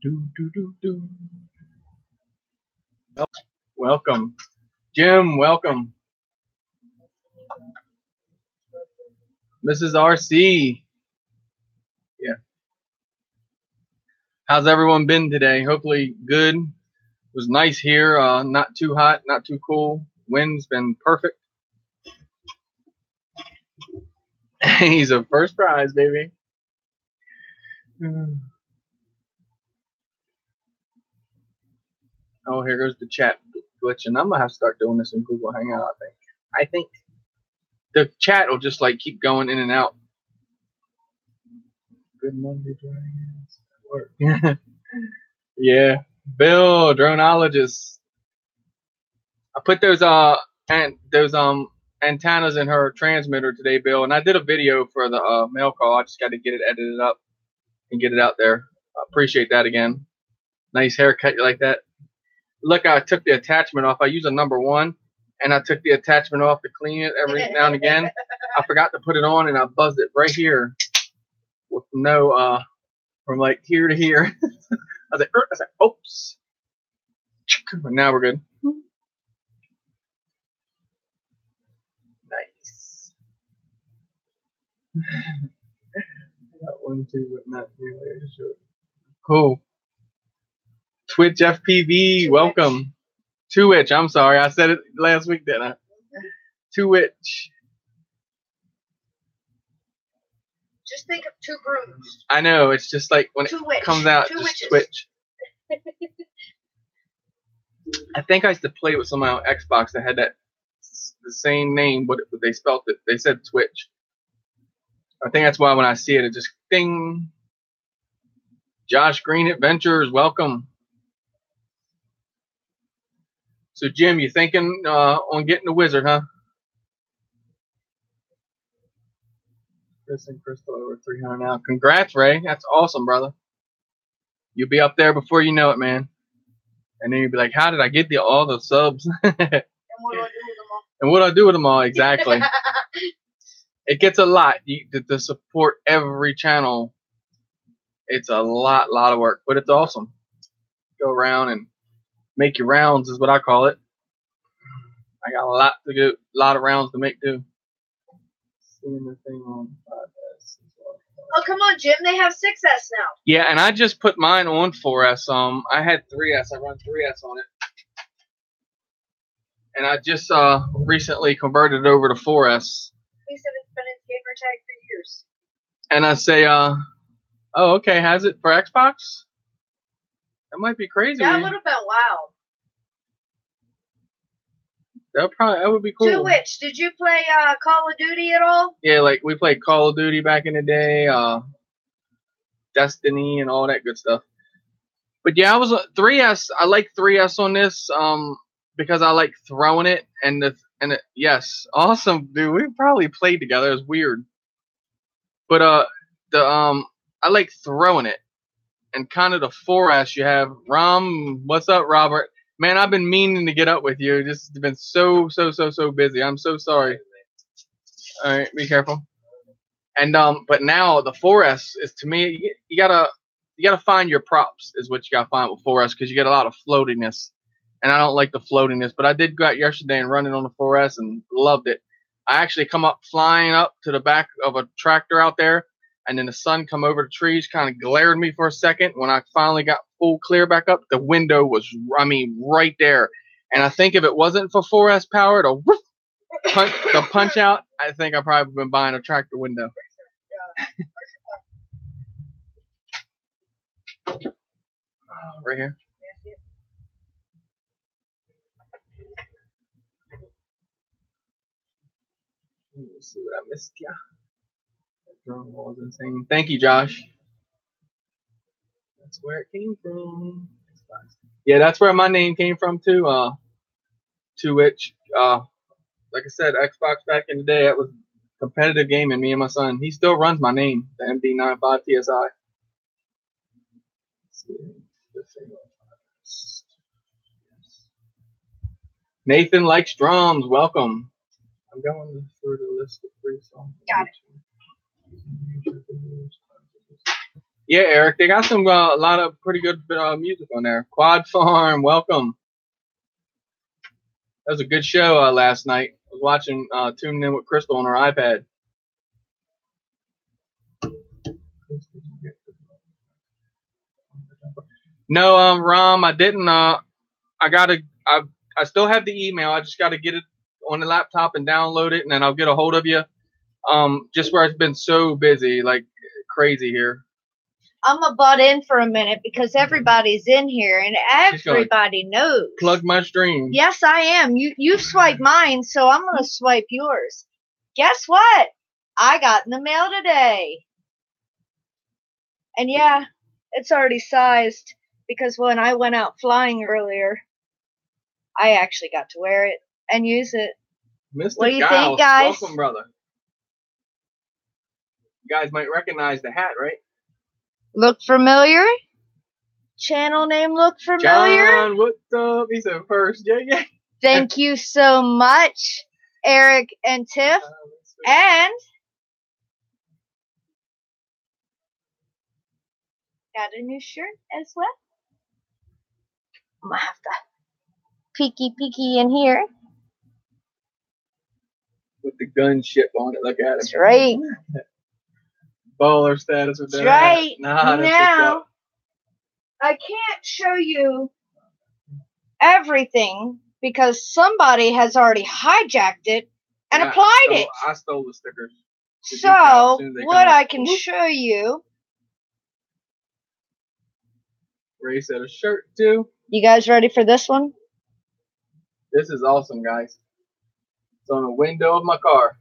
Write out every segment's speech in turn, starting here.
Do. Welcome. Jim, welcome. Mrs. RC. Yeah. How's everyone been today? Hopefully good. It was nice here. Not too hot, not too cool. Wind's been perfect. He's a first prize, baby. Oh, here goes the chat glitching. I'm gonna have to start doing this in Google Hangout. I think the chat will just like keep going in and out. Good Monday, Dragons. Work. Yeah, Bill, dronologist. I put those antennas in her transmitter today, Bill, and I did a video for the mail call. I just got to get it edited up and get it out there. I appreciate that again. Nice haircut like that. Look, I took the attachment off. I use a number 1, and I took the attachment off to clean it every now and again. I forgot to put it on, and I buzzed it right here with no from like here to here. I was like, oops. Now we're good. Nice. I got 1, 2, but not 3 layers. Cool. Twitch FPV, welcome. Twitch, I'm sorry. I said it last week, didn't I? Twitch. Just think of 2 brooms. I know. It's just like when it comes out, just Twitch. I think I used to play with somebody on Xbox that had the same name, but they spelled it. They said Twitch. I think that's why when I see it, it just ding. Josh Green Adventures, welcome. So Jim, you thinking on getting the wizard, huh? Chris and Crystal over 300 now. Congrats, Ray. That's awesome, brother. You'll be up there before you know it, man. And then you'll be like, how did I get all the subs? And what do I do with them all? And what do I do with them all? Exactly. It gets a lot to support every channel. It's a lot of work, but it's awesome. Go around and make your rounds is what I call it. I got a lot of rounds to make too. Seeing the thing on 5S. Oh, come on, Jim. They have 6S now. Yeah, and I just put mine on 4S. I had 3S. I run 3S on it. And I just recently converted it over to 4S. He said it's been in gamer tag for years. And I say, oh, okay, has it for Xbox? That might be crazy. That would have been wow. That would be cool. Twitch, did you play Call of Duty at all? Yeah, like we played Call of Duty back in the day, Destiny and all that good stuff. But yeah, I was 3S. I like 3S on this because I like throwing it yes, awesome, dude. We probably played together. It was weird. But I like throwing it. And kind of the 4S you have Rom. What's up, Robert? Man, I've been meaning to get up with you. Just been so busy. I'm so sorry. All right, be careful. And but now the 4S is, to me, you gotta find your props is what you gotta find with 4S, because you get a lot of floatiness, and I don't like the floatiness. But I did go out yesterday and run it on the 4S and loved it. I actually come up flying up to the back of a tractor out there, and then the sun come over the trees, kind of glared me for a second. When I finally got full clear back up, the window was, right there. And I think if it wasn't for 4S power to punch out, I think I probably been buying a tractor window. Right here. Let's see what I missed. Yeah. That drone wall is insane. Thank you, Josh. That's where it came from. Yeah, that's where my name came from too. To which, like I said, Xbox back in the day, that was competitive gaming. Me and my son. He still runs my name, the MD95 TSI. Nathan likes drums. Welcome. I'm going through the list of free songs. Got it. Yeah, Eric, they got some a lot of pretty good music on there. Quad Farm, welcome. That was a good show last night. I was watching, tuning in with Crystal on her iPad. No, Rom, I didn't. I still have the email. I just got to get it on the laptop and download it, and then I'll get a hold of you. Just where it's been so busy, like crazy here. I'm gonna butt in for a minute because everybody's in here and everybody knows. Plug my stream. Yes, I am. You swipe mine, so I'm gonna swipe yours. Guess what? I got in the mail today. And yeah, it's already sized because when I went out flying earlier, I actually got to wear it and use it. Mr. What do you Giles, think, guys? welcome, brother. You guys might recognize the hat, right? Look familiar? Channel name look familiar? John, what's up? He said first. Yeah. Thank you so much, Eric and Tiff. And got a new shirt as well. I'm gonna have to peeky in here. With the gunship on it, look at it. That's right. Baller status with that. That's right. Nah, that's now, I can't show you everything because somebody has already hijacked it and applied it. I stole the stickers. So, what I can show you. Ray said a shirt too. You guys ready for this one? This is awesome, guys. It's on the window of my car.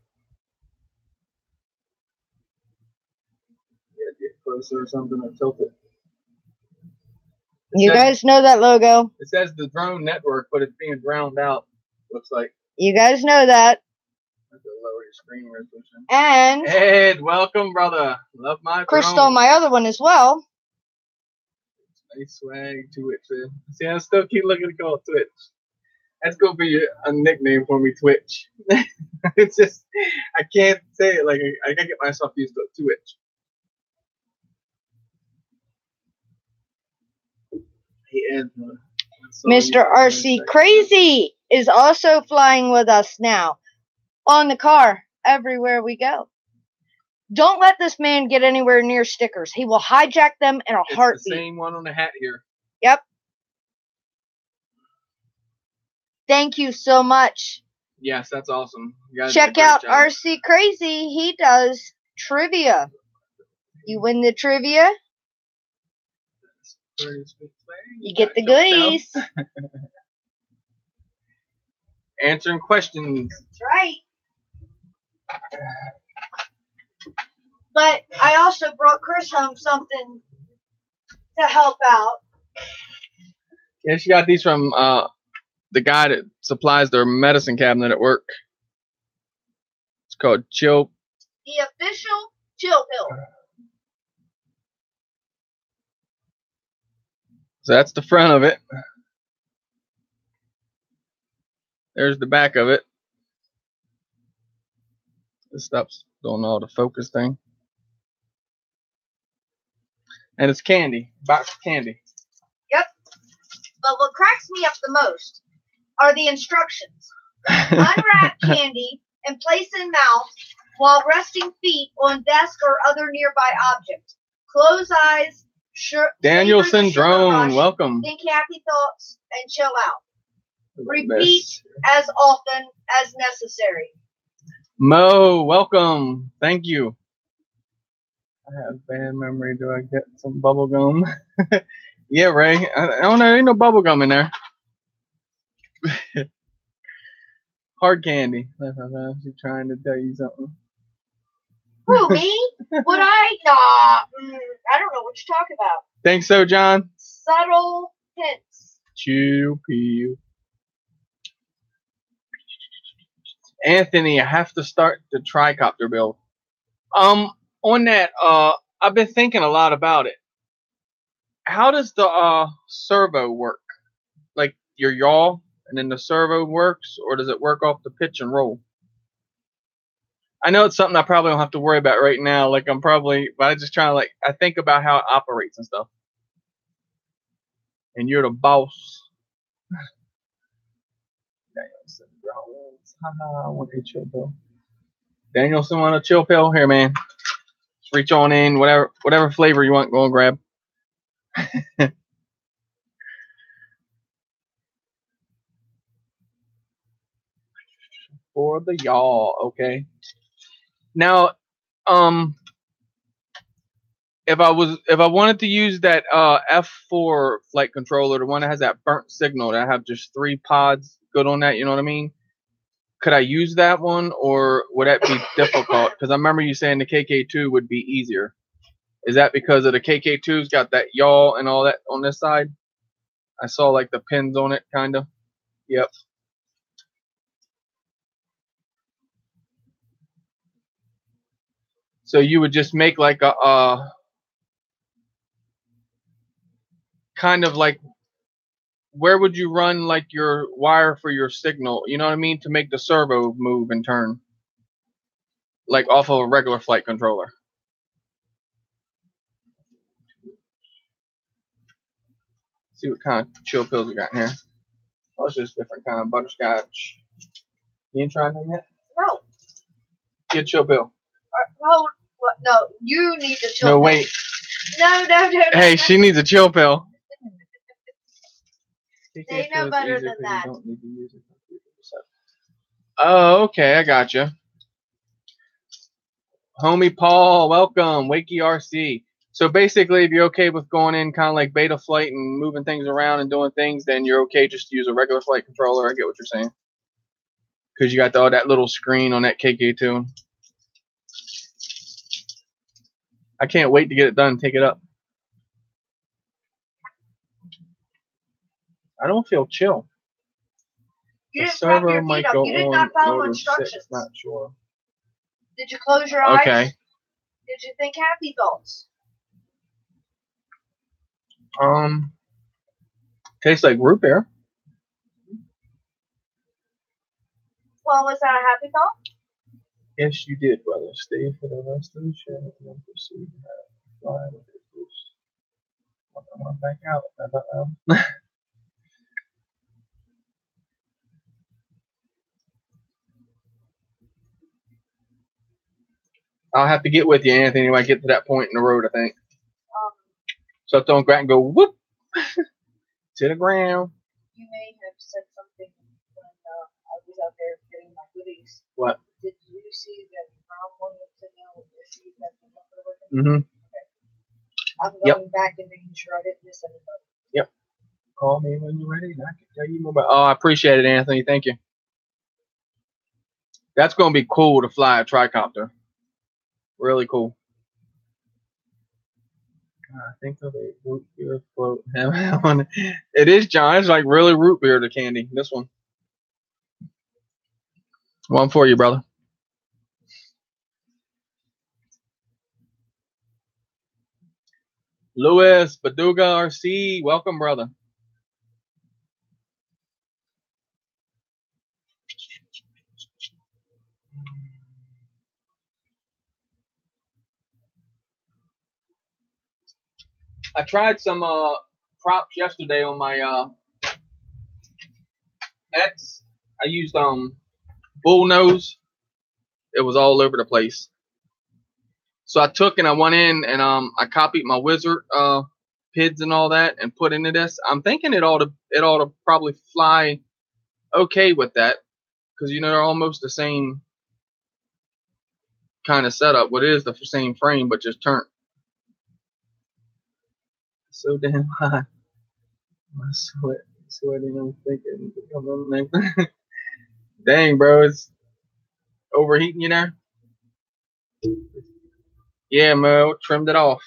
Yeah, get closer or something or tilt it. You guys know that logo. It says the Drone Network, but it's being drowned out. Looks like. You guys know that. Lower your screen resolution. And Ed, welcome, brother. Love my Crystal, my other one as well. Nice swag, Twitch. See, I still keep looking to call Twitch. That's gonna be a nickname for me, Twitch. It's just I can't say it like I gotta get myself used to Twitch. Hey, Ed, Mr. RC Crazy is also flying with us now. On the car, everywhere we go. Don't let this man get anywhere near stickers. He will hijack them in a heartbeat. The same one on the hat here. Yep. Thank you so much. Yes, that's awesome. You guys check out RC Crazy. He does trivia. You win the trivia, you get the goodies. Answering questions. That's right. But I also brought Chris home something to help out. Yeah, she got these from the guy that supplies their medicine cabinet at work. It's called Chill. The official Chill Pill. So that's the front of it. There's the back of it. This stuff's doing all the focus thing. And it's candy. Box of candy. Yep. But what cracks me up the most are the instructions. Unwrap candy and place in mouth while resting feet on desk or other nearby object. Close eyes. Danielson Drone, welcome. Think happy thoughts and chill out. Repeat as often as necessary. Mo, welcome. Thank you. I have bad memory. Do I get some bubble gum? Yeah, Ray. I don't know. There ain't no bubble gum in there. Hard candy. She's trying to tell you something. Who, me? Would I? Nah. I don't know what you're talking about. Think so, John? Subtle hints. Chew, pee. Anthony, I have to start the tricopter build. On that, I've been thinking a lot about it. How does the servo work? Like your yaw, and then the servo works, or does it work off the pitch and roll? I know it's something I probably don't have to worry about right now. Like I'm probably, but I just trying to like I think about how it operates and stuff. And you're the boss. Danielson, I want a chill pill. Danielson want a chill pill? Here, man. Just reach on in, whatever flavor you want, go and grab. For the y'all, okay. Now, if I wanted to use that F4 flight controller, the one that has that burnt signal that I have just 3 pods good on that, you know what I mean? Could I use that one, or would that be difficult? Because I remember you saying the KK2 would be easier. Is that because of the KK2's got that yaw and all that on this side? I saw like the pins on it, kind of. Yep. So you would just make like a kind of like, where would you run like your wire for your signal? You know what I mean? To make the servo move and turn, like off of a regular flight controller. See what kind of chill pills we got in here. Oh, it's just different kind of butterscotch. You ain't tried them yet? No. Get a chill pill. No, no, you need to chill. No, wait. No. Hey, she needs a chill pill. They know better than that. Oh, okay, I gotcha. Homie Paul, welcome. Wakey RC. So basically, if you're okay with going in kind of like beta flight and moving things around and doing things, then you're okay just to use a regular flight controller. I get what you're saying. Because you got all that little screen on that KK2. I can't wait to get it done and take it up. I don't feel chill. You The didn't prop server your might feet up. go You did on not follow motor instructions. 6, not sure. Did you close your eyes? Okay. Did you think happy thoughts? Tastes like root beer. Well, was that a happy thought? Yes, you did, brother. Stay for the rest of the show and then proceed to fly with it. I'm on back out. I'll have to get with you, Anthony, when I get to that point in the road, I think. So don't go out and go whoop to the ground. You may have said something when I was out there getting my goodies. What? Did you see that Brown wanted to know if she had the number working? Mm-hmm. Okay. I'm going back and making sure I didn't miss anybody. Yep. Call me when you're ready, and I can tell you more about. Oh, I appreciate it, Anthony. Thank you. That's going to be cool to fly a tricopter. Really cool. I think of a root beer float. It is, John. It's like really root beer, the candy. This one. One for you, brother. Louis Baduga RC, welcome, brother. I tried some props yesterday on my X. I used bull nose. It was all over the place. So I took and I went in and I copied my wizard PIDs and all that and put into this. I'm thinking it ought to probably fly okay with that, because you know they're almost the same kind of setup. What is the same frame but just turned. So damn high. My sweating. I'm thinking. Dang, bro, it's overheating you there. Yeah, Mo, trimmed it off.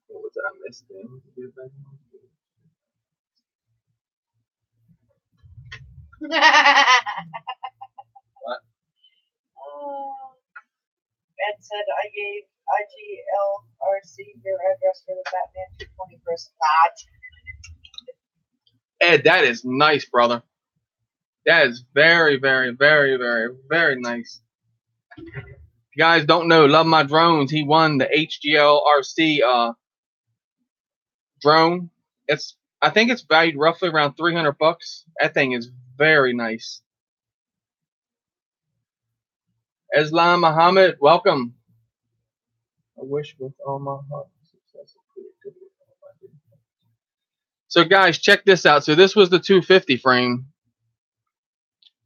What was that? I missed it. What? Ben said I IGLRC, your address for the Batman 220 person. Ed, that is nice, brother. That is very, very, very, very, very nice. If you guys don't know, Love My Drones, he won the HGLRC drone. I think it's valued roughly around $300. That thing is very nice. Islam Muhammad, welcome. I wish with all my heart success and creativity. So guys, check this out. So this was the 250 frame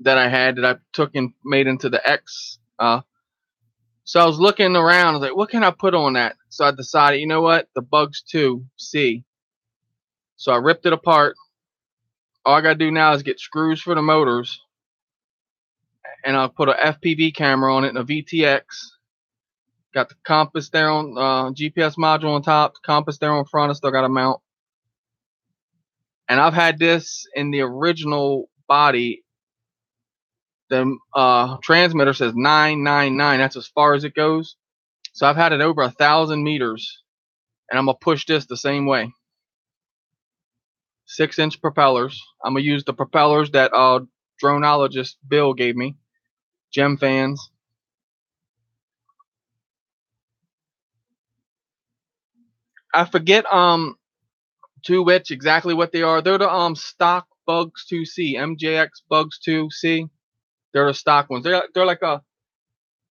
that I had that I took and made into the X. So I was looking around. I was like, what can I put on that? So I decided, you know what? The Bugs 2C. So I ripped it apart. All I got to do now is get screws for the motors. And I'll put a FPV camera on it and a VTX. Got the compass there on GPS module on top, the compass there on front. I still got a mount. And I've had this in the original body. The transmitter says 999. That's as far as it goes. So I've had it over 1,000 meters. And I'm going to push this the same way. 6-inch propellers. I'm going to use the propellers that dronologist Bill gave me. Gem fans. I forget to which exactly what they are. They're the stock Bugs 2C, MJX Bugs 2C. They're the stock ones. They're like a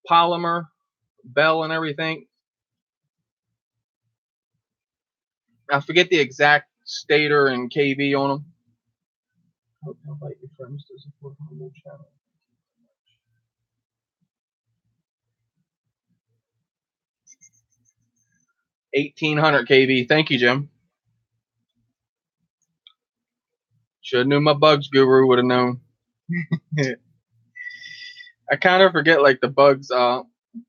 polymer bell and everything. I forget the exact stator and KV on them. Hope you invite your friends to support my new channel. 1800 kV. Thank you, Jim. Should have knew my Bugs guru would have known. I kind of forget like the Bugs.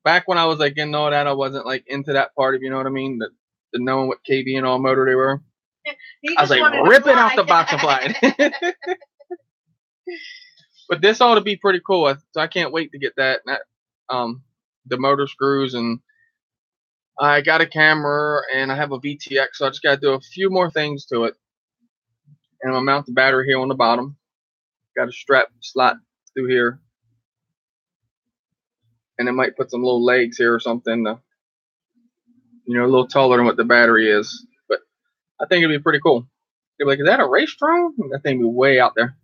Back when I was like in all that, I wasn't like into that part of, you know what I mean, the knowing what KV and all motor they were. I was like, rip it out the box and fly it. But this ought to be pretty cool. So I can't wait to get that. The motor screws, and I got a camera and I have a VTX, so I just got to do a few more things to it. And I'm gonna mount the battery here on the bottom. Got a strap slot through here, and it might put some little legs here or something, you know, a little taller than what the battery is. But I think it'd be pretty cool. They'd be like, is that a race drone? That thing be way out there.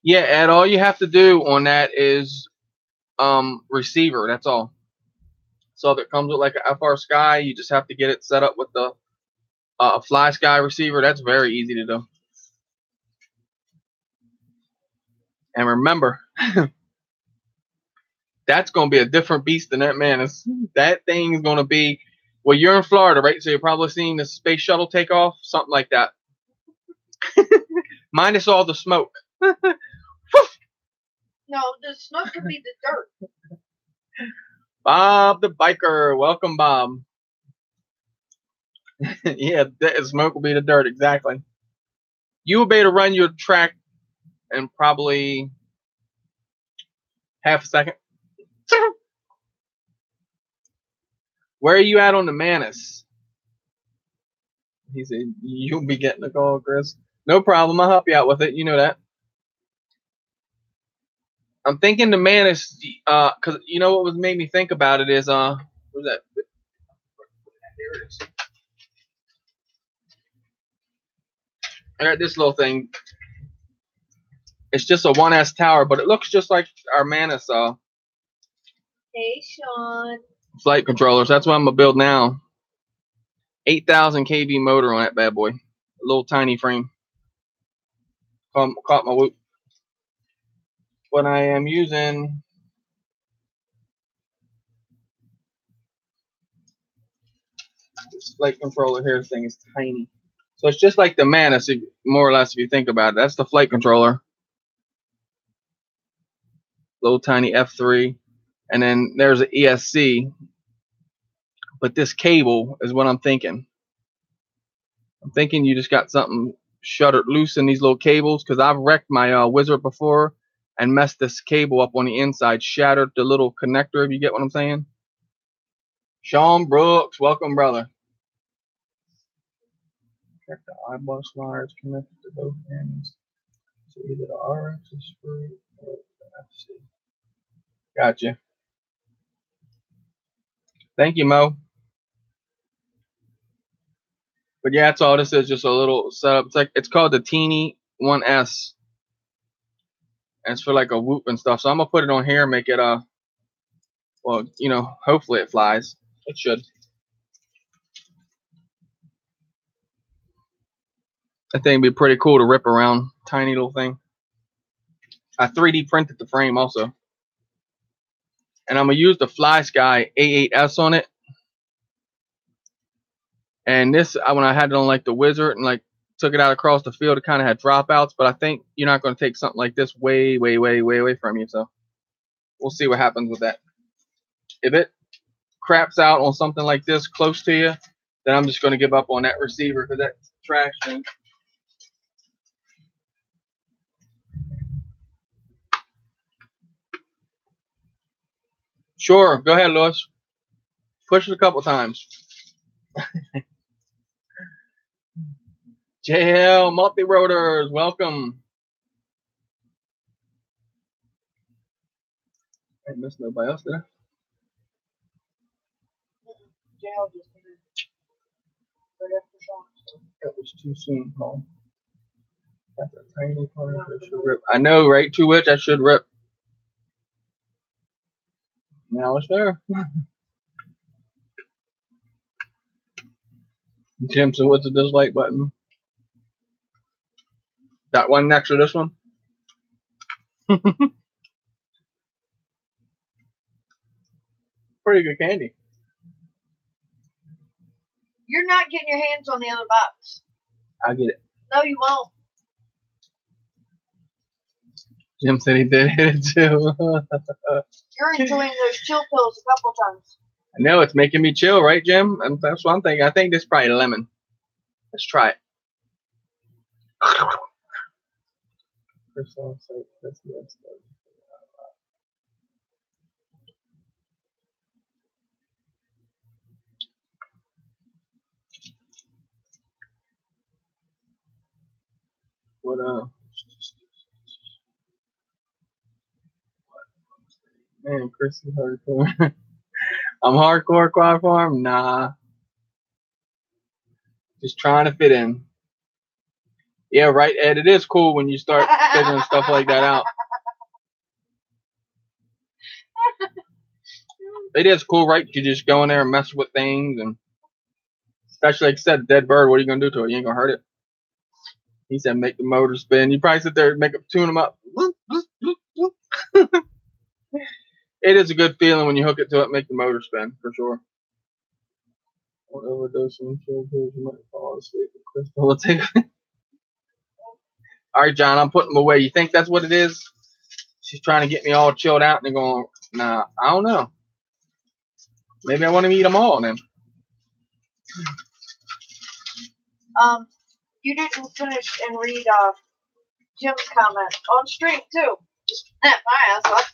Yeah, Ed, all you have to do on that is receiver. That's all. So if it comes with like a FR Sky, you just have to get it set up with the Fly Sky receiver. That's very easy to do. And remember, that's going to be a different beast than that, man. That thing is going to be, well, you're in Florida, right? So you're probably seeing the space shuttle take off, something like that. Minus all the smoke. No, the smoke could be the dirt. Bob the biker, welcome, Bob. Yeah, the smoke will be the dirt, exactly. You will be able to run your track in probably half a second. Where are you at on the Manus? He said, you'll be getting a call, Chris. No problem, I'll help you out with it. You know that. I'm thinking the Manus, because you know what made me think about it is, what was that? There it is. I got this little thing. It's just a 1S tower, but it looks just like our Manus Hey, Sean. flight controllers. That's what I'm gonna build now. 8,000 kV motor on that bad boy. A little tiny frame. Caught my whoop. But I am using this flight controller here. This thing is tiny. So it's just like the Mantis, more or less, if you think about it. That's the flight controller. Little tiny F3. And then there's an ESC. But this cable is what I'm thinking. I'm thinking you just got something shuttered loose in these little cables, because I've wrecked my Wizard before and messed this cable up on the inside, shattered the little connector, if you get what I'm saying. Sean Brooks, welcome, brother. Check the eyeball sliders connected to both ends. So either the RX is screwed or the FC. Gotcha. Thank you, Mo. But yeah, that's all this is, just a little setup. It's called the Teeny 1S. And it's for like a whoop and stuff. So I'm gonna put it on here and make it well, you know, hopefully it flies. It should. I think it'd be pretty cool to rip around. Tiny little thing. I 3D printed the frame also. And I'm gonna use the FlySky A8S on it. And this, when I had it on like the Wizard and like took it out across the field, it kind of had dropouts. But I think you're not going to take something like this way away from you. So we'll see what happens with that. If it craps out on something like this close to you, then I'm just going to give up on that receiver because that's trash thing. Sure, go ahead, Lewis. Push it a couple times. JL Multi-Rotors, welcome. I missed nobody else there. JL just right after Sean. That was too soon, Paul. That's a tiny part that should rip. I know, right? To which I should rip. Now it's there. Jim, so what's the dislike button? That one next to this one? Pretty good candy. You're not getting your hands on the other box. I'll get it. No, you won't. Jim said he did it too. You're enjoying those chill pills a couple times. I know, it's making me chill, right, Jim? And that's what I'm thinking. I think this is probably lemon. Let's try it. What man, Chris is hardcore. I'm hardcore quad farm? Nah. Just trying to fit in. Yeah, right, Ed. It is cool when you start figuring stuff like that out. It is cool, right? You just go in there and mess with things, and especially like I said, dead bird. What are you gonna do to it? You ain't gonna hurt it. He said, make the motor spin. You probably sit there and tune them up. It is a good feeling when you hook it to it, make the motor spin for sure. Don't overdose on chill pills, you might fall asleep. Crystal will take. All right, John, I'm putting them away. You think that's what it is? She's trying to get me all chilled out, and they're going, nah, I don't know. Maybe I want to eat them all then. You didn't finish and read Jim's comment on stream too. Just my ass off.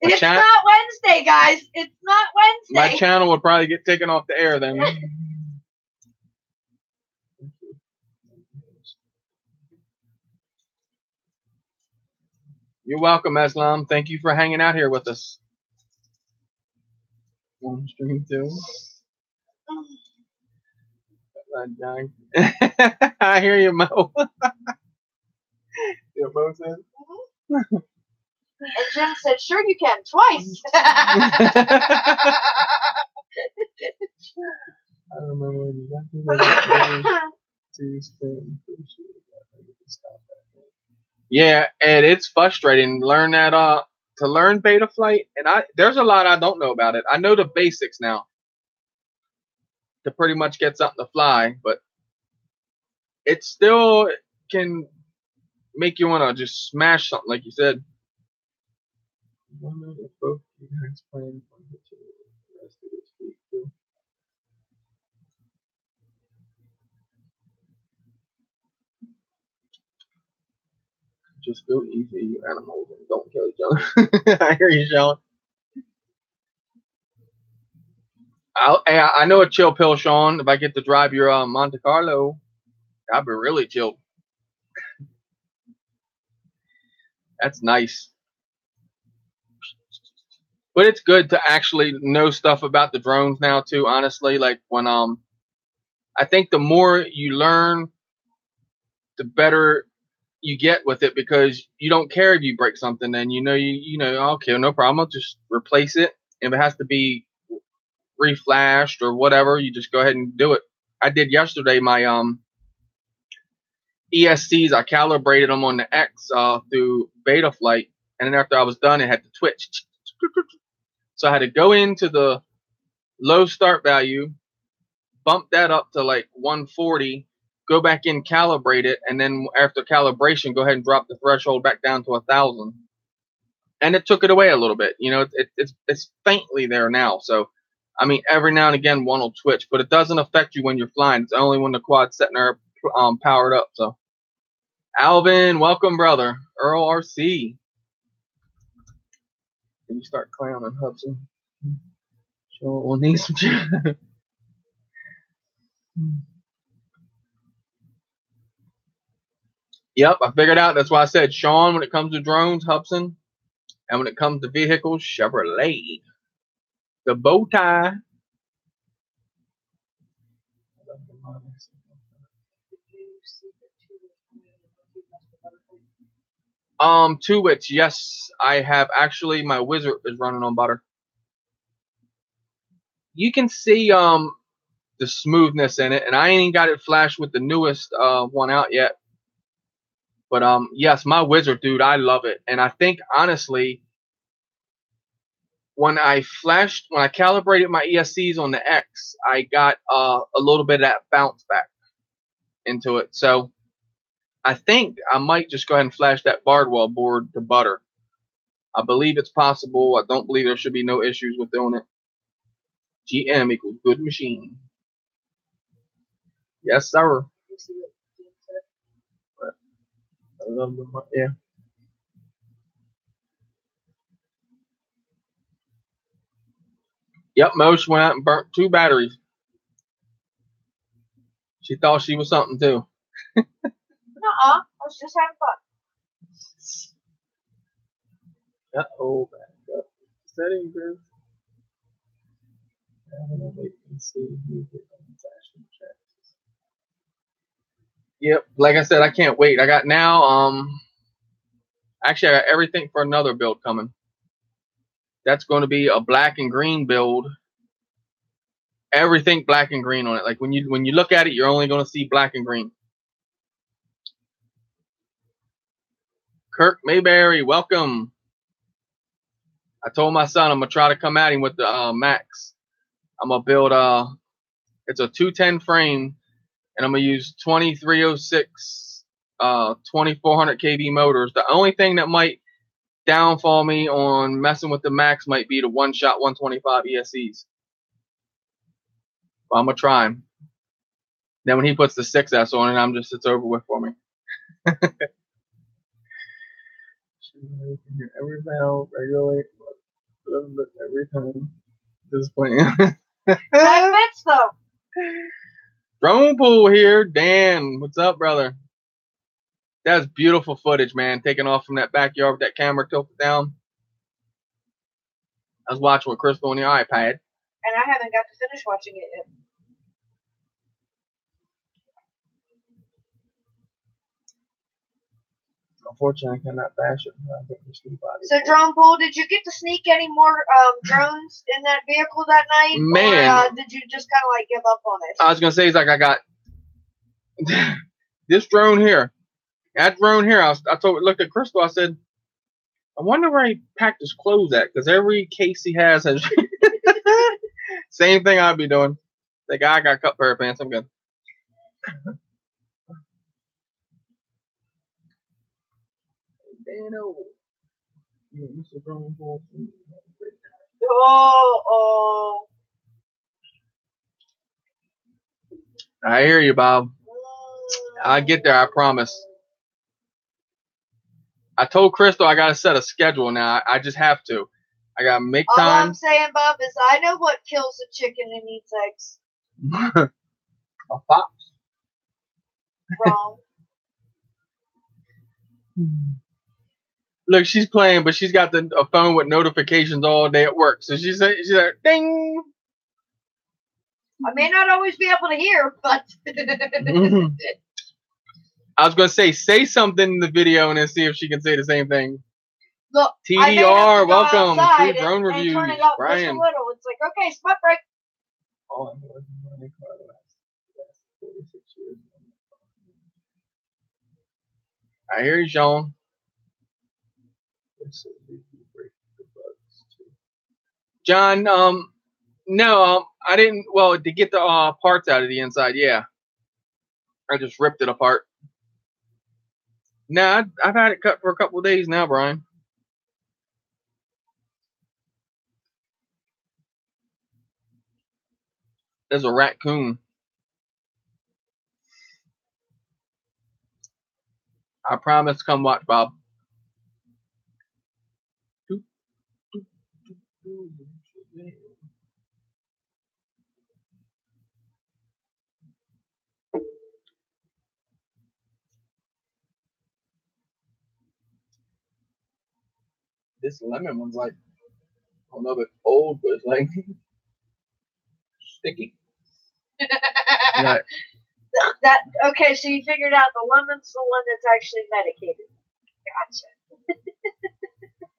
It's not Wednesday, guys. It's not Wednesday. My channel would probably get taken off the air then. You're welcome, Islam. Thank you for hanging out here with us. On stream too. I hear you, Mo. Yeah, Mo said. And Jim said, "Sure you can, twice." I don't remember exactly. Yeah, and it's frustrating. Learn that to learn Betaflight, and there's a lot I don't know about it. I know the basics now. to pretty much get something to fly, but it still can make you want to just smash something, like you said. Wonder if both you guys plan for the rest of this week too. Just go easy, you animals, and don't kill each other. I hear you, Sean. I know a chill pill, Sean. If I get to drive your Monte Carlo, I'll be really chilled. That's nice. But it's good to actually know stuff about the drones now too, honestly. Like when I think the more you learn, the better you get with it, because you don't care if you break something, and you know, okay, no problem, I'll just replace it. If it has to be reflashed or whatever, you just go ahead and do it. I did yesterday my ESCs. I calibrated them on the X through Betaflight, and then after I was done, it had to twitch. So I had to go into the low start value, bump that up to like 140, go back in, calibrate it, and then after calibration, go ahead and drop the threshold back down to 1,000. And it took it away a little bit. You know, it's faintly there now. So, I mean, every now and again, one will twitch, but it doesn't affect you when you're flying. It's only when the quad's sitting there powered up. So, Alvin, welcome, brother. Earl RC. Can you start clowning, Hudson? Sure, we'll need some. Yep, I figured out. That's why I said Sean when it comes to drones, Hudson, and when it comes to vehicles, Chevrolet. The bow tie. Two wits. Yes, I have actually. My wizard is running on butter. You can see the smoothness in it, and I ain't got it flashed with the newest one out yet. But yes, my wizard, dude, I love it, and I think honestly, when I calibrated my ESCs on the X, I got a little bit of that bounce back into it. So I think I might just go ahead and flash that Bardwell board to butter. I believe it's possible. I don't believe there should be no issues with doing it. GM equals good machine. Yes, sir. Yeah. Yep, Mosh went out and burnt 2 batteries. She thought she was something too. I was just having fun. Uh-oh, back up. Setting group. Yep, like I said, I can't wait. I got now, actually I got everything for another build coming. That's going to be a black and green build. Everything black and green on it. Like when you look at it, you're only going to see black and green. Kirk Mayberry, welcome. I told my son I'm gonna try to come at him with the Max. I'm gonna build it's a 210 frame, and I'm gonna use 2306 2400 kV motors. The only thing that might downfall me on messing with the Max might be the one-shot 125 ESCs. But I'm gonna try him. Then when he puts the 6S on it, it's over with for me. Every valve regulate every time. This playing. That fits though. Drone pool here, Dan. What's up, brother? That's beautiful footage, man. Taking off from that backyard with that camera tilted down. I was watching with Crystal on the iPad. And I haven't got to finish watching it yet. Unfortunately, I cannot bash it. So, Drone Pool, did you get to sneak any more drones in that vehicle that night? Man. Or did you just kind of like give up on it? I was going to say, it's like I got this drone here. That drone here, I looked at Crystal, I said, I wonder where he packed his clothes at, because every case he has same thing I'd be doing. The guy got a cut pair of pants. I'm good. Oh. I hear you, Bob. I get there. I promise. I told Crystal I gotta set a schedule now. I just have to. I gotta make All time. I'm saying, Bob, is I know what kills a chicken and eats eggs. A fox. Wrong. Look, she's playing, but she's got a phone with notifications all day at work. So she's like, ding. I may not always be able to hear, but. I was gonna say something in the video and then see if she can say the same thing. Look, TDR, welcome. Free and, drone and reviews, turn it up Brian. just a little. It's like, okay, spot break. I hear you, Sean. John, no, I didn't. Well, to get the parts out of the inside, yeah. I just ripped it apart. Nah, I've had it cut for a couple of days now, Brian. There's a raccoon. I promise, come watch, Bob. This lemon one's like, I don't know if it's old, but it's like sticky. Right. Okay, so you figured out the lemon's the one that's actually medicated. Gotcha.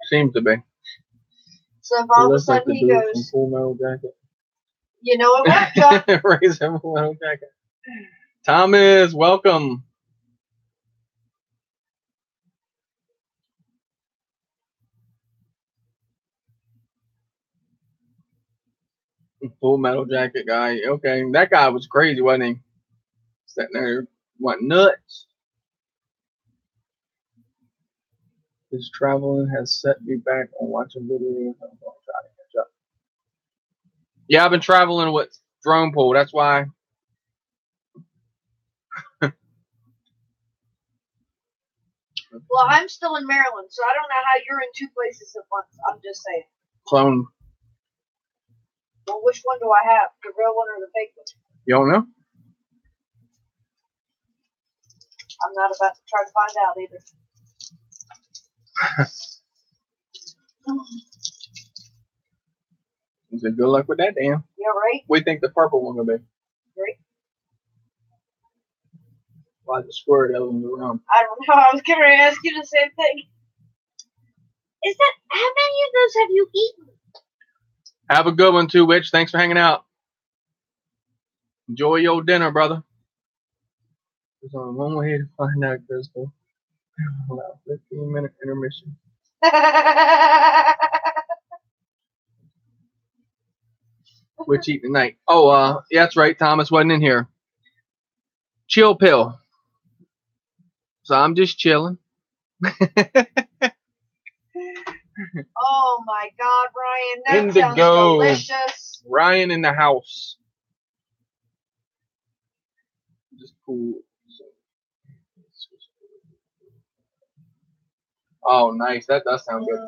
Seems to be. So if all of a sudden he goes, Full Metal Jacket. You know it worked, John. Raise him Full Metal Jacket. Thomas, welcome. Full Metal Jacket guy. Okay, that guy was crazy, wasn't he? Sitting there, went nuts. His traveling has set me back on watching videos. I'm gonna try to catch up. Yeah, I've been traveling with drone pool. That's why. Well, I'm still in Maryland, so I don't know how you're in two places at once. I'm just saying. Clone. Well, which one do I have? The real one or the fake one? You don't know? I'm not about to try to find out either. He said, good luck with that, Dan. Yeah, right? What do you think the purple one will be? Right. Why the square element around? I don't know. I was going to ask you the same thing. Is that, how many of those have you eaten? Have a good one too, Witch. Thanks for hanging out. Enjoy your dinner, brother. There's only one way to find out, Crystal. Allow 15-minute intermission. What you eat tonight? Oh, yeah, that's right. Thomas wasn't in here. Chill pill. So I'm just chilling. Oh my God, Ryan, that sounds Indigo. delicious. Ryan in the house. Just cool. Oh, nice. That does sound good.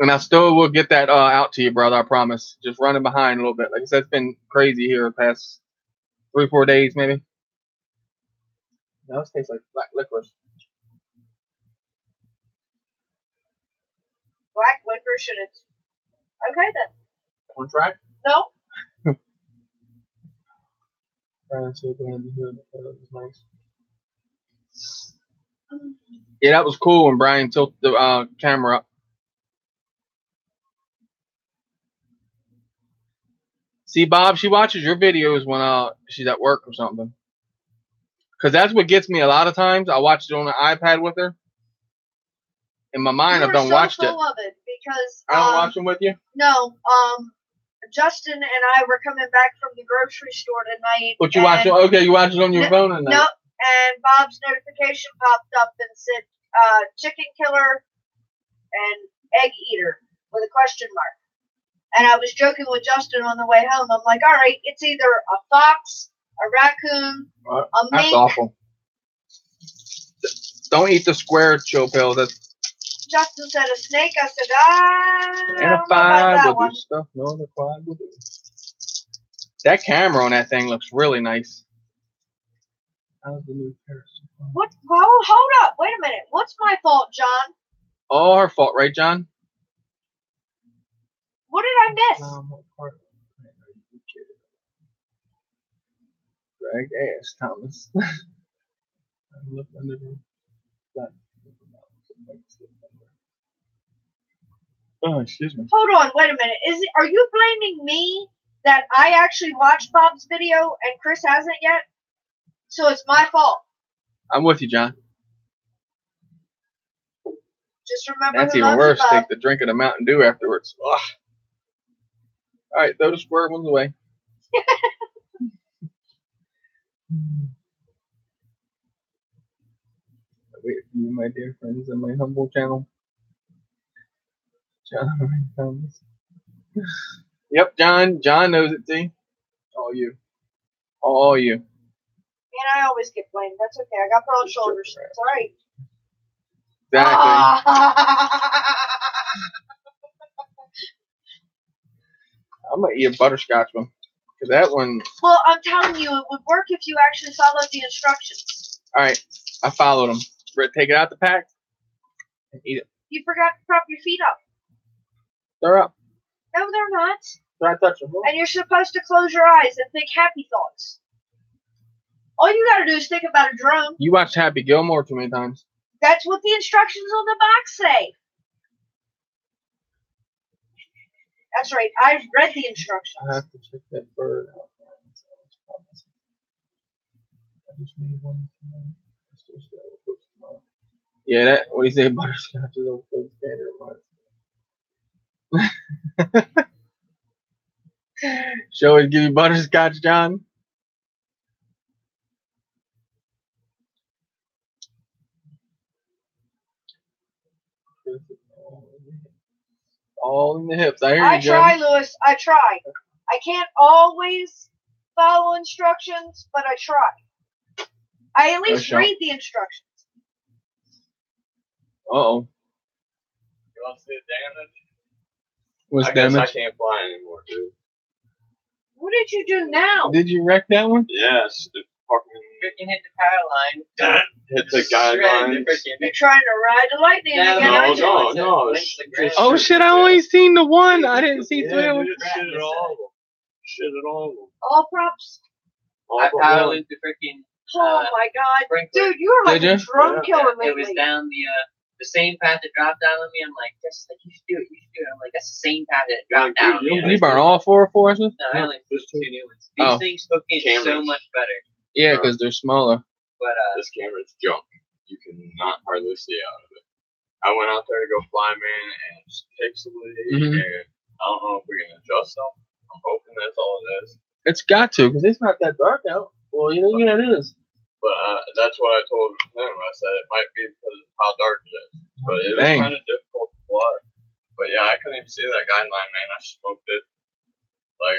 And I still will get that out to you, brother. I promise. Just running behind a little bit. Like I said, it's been crazy here the past 3-4 days, maybe. No, this tastes like black licorice. Black licorice and it's okay then. Want to try it? No. Nice. Yeah, that was cool when Brian tilted the camera up. See, Bob, she watches your videos when she's at work or something. Because that's what gets me a lot of times. I watch it on the iPad with her. In my mind, I've done watched it. Of it because I don't watch them with you. no, Justin and I were coming back from the grocery store tonight. But you watch it? Okay, you watch it on your phone and No, and Bob's notification popped up and said chicken killer and egg eater with a question mark. And I was joking with Justin on the way home. I'm like, all right, it's either a fox, a raccoon, a That's mink. awful. Don't eat the square chill pill. That's Justin said a snake. I said, I and don't a know about five that will one. do stuff. No, the five will do. That camera on that thing looks really nice. How's the new Periscope? What? Well, hold up. Wait a minute. What's my fault, John? All her fault, right, John? What did I miss? Drag ass, Thomas. Look under the oh, excuse me. Hold on. Wait a minute. Are you blaming me that I actually watched Bob's video and Chris hasn't yet? So it's my fault. I'm with you, John. Just remember That's who even loves worse. you, Bob. Take the drink of the Mountain Dew afterwards. Ugh. All right, throw the square ones away. Wait for you, my dear friends, on my humble channel. John Thomas. Yep, John. John knows it, see? All you. All you. And I always get blamed. That's okay. I got broad shoulders. It's all right. Exactly. I'm going to eat a butterscotch one. Because that one. Well, I'm telling you, it would work if you actually followed the instructions. All right. I followed them. Take it out the pack and eat it. You forgot to prop your feet up. They're up. No, they're not. Try to touch them. And you're supposed to close your eyes and think happy thoughts. All you gotta do is think about a drone. You watched Happy Gilmore too many times. That's what the instructions on the box say. That's right. I read the instructions. I have to check that bird out. I just need one. Yeah, that. What do you say? Butterscotch is over standard. She always give you butterscotch, John. All in the hips. I hear you, John. I try, Lewis. I try. I can't always follow instructions, but I try. I at least read the instructions. Uh-oh. You want to see the damage? What's I guess damage? I can't fly anymore, dude. What did you do now? Did you wreck that one? Yes. It fucking Freaking hit the power line. hit the guidelines. You're trying to ride the lightning again, aren't you? No. Oh shit! I only seen the one. I didn't see three of them. Shit at all of them. Shit at all of them. All props. I power looped the freaking. Oh my god. sprinkler. Dude, you are like Did a you? drone killer It was lately. down the same path that dropped down on me. I'm like, just like you should do it. You should do it. I'm like, that's the same path that dropped down on me. You burn all four forces? No, I only put two new ones. Oh. These things hook in so Cameras. much better. Yeah, because they're smaller. But This camera's junk. You cannot hardly see out of it. I went out there to go fly, man, and it just takes a lead. Mhm. And I don't know if we can adjust them. I'm hoping that's all it is. It's got to, because it's not that dark out. Well, yeah, it is. But that's what I told him. I said it might be because of how dark it is. But it was Dang. kind of difficult to fly. But yeah, I couldn't even see that guideline, man. I smoked it. Like,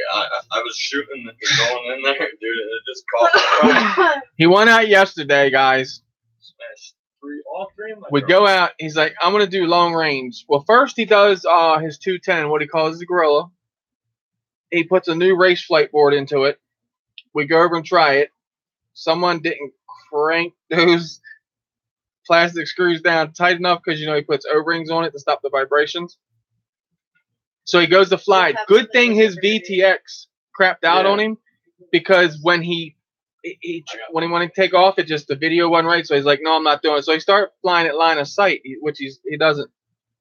I was shooting and going in there, dude, and it just caught me. He went out yesterday, guys. Smashed all three of my We drones. go out. He's like, I'm going to do long range. Well, first he does his 210, what he calls the Gorilla. He puts a new race flight board into it. We go over and try it. Someone didn't crank those plastic screws down tight enough because, he puts O-rings on it to stop the vibrations. So he goes to fly. Good thing his VTX crapped out on him, because when he wanted to take off, the video wasn't right. So he's like, no, I'm not doing it. So he started flying at line of sight, which he doesn't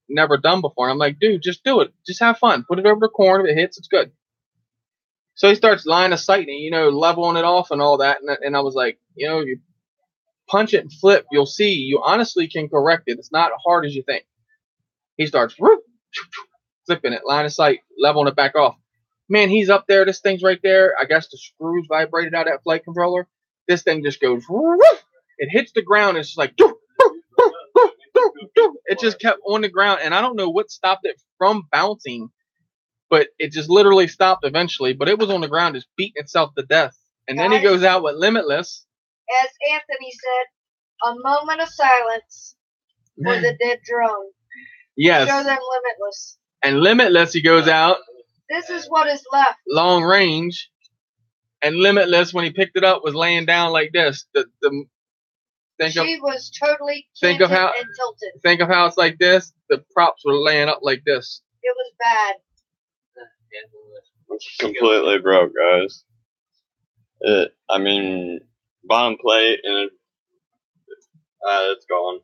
never done before. And I'm like, dude, just do it. Just have fun. Put it over the corner. If it hits, it's good. So he starts line of sight and, leveling it off and all that. And I was like, you punch it and flip, you'll see. You honestly can correct it. It's not hard as you think. He starts, whoop, flipping it, line of sight, leveling it back off. Man, he's up there. This thing's right there. I guess the screws vibrated out of that flight controller. This thing just goes. Woof. It hits the ground. It's just like. Doo, doo, doo, doo, doo, doo. It just kept on the ground, and I don't know what stopped it from bouncing, but it just literally stopped eventually. But it was on the ground, just beating itself to death. And then he goes out with Limitless. As Anthony said, a moment of silence for the dead drone. Yes. Show them Limitless. And Limitless, he goes out. This is what is left. Long range. And Limitless, when he picked it up, was laying down like this. She was totally think of how and tilted. Think of how it's like this. The props were laying up like this. It was bad. It's completely broke, guys. I mean, bottom plate and it's gone.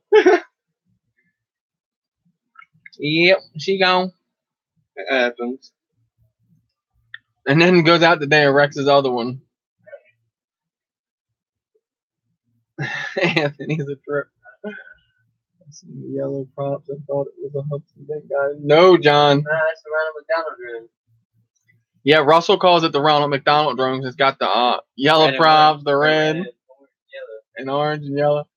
Yep, she gone. It happens. And then goes out today and wrecks his other one. Anthony's a trip. Some yellow props. I thought it was a Hudson Big guy. No, John. That's the Ronald McDonald drone. Yeah, Russell calls it the Ronald McDonald drones. It's got the yellow Red and props, orange, the red, yellow. and orange and yellow.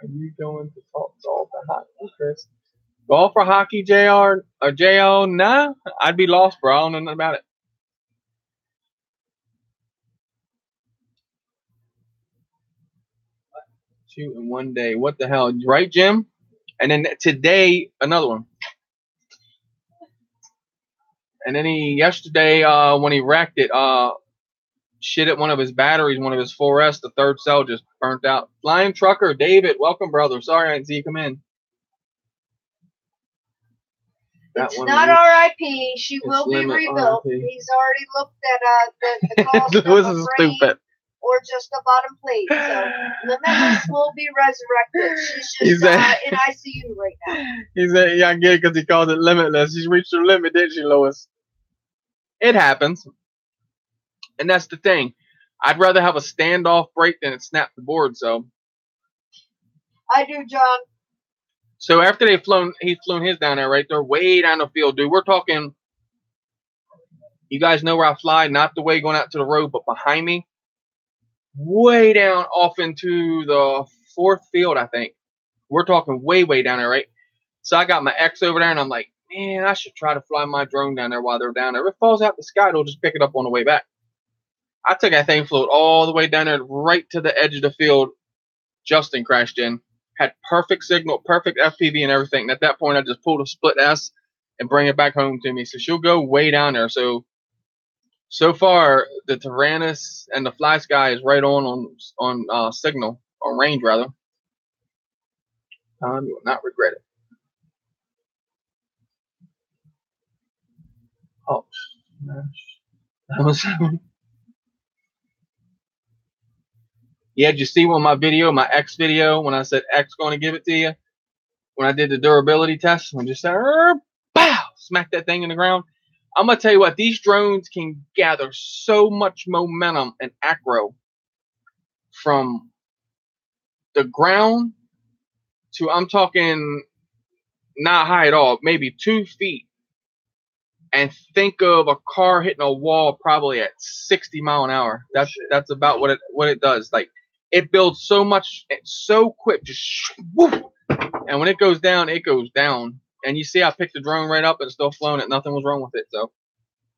Are you going to talk golf or hockey, Chris? Golf or hockey, JR or JO? Nah, I'd be lost, bro. I don't know nothing about it. Shoot in one day. What the hell? Right, Jim? And then today, another one. And then yesterday, when he wrecked it, shit at one of his batteries, one of his 4S, the third cell just burnt out. Flying Trucker, David, welcome, brother. Sorry I didn't see you come in. It's not R.I.P. She will be rebuilt. RIP. He's already looked at the cost of This a is brain stupid. or just a bottom plate. So Limitless will be resurrected. She's He's just in ICU right now. He said, yeah, I get it because he calls it limitless. She's reached her limit, didn't she, Lois? It happens. And that's the thing. I'd rather have a standoff break than it snap the board, so. I do, John. So after he's flown his down there, right? They're way down the field, dude. We're talking, you guys know where I fly, not the way going out to the road, but behind me. Way down off into the 4th field, I think. We're talking way, way down there, right? So I got my X over there, and I'm like, man, I should try to fly my drone down there while they're down there. If it falls out the sky, it'll just pick it up on the way back. I took that thing, flew all the way down there, right to the edge of the field. Justin crashed in. Had perfect signal, perfect FPV and everything. And at that point, I just pulled a split S and bring it back home to me. So she'll go way down there. So far, the Tyrannus and the Fly Sky is right on signal, or range rather. You will not regret it. Oh, that was. Yeah, did you see on my video, my X video, when I said X going to give it to you? When I did the durability test, when just said, pow, smack that thing in the ground. I'm going to tell you what, these drones can gather so much momentum and acro from the ground to, I'm talking not high at all, maybe 2 feet. And think of a car hitting a wall probably at 60 miles an hour. That's about what it does. Like, it builds so much, so quick, just whoop. And when it goes down, it goes down. And you see, I picked the drone right up and it's still flown it. Nothing was wrong with it. So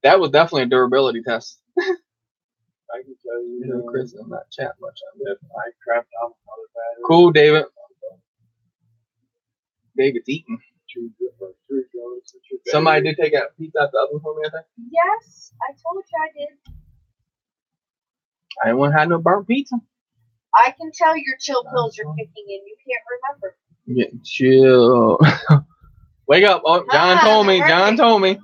that was definitely a durability test. I can tell you, Chris, I'm not chat much on it. I crapped out another battery. Cool, David. David's eating. Somebody did take a piece out the oven for me, I think. Yes, I told you I did. I didn't want to have no burnt pizza. I can tell your chill pills are kicking in. You can't remember. Yeah, chill. Wake up. Oh, John told me. John told me. If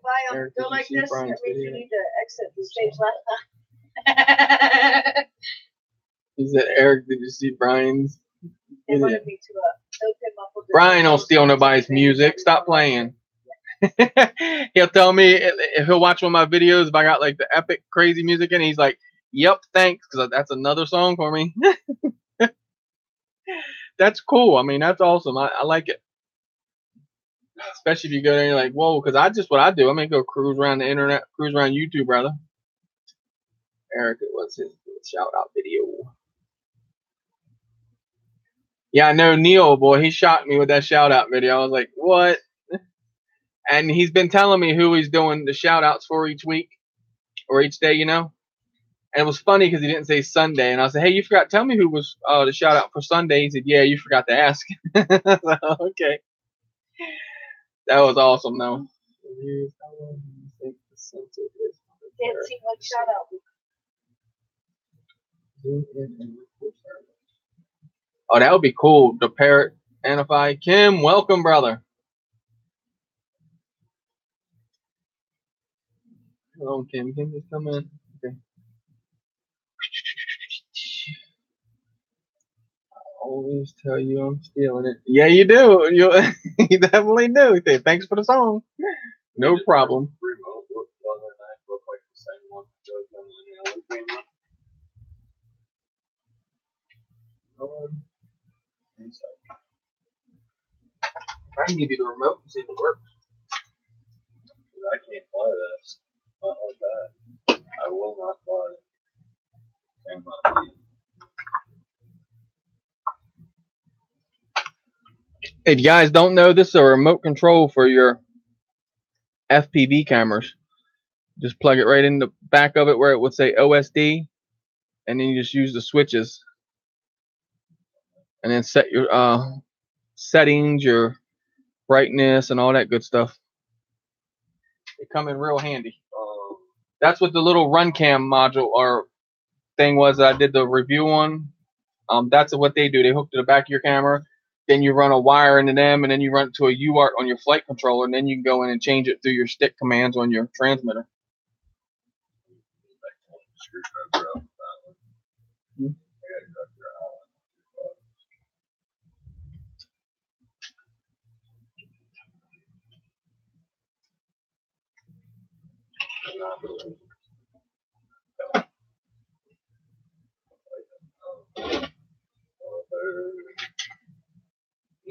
I Eric, go did you like see this, Brian's that means you video? need to exit the stage left. He said, Eric, did you see Brian's They video? wanted me to hook him up with Brian don't steal nobody's music. Stop playing. He'll tell me, if he'll watch one of my videos, if I got like the epic crazy music in it, he's like, yep, thanks, because that's another song for me. that's cool. I mean, that's awesome. I like it. Especially if you go there and you're like, whoa, because what I do. I mean, go cruise around the internet, cruise around YouTube, brother. Eric, what's his shout out video? Yeah, I know Neil, boy. He shocked me with that shout out video. I was like, what? And he's been telling me who he's doing the shout outs for each week or each day, you know? And it was funny because he didn't say Sunday. And I said, hey, you forgot. Tell me who was the shout out for Sunday. He said, yeah, you forgot to ask. So, okay. That was awesome, though. Didn't seem like shout out. Oh, that would be cool. The parrot, Anify. Kim, welcome, brother. Hello, Kim. Kim, just come in. Okay. I always tell you I'm stealing it. Yeah, you do. You definitely do. Okay, thanks for the song. No problem. Remote look the other night looked like the same one. I can give you the remote and see if it works. I can't play this. Not like that. I will not play it. Same on. If you guys don't know, this is a remote control for your FPV cameras. Just plug it right in the back of it where it would say OSD, and then you just use the switches, and then set your settings, your brightness, and all that good stuff. They come in real handy. That's what the little RunCam module or thing was that I did the review on. That's what they do. They hook to the back of your camera. Then you run a wire into them, and then you run it to a UART on your flight controller, and then you can go in and change it through your stick commands on your transmitter.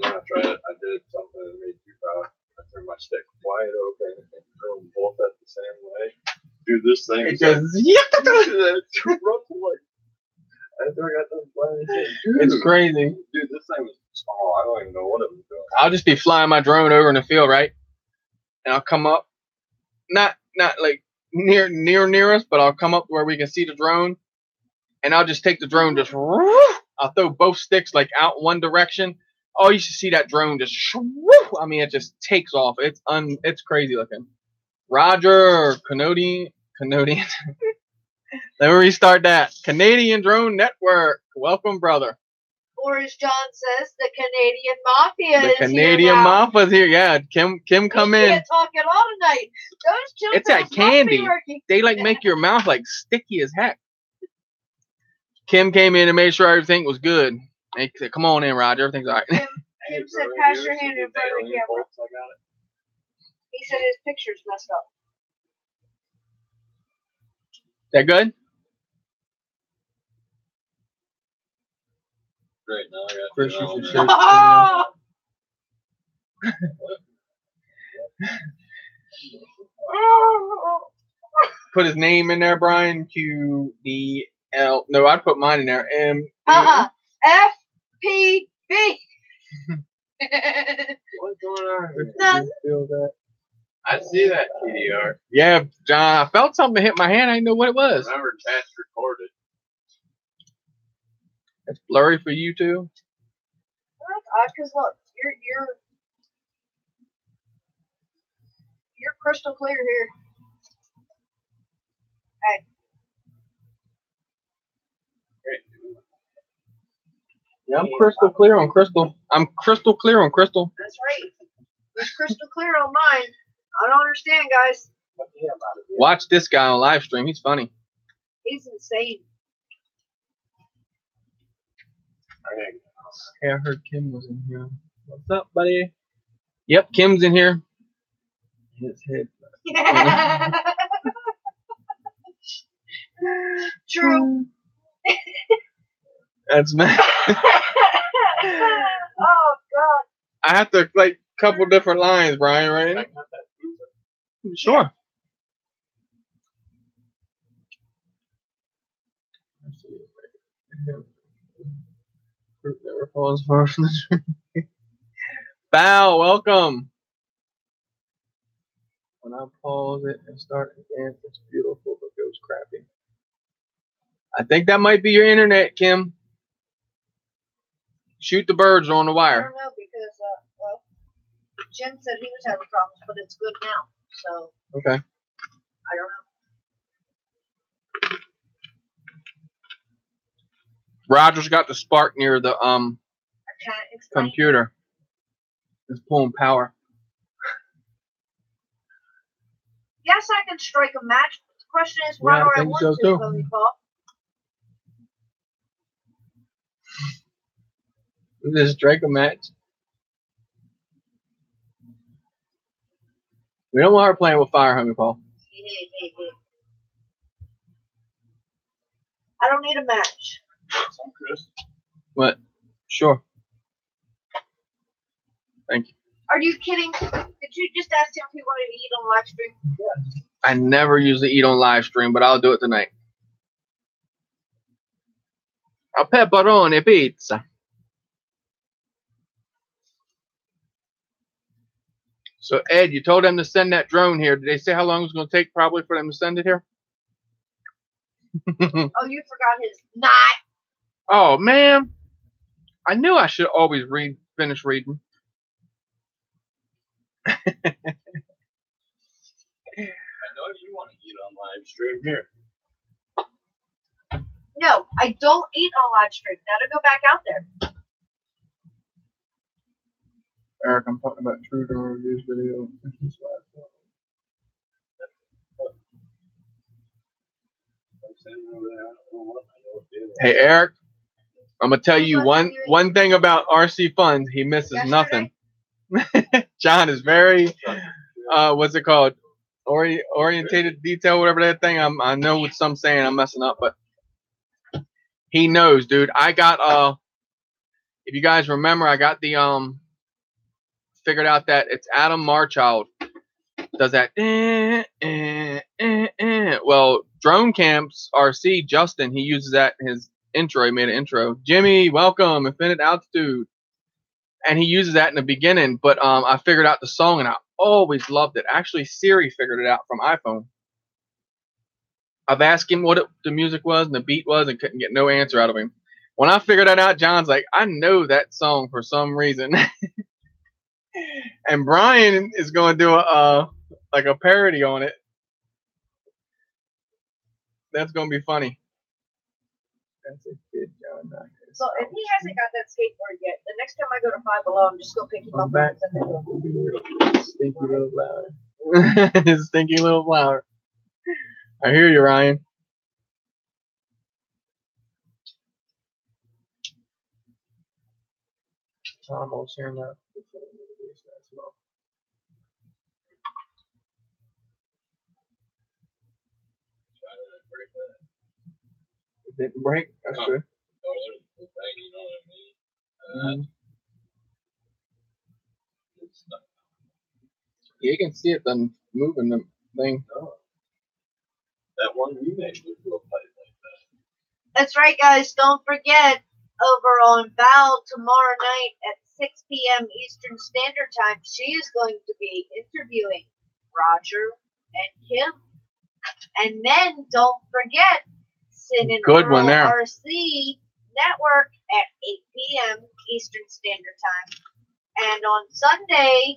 I did something that made too fast. I turned my stick wide open and threw them both at the same way. Dude, this thing It is goes, it's crazy. Dude, this thing was small. I don't even know what it was doing. I'll just be flying my drone over in the field, right? And I'll come up, not like near us, but I'll come up where we can see the drone, and I'll just take the drone, just I'll throw both sticks like out one direction. Oh, you should see that drone just. I mean, it just takes off. It's crazy looking. Roger, Canadian. Let me restart that. Canadian Drone Network. Welcome, brother. Or as John says, the Canadian Mafia The is Canadian here now. Mafia's here. Yeah, Kim come We in. can't talk at all tonight. Those children It's that must be candy. working. They like make your mouth like sticky as heck. Kim came in and made sure everything was good. Hey, come on in, Roger. Everything's all right. Kim said, pass your hand in front of the camera. He said his picture's messed up. That good? Great, now I got Chris, to you should know. show- Put his name in there, Brian. QDL. No, I'd put mine in there. M. FPV. What's going on here? Nothing. Feel that? I see that PDR. Yeah, John. I felt something hit my hand. I didn't know what it was. Remember, Chance recorded. It's blurry for you too. Because look, you're crystal clear here. Hey. Yeah, I'm crystal clear on crystal. I'm crystal clear on crystal. That's right. You're crystal clear on mine. I don't understand, guys. Watch this guy on live stream. He's funny. He's insane. Hey, I heard Kim was in here. What's up, buddy? Yep, Kim's in here. His head. True. That's man. I have to like couple different lines, Brian. I Right? got that cruiser. Sure. Fruit never falls far from the tree. Bow, welcome. When I pause it and start again, it's beautiful but goes crappy. I think that might be your internet, Kim. Shoot the birds on the I wire. don't know because, well, Jim said he was having problems, but it's good now. So Okay. I don't know. Roger's got the spark near the I can't explain. computer. It's pulling power. Yes, I can strike a match. But the question is, why Yeah, I do I think want so, to, too. Chloe Paul? Just strike a match. We don't want her playing with fire, homie Paul. I don't need a match. Some Chris. But sure. Thank you. Are you kidding? Did you just ask him if he wanted to eat on live stream? I never usually eat on live stream, but I'll do it tonight. A pepperoni pizza. So Ed, you told them to send that drone here. Did they say how long it's going to take probably for them to send it here? Oh, you forgot his not. Oh man, I knew I should always finish reading. I know you want to eat on live stream here. No, I don't eat on live stream. Now to go back out there. Eric, I'm talking about True Dawn Reviews video. Hey Eric, I'm gonna tell you one thing about RC Funds. He misses nothing. John is very what's it called? Orientated detail, whatever that thing. I know what some saying I'm messing up, but he knows, dude. I got if you guys remember, I got the figured out that it's Adam Marchild does that. Well, Drone Camps RC Justin, he uses that in his intro. He made an intro. Jimmy, welcome, Infinite Altitude, and he uses that in the beginning. But I figured out the song and I always loved it. Actually, Siri figured it out from iPhone. I've asked him what the music was and the beat was and couldn't get no answer out of him. When I figured that out, John's like, I know that song for some reason. And Brian is going to do a parody on it. That's going to be funny. That's a good John. So if he hasn't got that skateboard yet, the next time I go to Five Below, I'm just gonna pick him up. Back. Stinky little flower. His stinky little flower. I hear you, Ryan. Almost here now. It didn't break. That's good. You know what I mean? You can see it then moving the thing. That one you made was real tight like that. That's right, guys. Don't forget, over on Val tomorrow night at 6 p.m. Eastern Standard Time, she is going to be interviewing Roger and Kim. And then don't forget, Sin and Good one there. RC Network at 8 p.m. Eastern Standard Time. And on Sunday,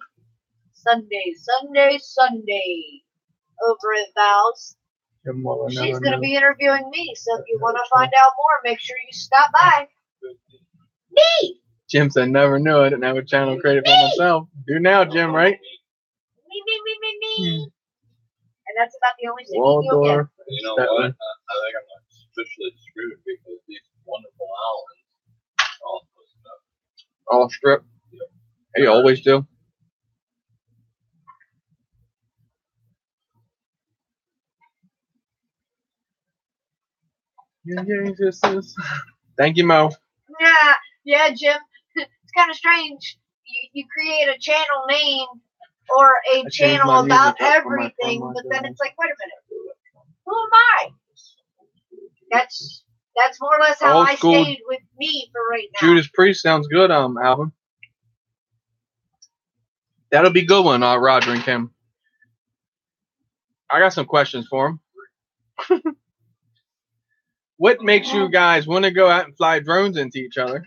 over at Val's, she's going to be interviewing me. So if you want to find out more, make sure you stop by. Me! Jim said, never knew. I didn't have a channel created for myself. Do now, Jim, right? Me. And that's about the only thing you'll get. Waldorf. You know what? I think I'm officially screwed because these wonderful Allens are all posted up. All stripped. You always do. Thank you, Mo. Yeah, Jim. It's kind of strange. You you create a channel name or a changed channel my about music up for my everything, phone, but my then God. it's like, wait a minute, who am I? That's more or less how Old I school stayed with me for right now. Judas Priest sounds good, album. That'll be a good one, Roger and Kim. I got some questions for him. What makes you guys want to go out and fly drones into each other?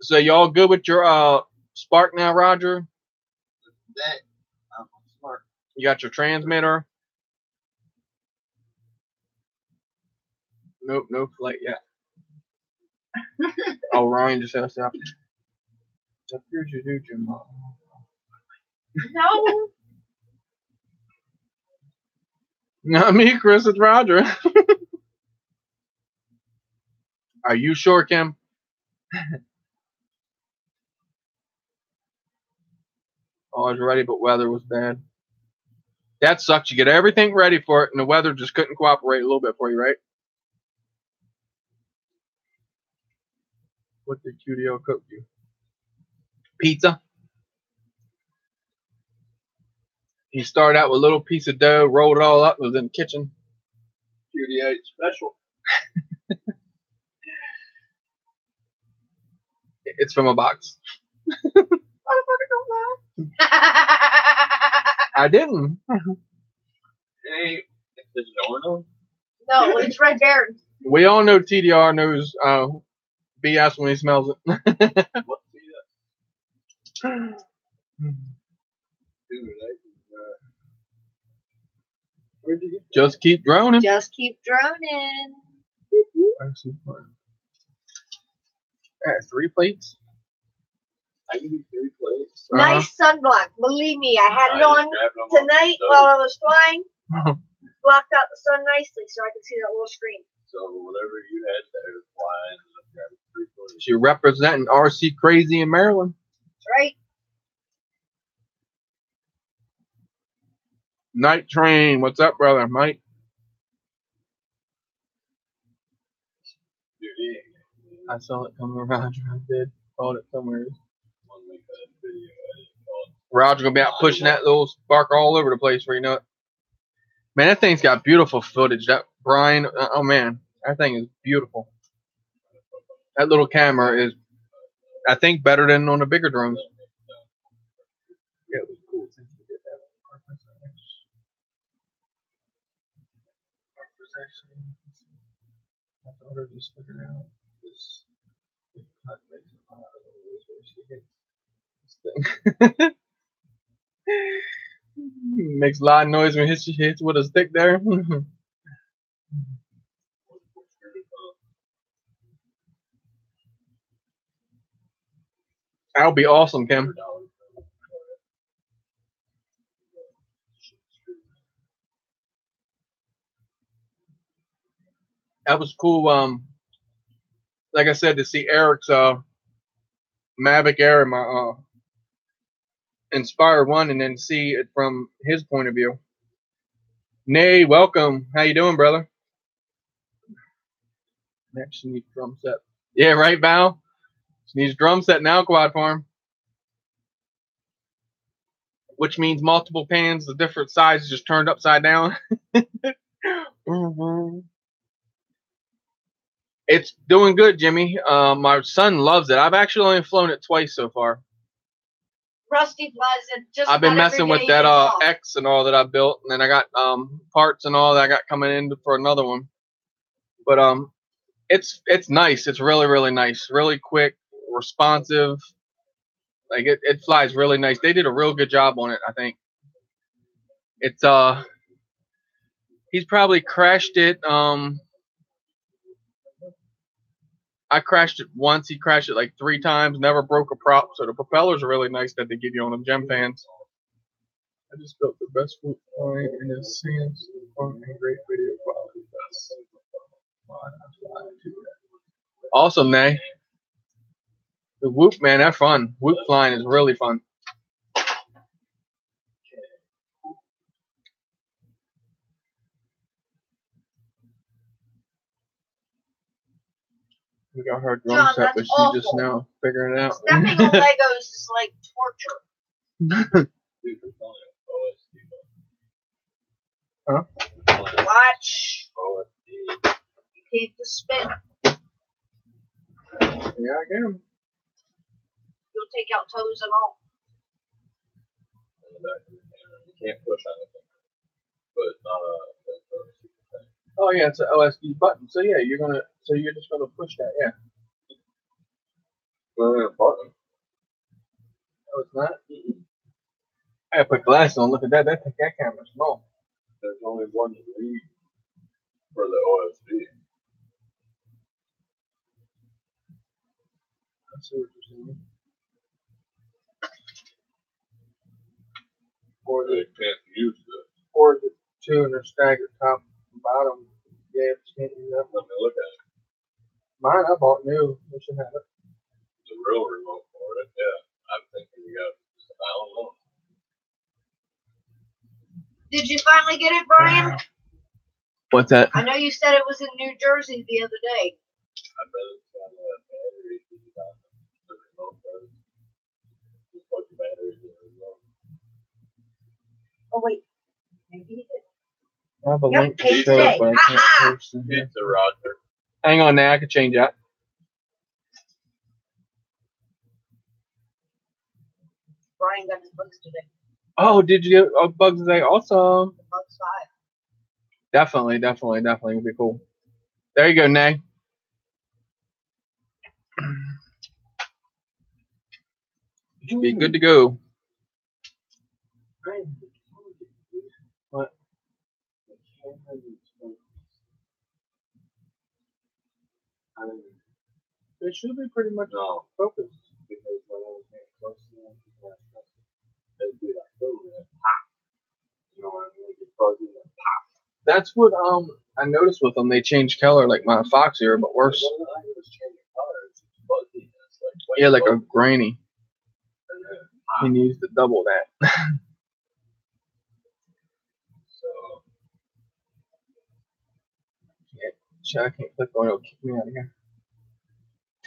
So y'all good with your Spark now, Roger? That I'm smart. You got your transmitter? Nope, no flight yet. Oh, Ryan just asked that. What appears you do, Jim? No. Not me, Chris. It's Roger. Are you sure, Kim? Oh, I was ready, but weather was bad. That sucks. You get everything ready for it, and the weather just couldn't cooperate a little bit for you, right? What did QDO cook you? Pizza. He started out with a little piece of dough, rolled it all up, was in the kitchen. QD8 special. It's from a box. I didn't. Hey, is no one? No, it's Red Baron. We all know TDR knows BS when he smells it. What's the dude? Where'd you get Just keep droning. Just keep droning. Alright, 3 plates. I can do 3 plates. Nice sunblock. Believe me, I had it on tonight So, while I was flying. Blocked out the sun nicely so I could see that little screen. so whatever you had there is why I ended up grabbing 3 plates. She representing RC Crazy in Maryland. That's right. Night Train. What's up, brother? Mike? Dude, he I saw it coming around. I did. Called it somewhere. want to make that video. I didn't call it. Roger gonna be out pushing that little spark all over the place where you know it. Man, that thing's got beautiful footage. That Brian, oh man, that thing is beautiful. That little camera is, I think, better than on the bigger drones. Yeah, it was cool. I thought I just figured out this. Makes a lot of noise when it hits with a stick there. That'll be awesome, Kim. That was cool. Like I said, to see Eric's Mavic Air in my Inspire 1 and then see it from his point of view. Nay, welcome. How you doing, brother? Next, she needs drum set. Yeah, right, Val? She needs drum set now, Quad Farm. Which means multiple pans of different sizes just turned upside down. It's doing good, Jimmy. My son loves it. I've actually only flown it twice so far. Rusty flies it just I've been about every messing with day that he's off. X and all that I built, and then I got parts and all that I got coming in for another one. But it's nice. It's really, really nice. Really quick, responsive. Like it flies really nice. They did a real good job on it, I think. It's he's probably crashed it. I crashed it once. He crashed it like 3 times. Never broke a prop. So the propellers are really nice that they give you on them gem fans. I just built the best food point in a sense. And great video quality. Awesome, Nay. The Whoop, man, that's fun. Whoop flying is really fun. We got her drum John, set, but that's she's just awful. now figuring it out. Stepping on Legos is like torture. Dude, there's only OSD. Huh? Watch. OSD. You can't just spin. Yeah, I get 'em. You'll take out toes and all. In the back of the camera. You can't push anything. But it's not a super thing. Oh yeah, it's an OSD button. So yeah, you're just gonna push that. Yeah. Well, a button. No, it's not. I gotta put glasses on. Look at that. That camera small. There's only one lead for the OSD. I see what you're saying. Or They the can't use this. two in the staggered top and bottom. Yeah, just can't use that. Let me look at it. Mine I bought new. We should have it. It's a real remote for it. Yeah. I'm thinking you got, I don't know. Did you finally get it, Brian? What's that? I know you said it was in New Jersey the other day. I bet it's got a battery. The remote does. Just plug the battery in the remote. Oh wait, maybe he did. I have a Yep, link to page show it, day. but I can't Ah-ha! post it here. It's a Roger. Hang on now, I can change that. Brian got his books today. Oh, did you get Bugs today? Awesome. Bugs 5. Definitely would be cool. There you go, Nay. You should be good to go. What? It should be pretty much No. focused. Because when I was getting close to them, they'd be like, oh, and pop. You know what I mean? Just buzz in and pop. That's what I noticed with them. They changed color like my Fox here, but worse. Well, I was changing colors. It's fuzzy. It's like white Yeah, like a fuzzy, grainy. and then He pop. needs to double that. So, Shit, I can't click on it. It'll kick me out of here.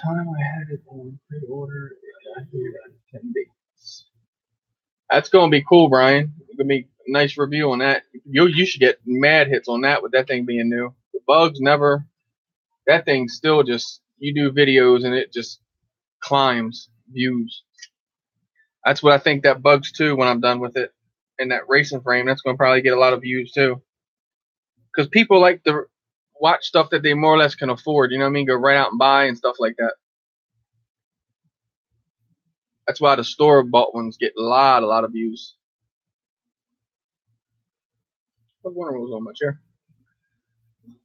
Time I had it on pre-order. I got here in 10 days. That's gonna be cool, Brian. It's gonna be a nice review on that. You should get mad hits on that with that thing being new. The bugs never. That thing still just, you do videos and it just climbs views. That's what I think that Bugs too when I'm done with it. And that racing frame, that's gonna probably get a lot of views too. Because people like to watch stuff that they more or less can afford. You know what I mean? Go right out and buy and stuff like that. That's why the store bought ones get a lot of views. What one was on my chair?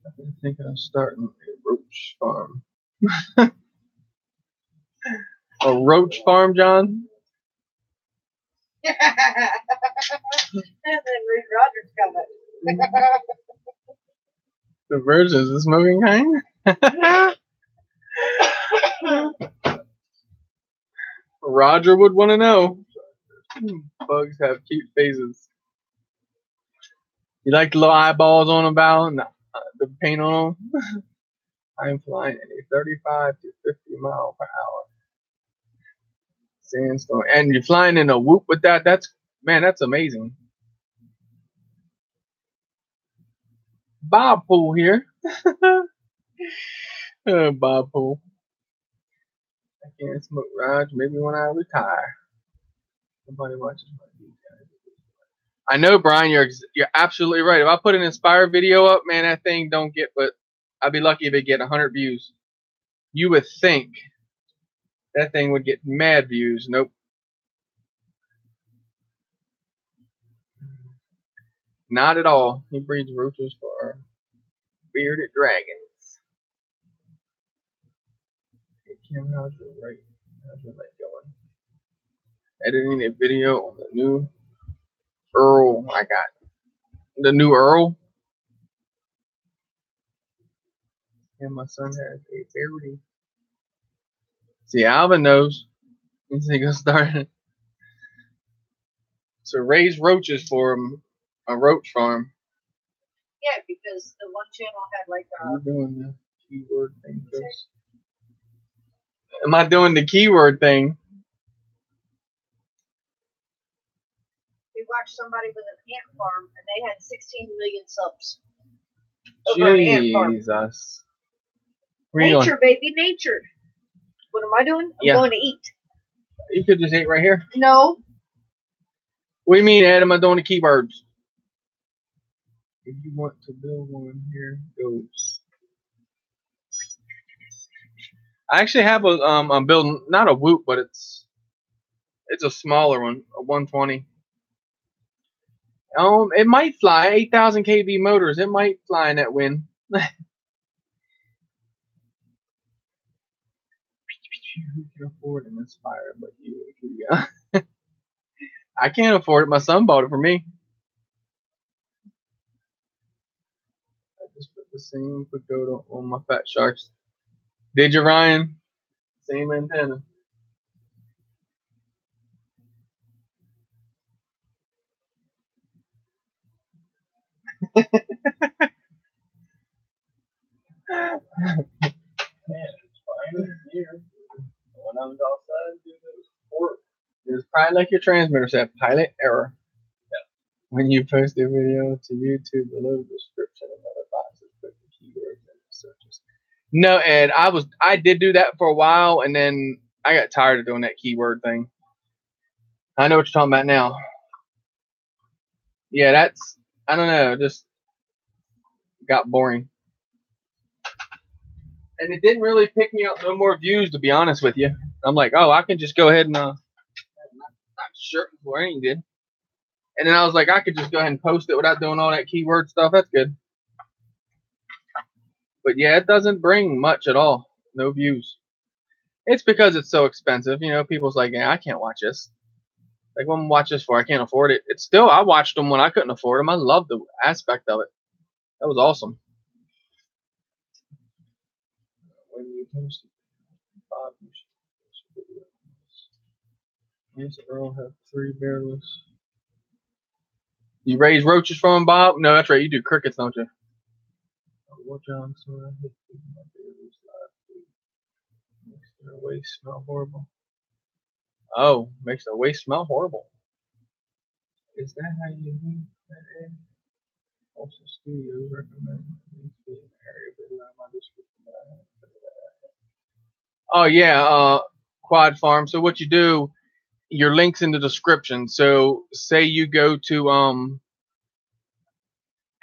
I think I'm starting a roach farm. A roach farm, John? And then Reed Rogers coming. The versions, the smoking kind? Roger would want to know. Bugs have cute faces. You like the little eyeballs on them, Val, and the paint on them? I'm flying at a 35 to 50 mile per hour. Sandstorm. And you're flying in a whoop with that? That's amazing. Bob Pool here. Bob Pool. I can't smoke, Raj. Maybe when I retire. Nobody watches my videos. I know, Brian. You're absolutely right. If I put an Inspire video up, man, that thing don't get. But I'd be lucky if it get 100 views. You would think that thing would get mad views. Nope. Not at all. He breeds roaches for bearded dragons. Hey, Kim, how's your light going? Editing a video on the new Earl I got. The new Earl. And my son has a beardy. See, Alvin knows. He's gonna start to raise roaches for him. A roach farm. Yeah, because the one channel had like Are you doing the keyword thing first? Am I doing the keyword thing? We watched somebody with an ant farm, and they had 16 million subs. Over an ant farm. Jesus. Where you Nature, baby, nature. What am I doing? I'm Yeah. going to eat. You could just eat right here. No. What do you mean, Ed? Am I doing the keywords? If you want to build one, here goes. I actually have a I'm building not a Whoop, but it's a smaller one, a 120. It might fly 8,000 kV motors. It might fly in that wind. Who can afford an Inspire but you? Yeah. I can't afford it. My son bought it for me. I just put the same pagoda on my Fat Sharks. Did you, Ryan? Same antenna. When I was outside, dude, it was horrible. It was probably like your transmitter said, pilot error. Yeah. When you post a video to YouTube, below the description and other boxes, put the keywords and the searches. No, Ed, I did do that for a while, and then I got tired of doing that keyword thing. I know what you're talking about now. Yeah, that's, I don't know, just got boring. And it didn't really pick me up no more views, to be honest with you. I'm like, oh, I can just go ahead and not shirt before anything did. And then I was like, I could just go ahead and post it without doing all that keyword stuff. That's good. But yeah, it doesn't bring much at all. No views. It's because it's so expensive. You know, people's like, yeah, I can't watch this. Like, what am I watch this for? I can't afford it. It's still, I watched them when I couldn't afford them. I loved the aspect of it. That was awesome. When you post it, Bob, you should post a video. Yes, Earl have 3 bearless. You raise roaches from them, Bob? No, that's right. You do crickets, don't you? What John? So I hit my bearless live. Makes their waste smell horrible. Oh, makes their waste smell horrible. Is that how you do that? Also, studios recommend area below my description. Oh yeah, Quad Farm. So what you do, your links in the description. So say you go to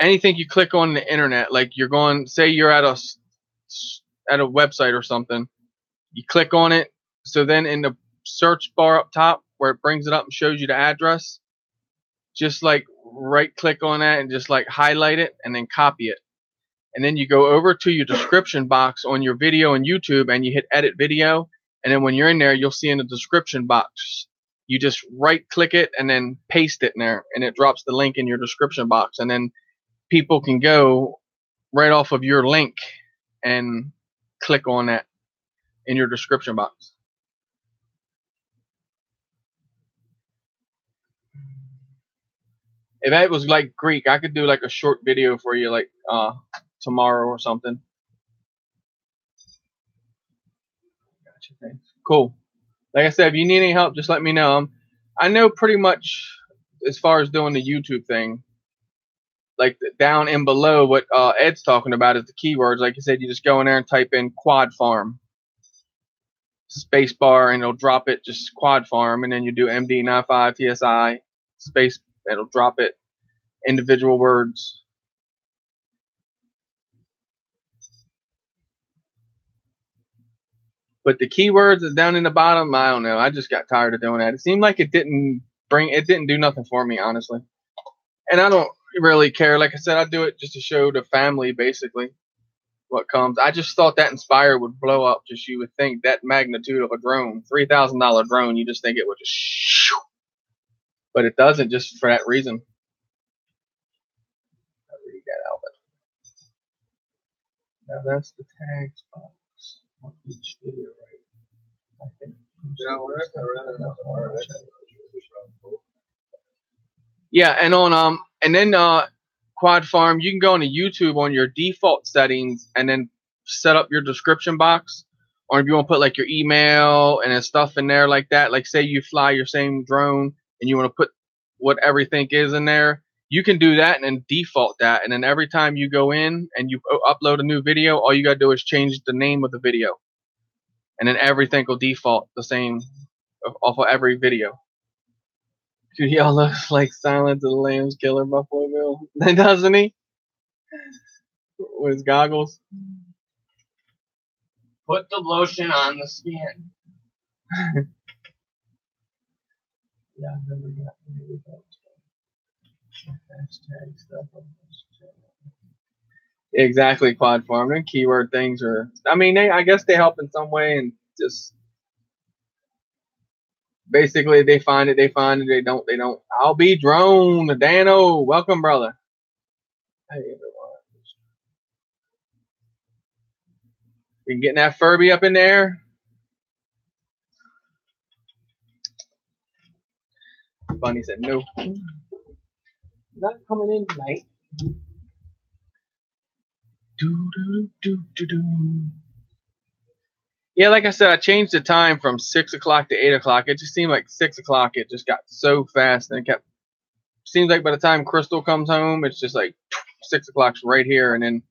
anything you click on the internet, like you're going, say you're at a website or something, you click on it. So then in the search bar up top where it brings it up and shows you the address, just like right click on that and just like highlight it and then copy it. And then you go over to your description box on your video on YouTube and you hit edit video. And then when you're in there, you'll see in the description box, you just right click it and then paste it in there and it drops the link in your description box. And then people can go right off of your link and click on that in your description box. If that was like Greek, I could do like a short video for you, like tomorrow or something. Gotcha, thanks. Cool. Like I said, if you need any help, just let me know. I know pretty much as far as doing the YouTube thing. Like down and below what Ed's talking about is the keywords. Like you said, you just go in there and type in Quad Farm, space bar, and it'll drop it just Quad Farm, and then you do MD95 TSI space. It'll drop it individual words. But the keywords is down in the bottom. I don't know. I just got tired of doing that. It seemed like it didn't do nothing for me, honestly. And I don't really care. Like I said, I do it just to show the family basically what comes. I just thought that Inspire would blow up. Just you would think that magnitude of a drone, $3,000 drone, you just think it would just shoo. But it doesn't, just for that reason. I read that out. Now that's the tags box on each video, right? I think. Yeah, and on and then Quad Farm, you can go on to YouTube on your default settings and then set up your description box or if you want to put like your email and then stuff in there like that, like say you fly your same drone and you want to put what everything is in there, you can do that and then default that. And then every time you go in and you upload a new video, all you got to do is change the name of the video. And then everything will default the same off of every video. Dude, he all looks like Silence of the Lambs killer Buffalo Bill. Doesn't he? With his goggles. Put the lotion on the skin. Yeah, I never got any of that hashtag stuff on this channel. Exactly, Quad Farm. And keyword things are, I mean, I guess they help in some way, and just basically they find it, they don't. I'll be drone. Dano, welcome, brother. Hey, everyone. You getting that Furby up in there? Bunny said no. Not coming in tonight. Yeah, like I said, I changed the time from 6 o'clock to 8 o'clock. It just seemed like 6 o'clock. It just got so fast, and it kept. Seems like by the time Crystal comes home, it's just like 6 o'clock's right here, and then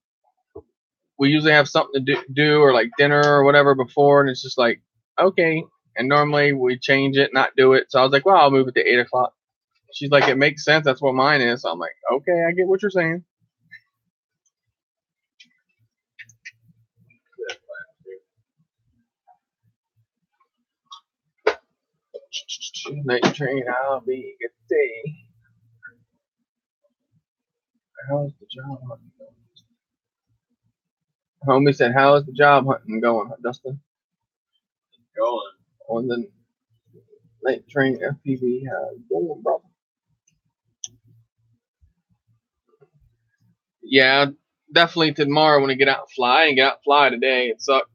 we usually have something to do or like dinner or whatever before, and it's just like okay. And normally we change it, not do it. So I was like, well, I'll move it to 8 o'clock. She's like, it makes sense. That's what mine is. So I'm like, okay, I get what you're saying. Night train, I'll be good day. How's the job hunting going? Homie said, how's the job hunting going, Dustin? Going. On the night train FPV, how's it going, brother? Yeah, definitely tomorrow when I get out and fly. And get out and fly today. It sucked.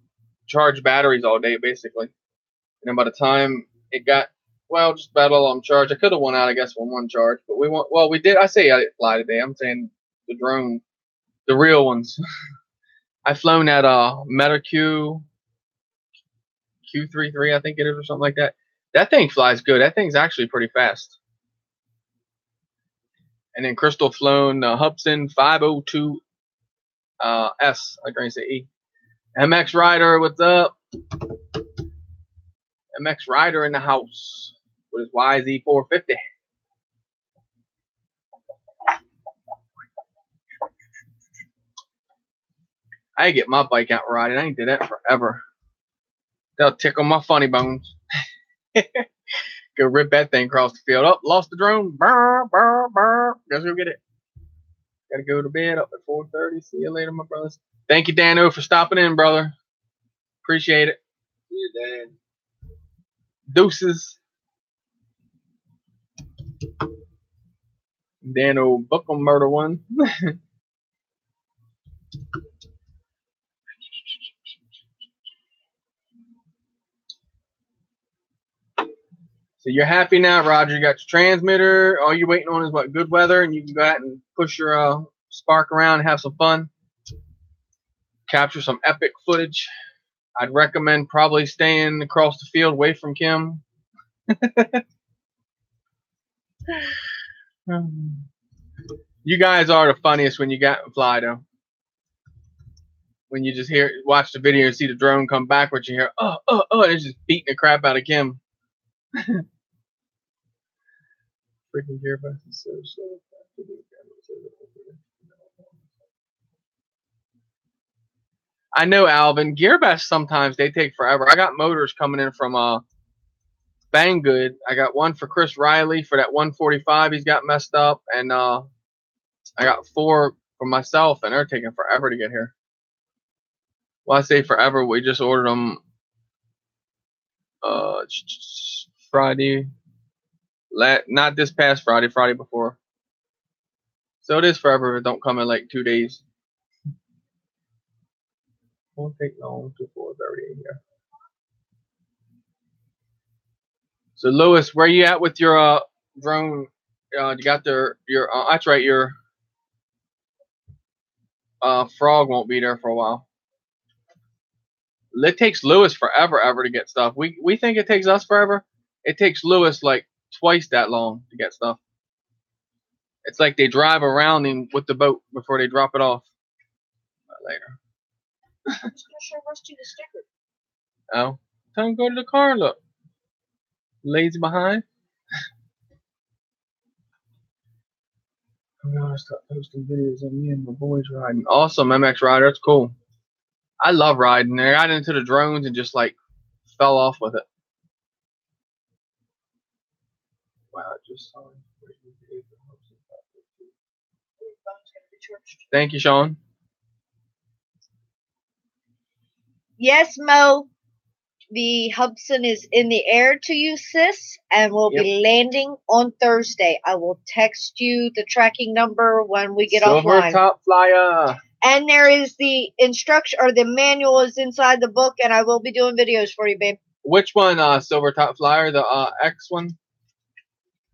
Charge batteries all day, basically. And then by the time it got, well, just about all on charge. I could have won out, I guess, on one charge. But we did. I say I didn't fly today. I'm saying the drone, the real ones. I've flown that MetaQ Q33, I think it is, or something like that. That thing flies good. That thing's actually pretty fast. And then Crystal flown Hubsan 502 S. I can't say E. MX Rider, what's up? MX Rider in the house with his YZ450. I get my bike out riding. I ain't did that forever. That'll tickle my funny bones. Go rip that thing across the field. Up, lost the drone. Brr, brr, brr. Guess go get it. Gotta go to bed up at 4:30. See you later, my brothers. Thank you, Dano, for stopping in, brother. Appreciate it. See you, Dan. Deuces. Dano Buckham murder one. So you're happy now, Roger. You got your transmitter. All you're waiting on is what? Good weather, and you can go out and push your Spark around and have some fun. Capture some epic footage. I'd recommend probably staying across the field away from Kim. You guys are the funniest when you got to fly, though. When you just watch the video and see the drone come backwards, you hear, and it's just beating the crap out of Kim. Freaking gearbox is so slow. I know, Alvin. Gearbox sometimes they take forever. I got motors coming in from Banggood. I got one for Chris Riley for that 145. He's got messed up, and I got 4 for myself, and they're taking forever to get here. Well, I say forever. We just ordered them Friday. Not this past Friday, Friday before. So it is forever if it don't come in like 2 days. Won't take long to 4:30 here. So Lewis, where you at with your drone? You got your that's right, your frog won't be there for a while. It takes Lewis forever ever to get stuff. We think it takes us forever. It takes Lewis like twice that long to get stuff. It's like they drive around him with the boat before they drop it off. Later. I'm just gonna show Rusty the sticker. Oh, tell him to go to the car. Look, lazy behind. I'm gonna start posting videos of me and my boys riding. Awesome, MX Rider. That's cool. I love riding. I got into the drones and just like fell off with it. Wow, I just saw it. Thank you, Sean. Yes, Mo. The Hubson is in the air to you, sis, and will be landing on Thursday. I will text you the tracking number when we get Silver offline. Top Flyer. And there is the instruction, or the manual is inside the book, and I will be doing videos for you, babe. Which one, Silver Top Flyer? The X one?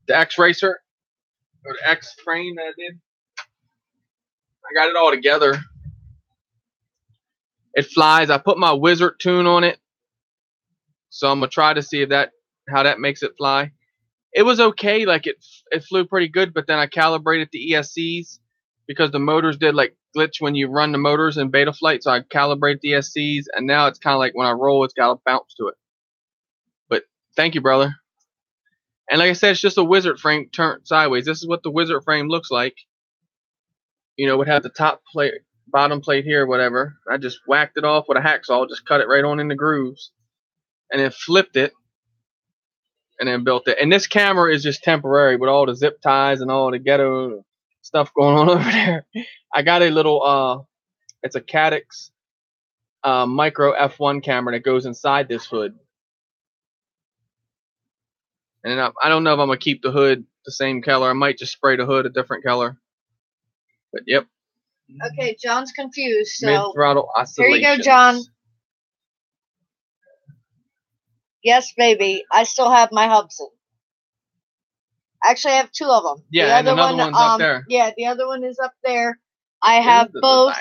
The X Racer? Or the X frame that I did? I got it all together. It flies. I put my Wizard tune on it. So I'm going to try to see if how that makes it fly. It was okay. Like it flew pretty good, but then I calibrated the ESCs because the motors did like glitch when you run the motors in beta flight. So I calibrated the ESCs, and now it's kind of like when I roll, it's got a bounce to it. But thank you, brother. And like I said, it's just a Wizard frame turned sideways. This is what the Wizard frame looks like. You know, it would have the top plate, bottom plate here, whatever. I just whacked it off with a hacksaw, just cut it right on in the grooves, and then flipped it, and then built it. And this camera is just temporary with all the zip ties and all the ghetto stuff going on over there. I got a little, it's a Caddx micro F1 camera that goes inside this hood. And I don't know if I'm going to keep the hood the same color. I might just spray the hood a different color. But yep. Okay, John's confused. So mid-throttle oscillations. Here you go, John. Yes, baby. I still have my Hubson. Actually, I have two of them. Yeah, the and another one's up there. Yeah, the other one is up there. I have both,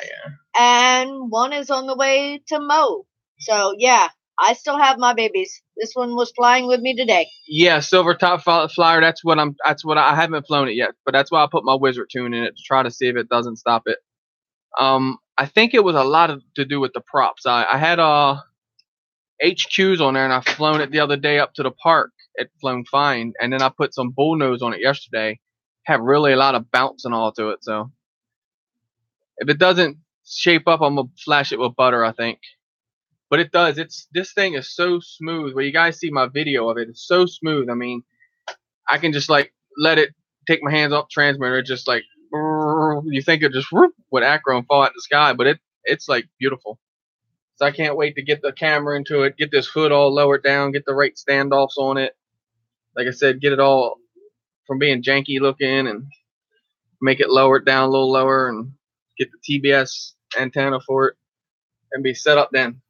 and one is on the way to Mo. So, yeah, I still have my babies. This one was flying with me today. Yeah, Silver Top Flyer. That's what I haven't flown it yet, but that's why I put my Wizard tune in it to try to see if it doesn't stop it. I think it was a lot to do with the props. I had HQs on there, and I flown it the other day up to the park. It flown fine, and then I put some bullnose on it yesterday. Had really a lot of bounce and all to it. So if it doesn't shape up, I'm gonna flash it with butter, I think. But it does. This thing is so smooth. Well, you guys see my video of it. It's so smooth. I mean, I can just like let it take my hands off the transmitter. It just like you think it just would acro and fall out the sky, but it's like beautiful. So I can't wait to get the camera into it, get this hood all lowered down, get the right standoffs on it. Like I said, get it all from being janky looking and make it lower it down a little lower and get the TBS antenna for it and be set up then.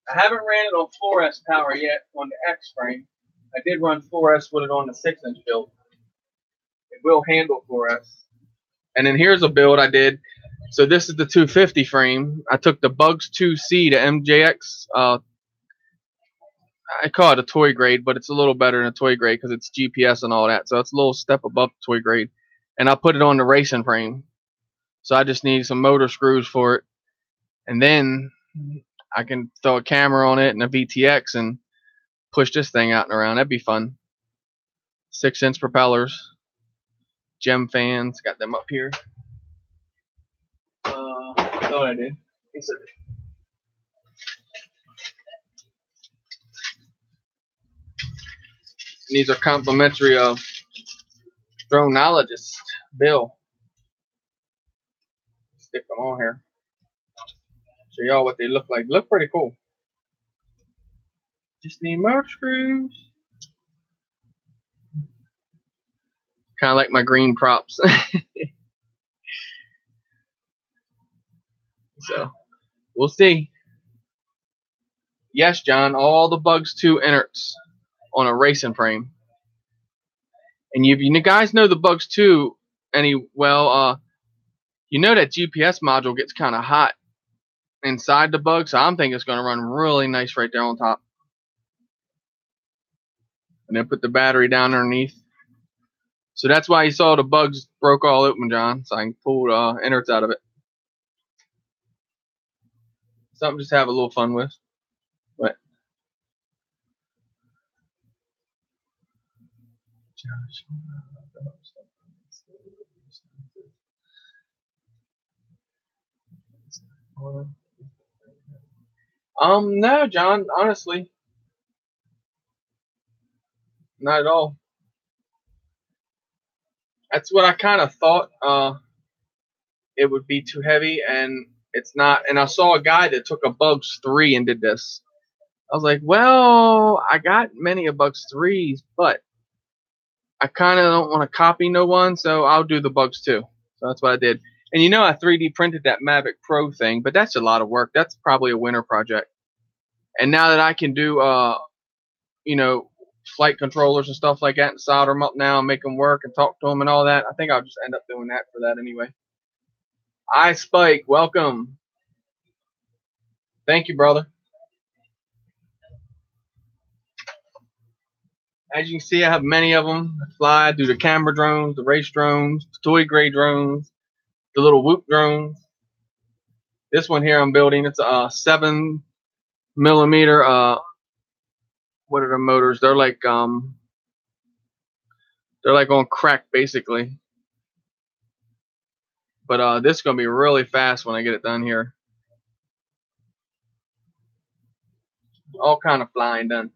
I haven't ran it on 4S power yet on the X frame. I did run 4S with it on the 6-inch build. It will handle 4S. And then here's a build I did. So this is the 250 frame. I took the Bugs 2C to MJX. I call it a toy grade, but it's a little better than a toy grade because it's GPS and all that. So it's a little step above the toy grade. And I put it on the racing frame. So I just need some motor screws for it. And then I can throw a camera on it and a VTX and push this thing out and around. That'd be fun. 6-inch propellers. Gem fans. Got them up here. I thought I did. And these are complimentary of Droneologist Bill. Stick them on here. Show y'all what they look like. Look pretty cool. Just need motor screws. Kind of like my green props. So, we'll see. Yes, John, all the Bugs 2 innards on a racing frame. And you guys know the Bugs 2 you know that GPS module gets kind of hot inside the bug, so I'm thinking it's going to run really nice right there on top. And then put the battery down underneath. So that's why you saw the bugs broke all open, John, so I can pull innards out of it. Something just to have a little fun with. But no, John, honestly, not at all. That's what I kind of thought. It would be too heavy, and it's not. And I saw a guy that took a Bugs 3 and did this. I was like, well, I got many of Bugs 3s, but I kind of don't want to copy no one, so I'll do the Bugs 2. So that's what I did. And you know, I 3D printed that Mavic Pro thing, but that's a lot of work. That's probably a winter project. And now that I can do, you know, flight controllers and stuff like that and solder them up now and make them work and talk to them and all that, I think I'll just end up doing that for that anyway. Spike, welcome. Thank you, brother. As you can see, I have many of them. I fly, I do the camera drones, the race drones, the toy grade drones, the little whoop drones. This one here I'm building, it's a 7mm. What are the motors? They're like on crack basically. But this is gonna be really fast when I get it done here. All kind of flying done.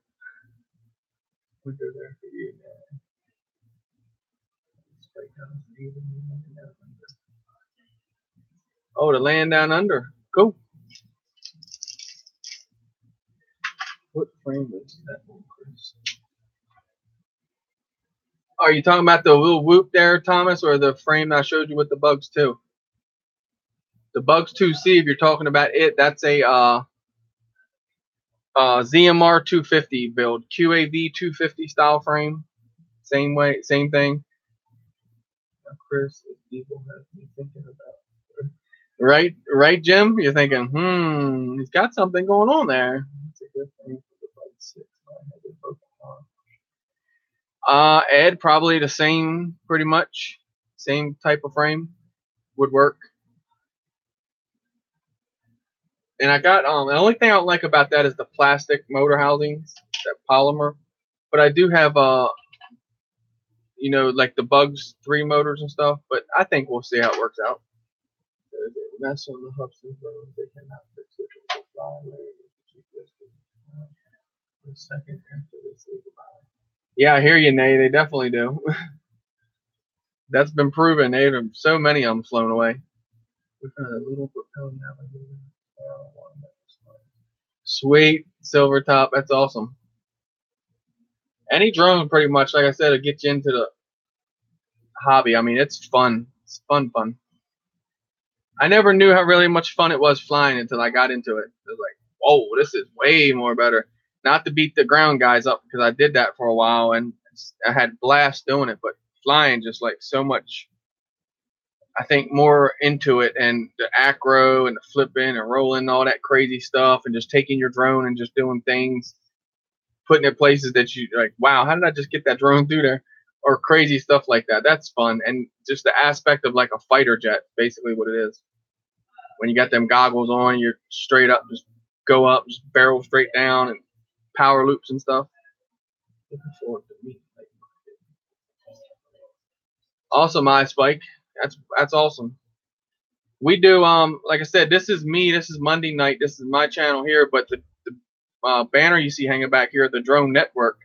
Oh, the land down under. Cool. What frame is that one, Chris? Are you talking about the little whoop there, Thomas, or the frame I showed you with the Bugs 2? The Bugs 2C, if you're talking about it, that's a ZMR 250 build, QAV 250 style frame. Same way, same thing. Chris, people have me thinking about. Right, Jim? You're thinking, he's got something going on there. That's a good thing for the Bug 6. Ed, probably the same, pretty much. Same type of frame would work. And I got, the only thing I don't like about that is the plastic motor housings, that polymer. But I do have, you know, like the Bugs 3 motors and stuff. But I think we'll see how it works out. Mess on the Hubson drones, they cannot fix it with the fly a second after they say goodbye. Yeah, I hear you, Nay. They definitely do. That's been proven. They have so many of them flown away. We found a little propeller navigator. Sweet silver top. That's awesome. Any drone, pretty much, like I said, will get you into the hobby. I mean, it's fun. It's fun. I never knew how really much fun it was flying until I got into it. It was like, whoa, this is way more better. Not to beat the ground guys up, because I did that for a while and I had blast doing it, but flying just like so much, I think, more into it, and the acro and the flipping and rolling and all that crazy stuff, and just taking your drone and just doing things, putting it places that you like, wow, how did I just get that drone through there? Or crazy stuff like that. That's fun. And just the aspect of like a fighter jet, basically what it is. When you got them goggles on, you're straight up, just go up, just barrel straight down, and power loops and stuff. Looking forward to meeting. Awesome, iSpike. That's awesome. We do, like I said, this is me. This is Monday night. This is my channel here. But the banner you see hanging back here, the Drone Network,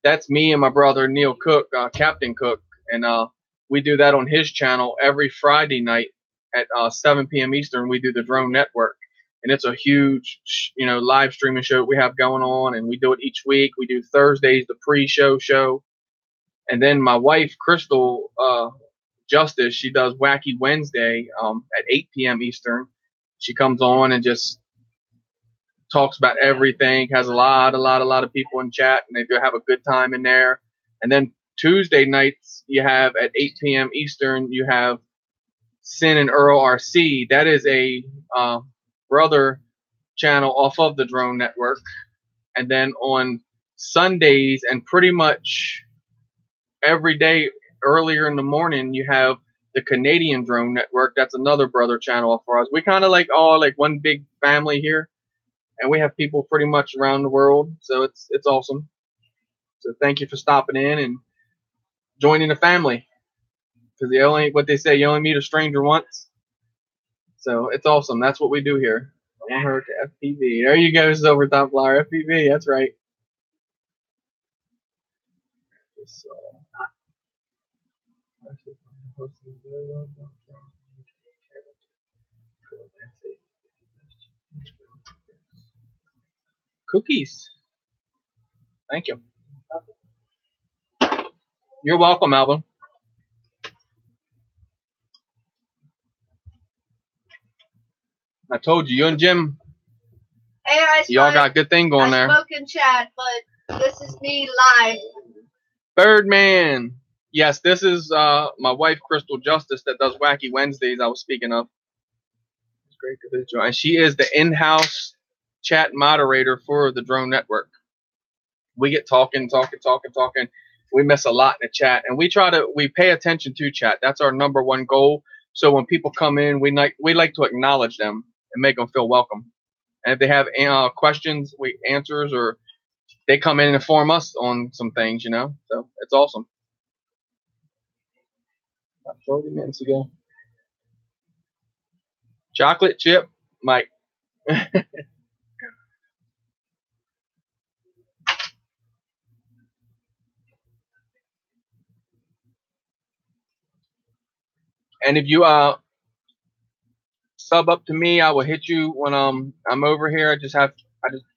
that's me and my brother Neil Cook, Captain Cook, and we do that on his channel every Friday night at 7 p.m. Eastern. We do the Drone Network, and it's a huge, live streaming show we have going on, and we do it each week. We do Thursdays, the pre-show show, and then my wife Crystal Justice, she does Wacky Wednesday at 8 p.m. Eastern. She comes on and just talks about everything, has a lot of people in chat, and they do have a good time in there. And then Tuesday nights, you have at 8 p.m. Eastern, you have Sin and Earl RC. That is a brother channel off of the Drone Network. And then on Sundays and pretty much every day earlier in the morning, you have the Canadian Drone Network. That's another brother channel for us. We kind of like all like one big family here, and we have people pretty much around the world. So it's awesome. So thank you for stopping in and joining the family. Because what they say, you only meet a stranger once. So it's awesome. That's what we do here. I want her to FPV. There you go, Silver Top Flower. FPV, that's right. Cookies. Thank you. You're welcome, Alvin. I told you and Jim, Hey, y'all got a good thing going there. Smoke and chat, but this is me live. Birdman. Yes, this is my wife, Crystal Justice, that does Wacky Wednesdays I was speaking of. It's great to visit you. And she is the in-house chat moderator for the Drone Network. We get talking. We miss a lot in the chat. And we pay attention to chat. That's our number one goal. So when people come in, we like to acknowledge them and make them feel welcome. And if they have questions, answers, or they come in and inform us on some things, you know. So it's awesome. About 30 minutes ago. Chocolate chip, Mike. And if you sub up to me, I will hit you when I'm over here. I just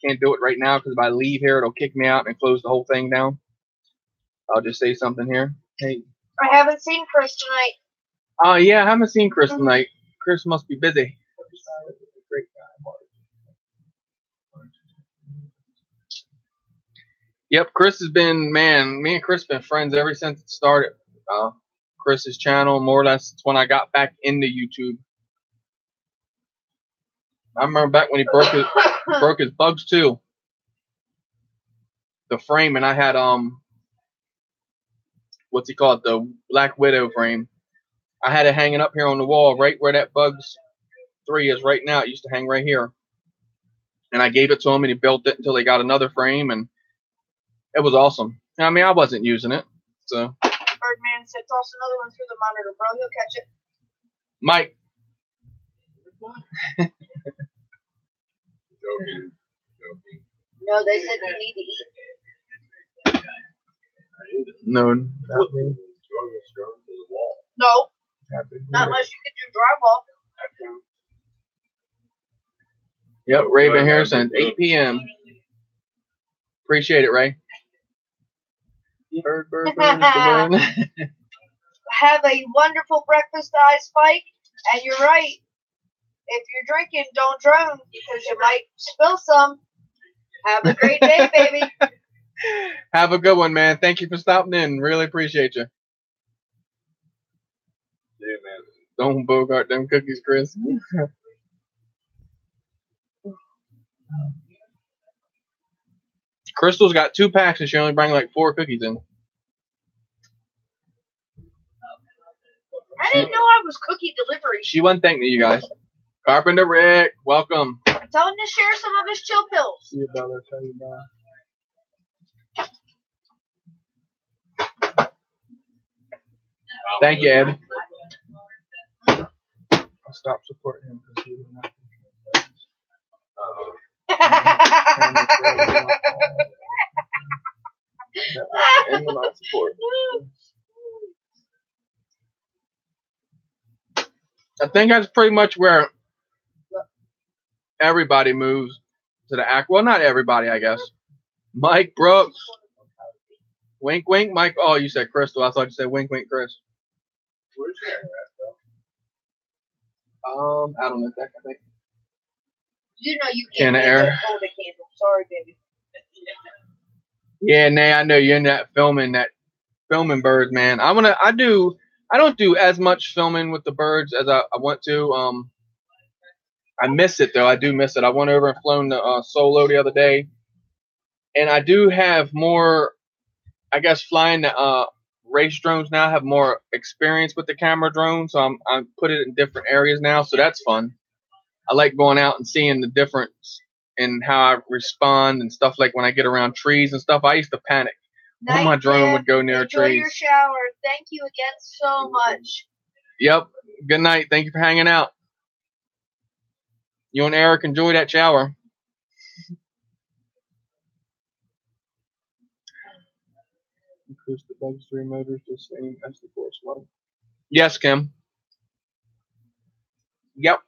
can't do it right now because if I leave here, it'll kick me out and close the whole thing down. I'll just say something here. Hey. I haven't seen Chris tonight. Oh yeah, I haven't seen Chris tonight. Chris must be busy. Great guy. Yep, Chris has been, man, me and Chris have been friends ever since it started. Chris's channel, more or less, it's when I got back into YouTube. I remember back when he broke his bugs too. The frame, and I had what's he called, the Black Widow frame. I had it hanging up here on the wall, right where that Bugs 3 is right now. It used to hang right here, and I gave it to him, and he built it until he got another frame, and it was awesome. I mean, I wasn't using it, so. Birdman said, toss another one through the monitor, bro. He'll catch it. Mike. Joking. No, they said you need to eat. No. No. Not unless you can do drywall. Yep, Raven Harrison, 8 p.m. Appreciate it, Ray. Bird. Have a wonderful breakfast, Ice Spike. And you're right. If you're drinking, don't drone because you might spill some. Have a great day, baby. Have a good one, man. Thank you for stopping in. Really appreciate you. Yeah, man. Don't bogart them cookies, Chris. Crystal's got 2 packs and she only bring like 4 cookies in. I didn't know I was cookie delivery. She wasn't thanking you guys. Carpenter Rick, welcome. Tell him to share some of his chill pills. See you, brother. Tell you bye. Thank you, Ed. I'll stop supporting him because he will not. And will not support. I think that's pretty much where everybody moves to the act. Well, not everybody, I guess. Mike Brooks. Wink, wink, Mike. Oh, you said Crystal. I thought you said wink, wink, Chris. Where's that? I don't know. I think. You know you Can can't of air. hold a candle. Sorry, baby. Yeah, Nay, I know you're in that filming birds, man. I don't do as much filming with the birds as I want to. I miss it though. I do miss it. I went over and flown the Solo the other day, and I do have more. I guess flying the race drones now. I have more experience with the camera drone, so I'm put it in different areas now. So that's fun. I like going out and seeing the difference in how I respond and stuff. Like when I get around trees and stuff, I used to panic when my drone would go near Enjoy trees. your shower. Thank you again so much. Yep. Good night. Thank you for hanging out. You and Eric enjoy that shower. Increase the Bugs 3 motors the same as the Force 1. Yes, Kim. Yep.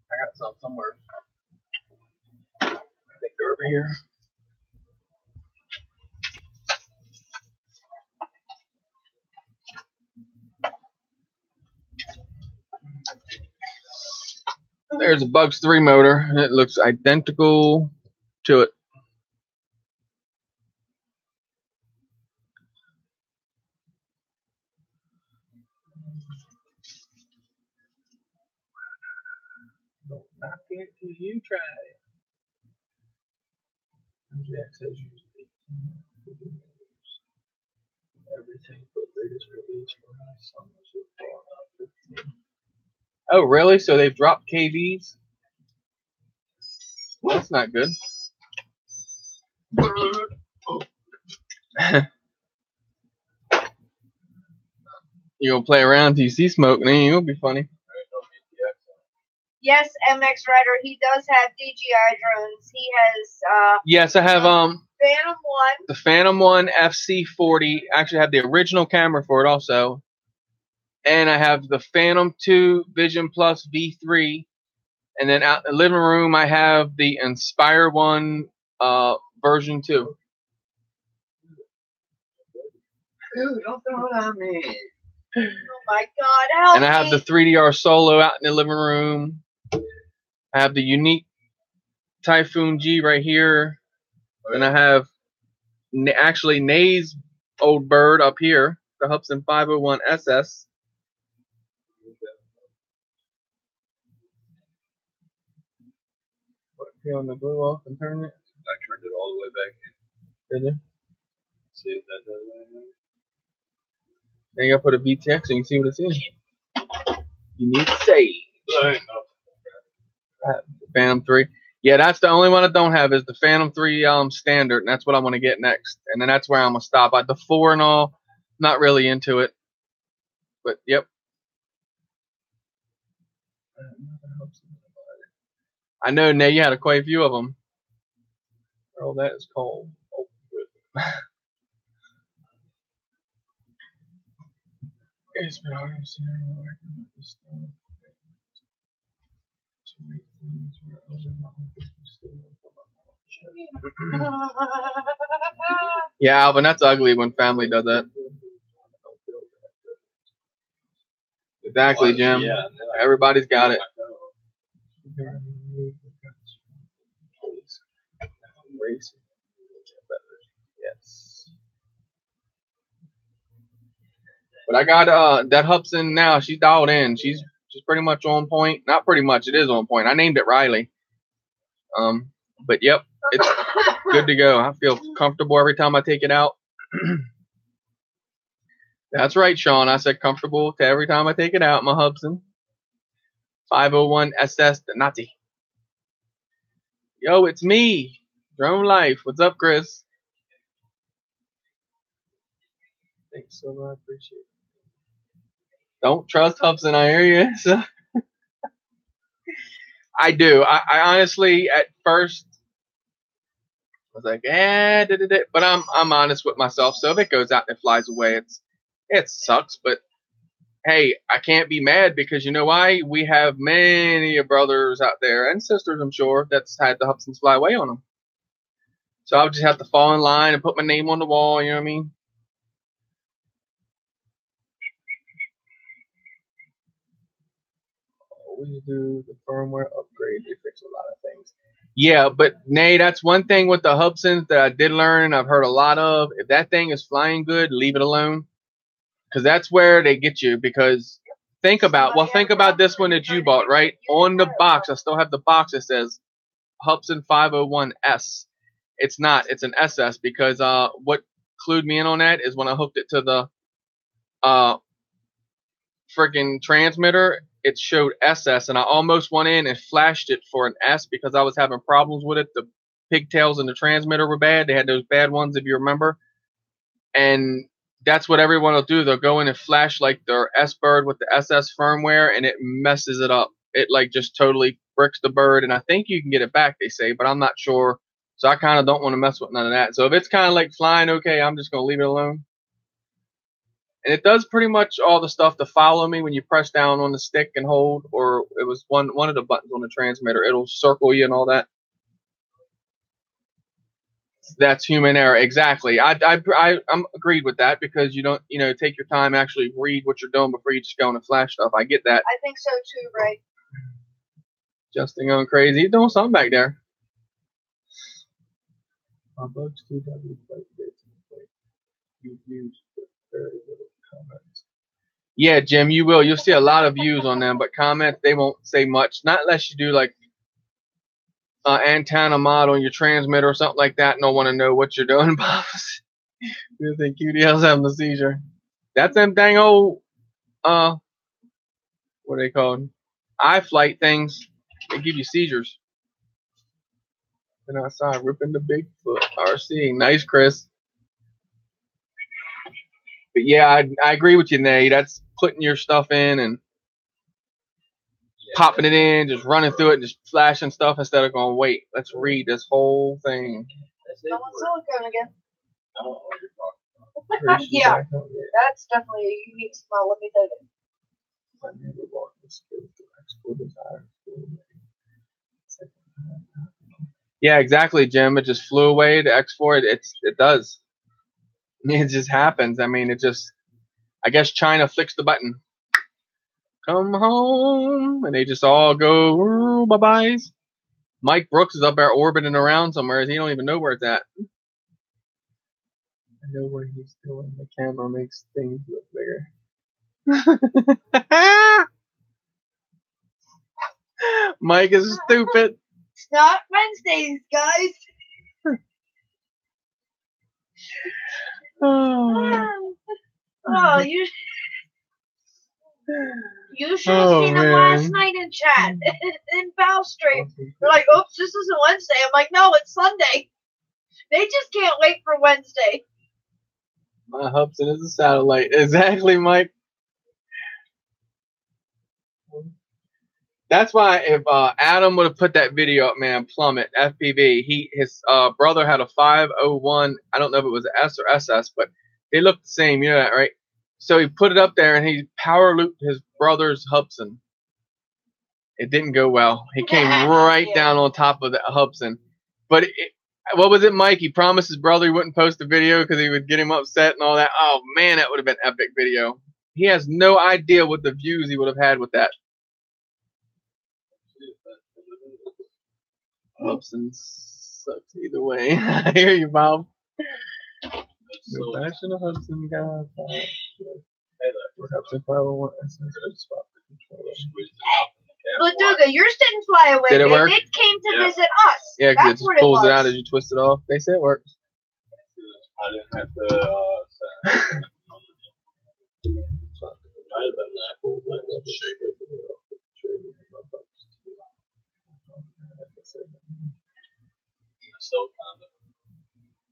I got some somewhere. I think they're over here. There's a Bugs 3 motor, and it looks identical to it. Don't knock it till you try it. Jack says use 18 everything but latest release for my son was 15. Oh, really? So they've dropped KVs? Well, that's not good. You gonna play around till you see smoke, and then you'll be funny. Yes, MX Rider. He does have DJI drones. He has Yes, I have Phantom 1. the Phantom 1 FC40. I actually have the original camera for it also. And I have the Phantom 2 Vision Plus V3. And then out in the living room I have the Inspire 1 version 2. Dude, don't throw it on me. Oh my God! Help And I have me. the 3DR Solo out in the living room. I have the unique Typhoon G right here. And I have actually Nay's old bird up here, the Hubsan 501 SS. What, peeling the glue off and turning it? I turned it all the way back in. Did you? See if that does anything. Then you gotta put a VTX so you can see what it's in. You need to save. Phantom 3. Yeah, that's the only one I don't have is the Phantom 3 standard, and that's what I want to get next. And then that's where I'm gonna stop. The 4 and all, not really into it. But yep. I know, Nay, you had quite a few of them. Oh, that is cold. Oh, good. It's been hard to see working with this stuff. Yeah, Alvin, that's ugly when family does that. Exactly, Jim. Yeah, Everybody's got it. Yes. But I got that Hubsan now. She's dialed in. She's pretty much on point. Not pretty much. It is on point. I named it Riley. But yep, it's good to go. I feel comfortable every time I take it out. That's right, Sean. I said comfortable to every time I take it out. My Hubsan 501 SS the Nazi. Yo, it's me, Drone Life. What's up, Chris? Thanks so much. I appreciate it. Don't trust Hubsan, I hear you. So I do. I honestly, at first, was like, but I'm honest with myself. So if it goes out and it flies away, it sucks. But hey, I can't be mad because you know why? We have many brothers out there and sisters, I'm sure, that's had the Hubsans fly away on them. So I'll just have to fall in line and put my name on the wall. You know what I mean? Always do the firmware upgrade. They fix a lot of things. Yeah, but Nay, that's one thing with the Hubsans that I did learn. I've heard a lot of. If that thing is flying good, leave it alone, because that's where they get you. Because think about this one that you bought, right? On the box, I still have the box that says Hubsan 501S. It's not. It's an SS because what clued me in on that is when I hooked it to the freaking transmitter, it showed SS, and I almost went in and flashed it for an S because I was having problems with it. The pigtails in the transmitter were bad. They had those bad ones, if you remember. And that's what everyone will do. They'll go in and flash like their S bird with the SS firmware, and it messes it up. It like just totally bricks the bird, and I think you can get it back, they say, but I'm not sure. So I kind of don't want to mess with none of that. So if it's kind of like flying okay, I'm just going to leave it alone. And it does pretty much all the stuff to follow me when you press down on the stick and hold, or it was one of the buttons on the transmitter. It'll circle you and all that. That's human error. Exactly. I'm agreed with that because you don't, take your time, actually read what you're doing before you just go in and flash stuff. I get that. I think so too, Ray. Justin going crazy. He's doing something back there. My bugs 2W you've used very little comments. Yeah, Jim, you will. You'll see a lot of views on them, but comments, they won't say much. Not unless you do like antenna mod on your transmitter or something like that, and don't want to know what you're doing, boss. You think QDL's having a seizure? That's them dang old what are they called? iFlight things. They give you seizures. And outside ripping the Bigfoot RC. Nice, Chris. But yeah, I agree with you, Nay. That's putting your stuff in and popping it in, just running through it, and just flashing stuff instead of going, wait, let's read this whole thing. Someone's silicone again. Yeah, that's definitely a unique smell. Let me tell you. Yeah, exactly, Jim. It just flew away to export. It does. It just happens. I mean, I guess China flicks the button. Come home. And they just all go, bye-byes. Mike Brooks is up there orbiting around somewhere. He don't even know where it's at. I know where he's doing. The camera makes things look bigger. Mike is stupid. It's not Wednesdays, guys. Oh, you should have seen them last night in chat in Foul Stream. They're like, "Oops, this isn't Wednesday." I'm like, "No, it's Sunday." They just can't wait for Wednesday. My Hubsan is a satellite. Exactly, Mike. That's why if Adam would have put that video up, man, Plummet, FPV, his brother had a 501, I don't know if it was an S or SS, but they looked the same, you know that, right? So he put it up there and he power looped his brother's Hubsan. It didn't go well. He came right down on top of the Hubsan. But what was it, Mike? He promised his brother he wouldn't post the video because he would get him upset and all that. Oh, man, that would have been an epic video. He has no idea what the views he would have had with that. Hubsan sucks either way. I hear you, Bob. No fashion of Hubsan, guys. Hubsan 501 Look, Duga, yours didn't fly away. Did it work? It came to visit us. Yeah, because it just pulls it out was. as you twist it off. They say it works. I didn't have to still kind of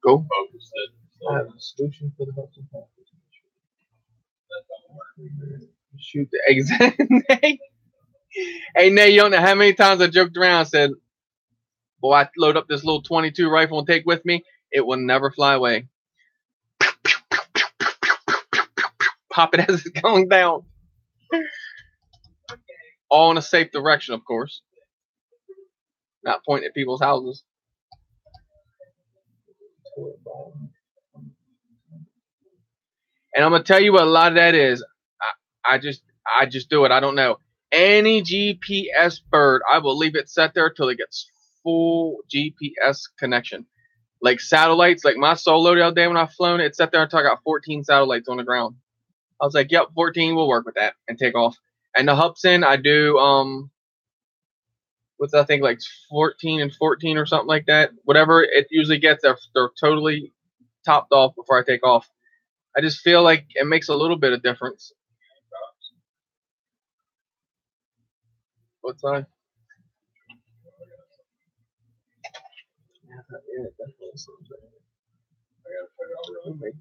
go focused it. So I have a solution for the Hubsan package. Shoot the exact Nay. Hey, Nay, you don't know how many times I joked around and said, boy, I load up this little 22 rifle and take with me, it will never fly away. Pop it as it's going down. All in a safe direction, of course. Not pointing at people's houses. And I'm gonna tell you what a lot of that is. I just do it. I don't know. Any GPS bird, I will leave it set there till it gets full GPS connection. Like satellites, like my solo the other day when I've flown it set there until I got 14 satellites on the ground. I was like, yep, 14 will work with that and take off. And the Hubsan, I do what's I think like 14 and 14 or something like that. Whatever it usually gets, they're totally topped off before I take off. I just feel like it makes a little bit of difference. What's that? Yeah, definitely seems like it. I gotta figure out who makes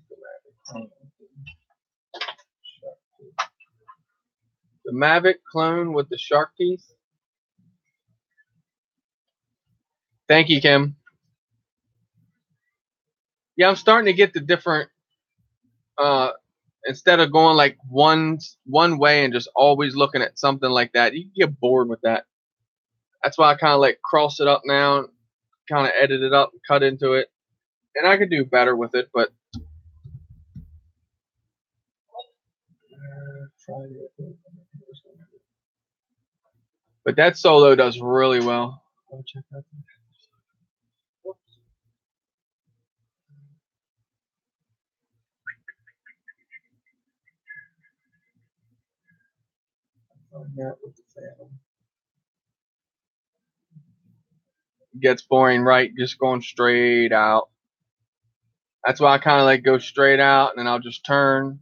the Mavic clone with the shark teeth. Thank you, Kim. Yeah, I'm starting to get the different instead of going like one way and just always looking at something like that. You can get bored with that. That's why I kind of like cross it up now, kind of edit it up and cut into it. And I could do better with it, but that solo does really well. I'll check that. Gets boring, right? Just going straight out. That's why I kind of like go straight out, and then I'll just turn,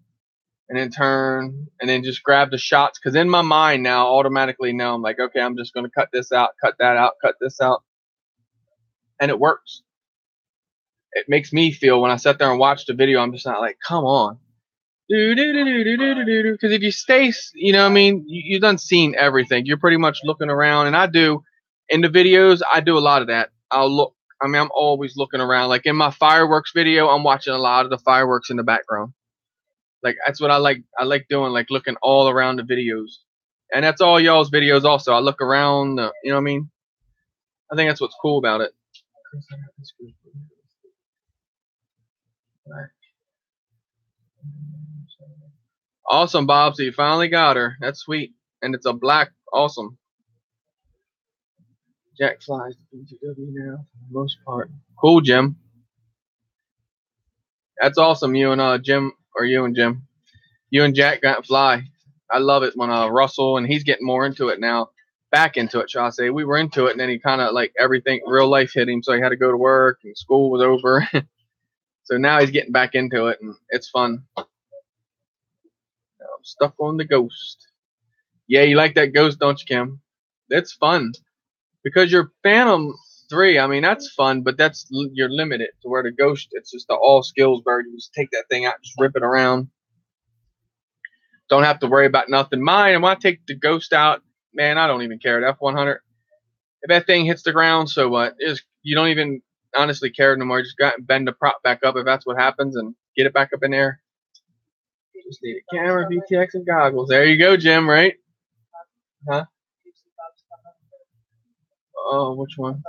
and then just grab the shots. Because in my mind now, automatically now, I'm like, okay, I'm just going to cut this out, cut that out, cut this out. And it works. It makes me feel when I sit there and watch the video, I'm just not like, come on. Because if you stay, you know what I mean, you done seen everything. You're pretty much looking around. And I do, in the videos, I do a lot of that. I'm always looking around. Like in my fireworks video, I'm watching a lot of the fireworks in the background. Like that's what I like. I like doing, like looking all around the videos. And that's all y'all's videos also. I look around, you know what I mean? I think that's what's cool about it. Awesome, Bob. So you finally got her. That's sweet. And it's a black. Awesome. Jack flies to BGW now for the most part. Cool, Jim. That's awesome. You and Jim, or you and Jim. You and Jack got fly. I love it when Russell, and he's getting more into it now. Back into it, shall I say. We were into it, and then he kind of like everything, real life hit him, so he had to go to work, and school was over. So now he's getting back into it, and it's fun. I'm stuck on the Ghost. Yeah, you like that Ghost, don't you, Kim? It's fun. Because your Phantom 3, I mean, that's fun, but you're limited to where the Ghost, it's just the all skills bird. You just take that thing out, just rip it around. Don't have to worry about nothing. Mine, and when I take the Ghost out, man, I don't even care. The F100, if that thing hits the ground, so what? You don't even honestly care no more. You just got to bend the prop back up if that's what happens and get it back up in there. You just need a camera, VTX, and goggles. There you go, Jim, right? Huh? Oh, which one?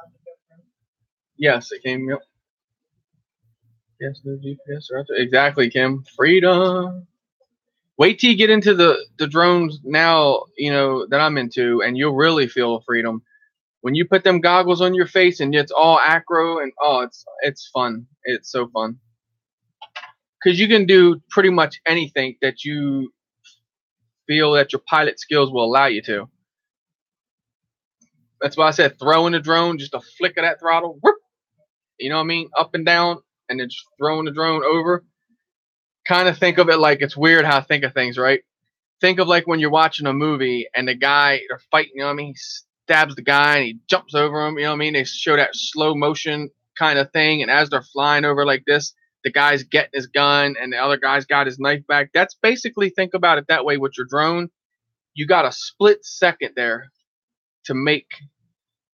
Yes, it came up. Yes, no GPS. Exactly, Kim. Freedom. Wait till you get into the drones now, you know, that I'm into, and you'll really feel freedom. When you put them goggles on your face and it's all acro, and it's fun. It's so fun. Because you can do pretty much anything that you feel that your pilot skills will allow you to. That's why I said throwing the drone, just a flick of that throttle, whoop, you know what I mean, up and down, and then just throwing the drone over. Kind of think of it like, it's weird how I think of things, right? Think of like when you're watching a movie and the guy, they're fighting, you know what I mean? He stabs the guy and he jumps over him, you know what I mean? They show that slow motion kind of thing, and as they're flying over like this, the guy's getting his gun and the other guy's got his knife back. That's basically, think about it that way with your drone. You got a split second there to make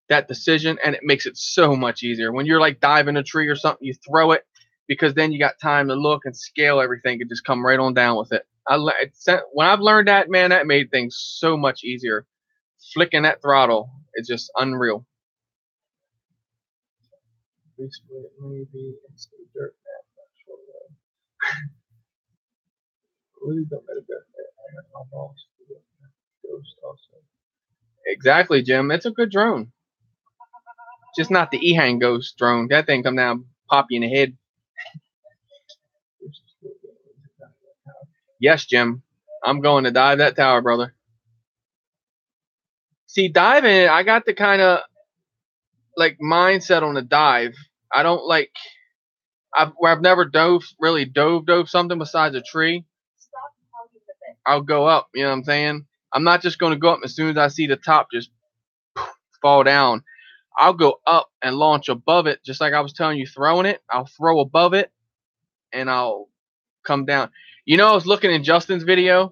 that decision, and it makes it so much easier. When you're like diving a tree or something, you throw it, because then you got time to look and scale everything and just come right on down with it. When I've learned that, man, that made things so much easier. Flicking that throttle is just unreal. Exactly, Jim. It's a good drone. Just not the Ehang Ghost drone. That thing come down, pop you in the head. Yes, Jim. I'm going to dive that tower, brother. See, diving, I got the kind of like mindset on the dive. I don't like. I've never dove something besides a tree. Stop talking with it. I'll go up. You know what I'm saying? I'm not just going to go up as soon as I see the top just fall down. I'll go up and launch above it, just like I was telling you, throwing it. I'll throw above it, and I'll come down. You know, I was looking in Justin's video.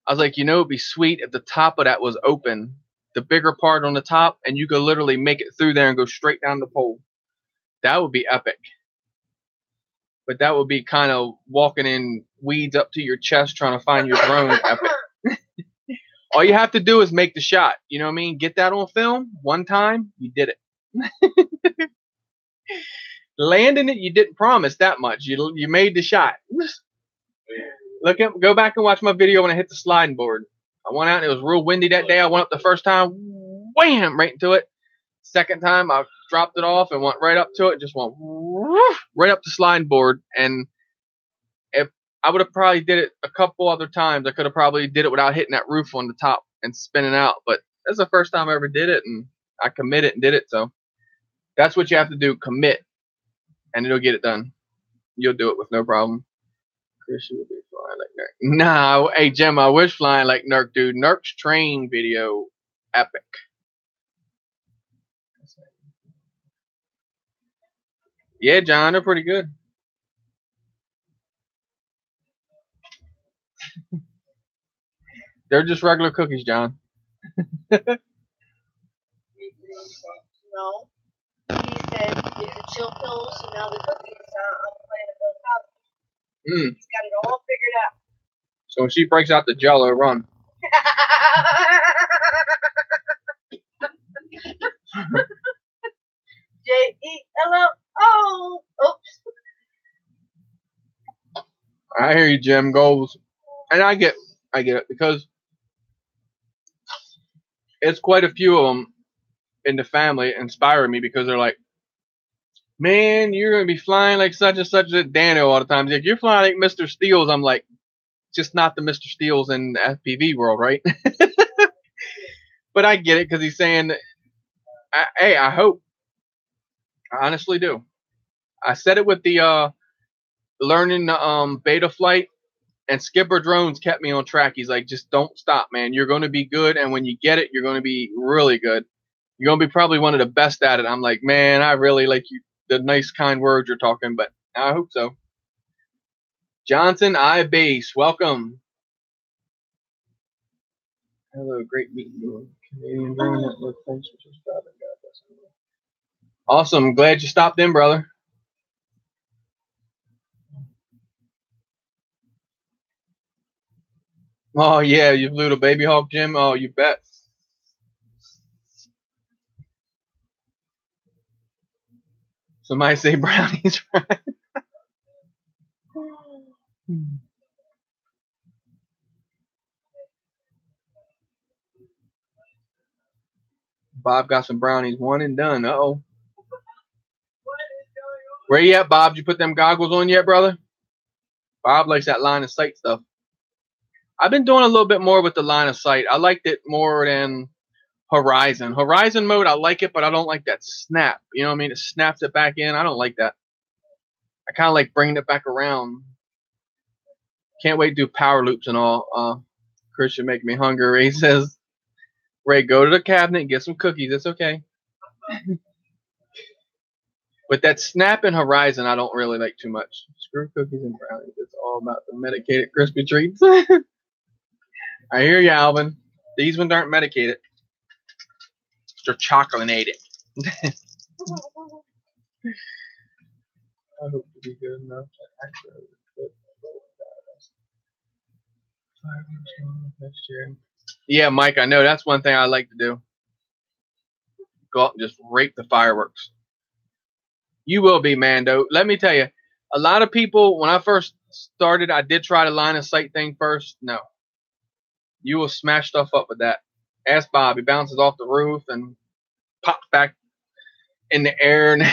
I was like, you know, it'd be sweet if the top of that was open, the bigger part on the top, and you could literally make it through there and go straight down the pole. That would be epic. But that would be kind of walking in weeds up to your chest trying to find your drone epic. All you have to do is make the shot. You know what I mean? Get that on film one time, you did it. Landing it, you didn't promise that much. You made the shot. Go back and watch my video when I hit the sliding board. I went out and it was real windy that day. I went up the first time, wham, right into it. Second time, I dropped it off and went right up to it. Just went right up the sliding board. And if I would have probably did it a couple other times, I could have probably did it without hitting that roof on the top and spinning out. But that's the first time I ever did it, and I committed and did it. So that's what you have to do: commit, and it'll get it done. You'll do it with no problem. Chris, you will be flying like Nurk. Nah, hey Jim, I wish flying like Nurk, dude. Nurk's train video, epic. Yeah, John, they're pretty good. They're just regular cookies, John. No. He said get the chill pills and now the cookies. I'm planning to go out. He's got it all figured out. So when she breaks out the Jello, run. Jello. Oops. I hear you, Jim. Goals, and I get it because it's quite a few of them in the family inspiring me because they're like, man, you're gonna be flying like such and such as Daniel all the time. If you're flying like Mr. Steels, I'm like, just not the Mr. Steels in the FPV world, right? But I get it because he's saying, hey, I hope. I honestly do. I said it with the learning the beta flight, and Skipper Drones kept me on track. He's like, just don't stop, man. You're going to be good, and when you get it, you're going to be really good. You're going to be probably one of the best at it. I'm like, man, I really like you, the nice, kind words you're talking, but I hope so. Johnson I Base, welcome. Hello, great meeting you. Canadian Drone Network. Thanks for subscribing. Awesome. Glad you stopped in, brother. Oh, yeah, you flew to Baby Hawk, Jim? Oh, you bet. Somebody say brownies, right? Bob got some brownies. One and done. Uh-oh. Where you at, Bob? Did you put them goggles on yet, brother? Bob likes that line of sight stuff. I've been doing a little bit more with the line of sight. I liked it more than Horizon. Horizon mode, I like it, but I don't like that snap. You know what I mean? It snaps it back in. I don't like that. I kind of like bringing it back around. Can't wait to do power loops and all. Christian make me hungry. He says, Ray, go to the cabinet and get some cookies. It's okay. But that snap in Horizon, I don't really like too much. Screw cookies and brownies. It's all about the medicated crispy treats. I hear you, Alvin. These ones aren't medicated. They're chocolinated. I hope to be good enough to actually next year. Yeah, Mike, I know that's one thing I like to do. Go up and just rape the fireworks. You will be, Mando. Let me tell you, a lot of people, when I first started, I did try the line of sight thing first. No. You will smash stuff up with that. Ask Bob. He bounces off the roof and pops back in the air. And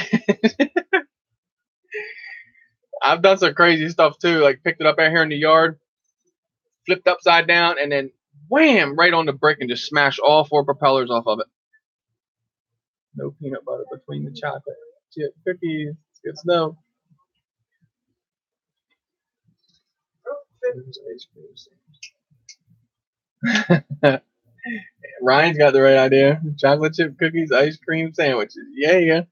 I've done some crazy stuff too, like picked it up out here in the yard, flipped upside down, and then wham, right on the brick and just smash all 4 propellers off of it. No peanut butter between the chocolate chip cookies. It's good snow. Ryan's got the right idea. Chocolate chip cookies, ice cream sandwiches. Yeah.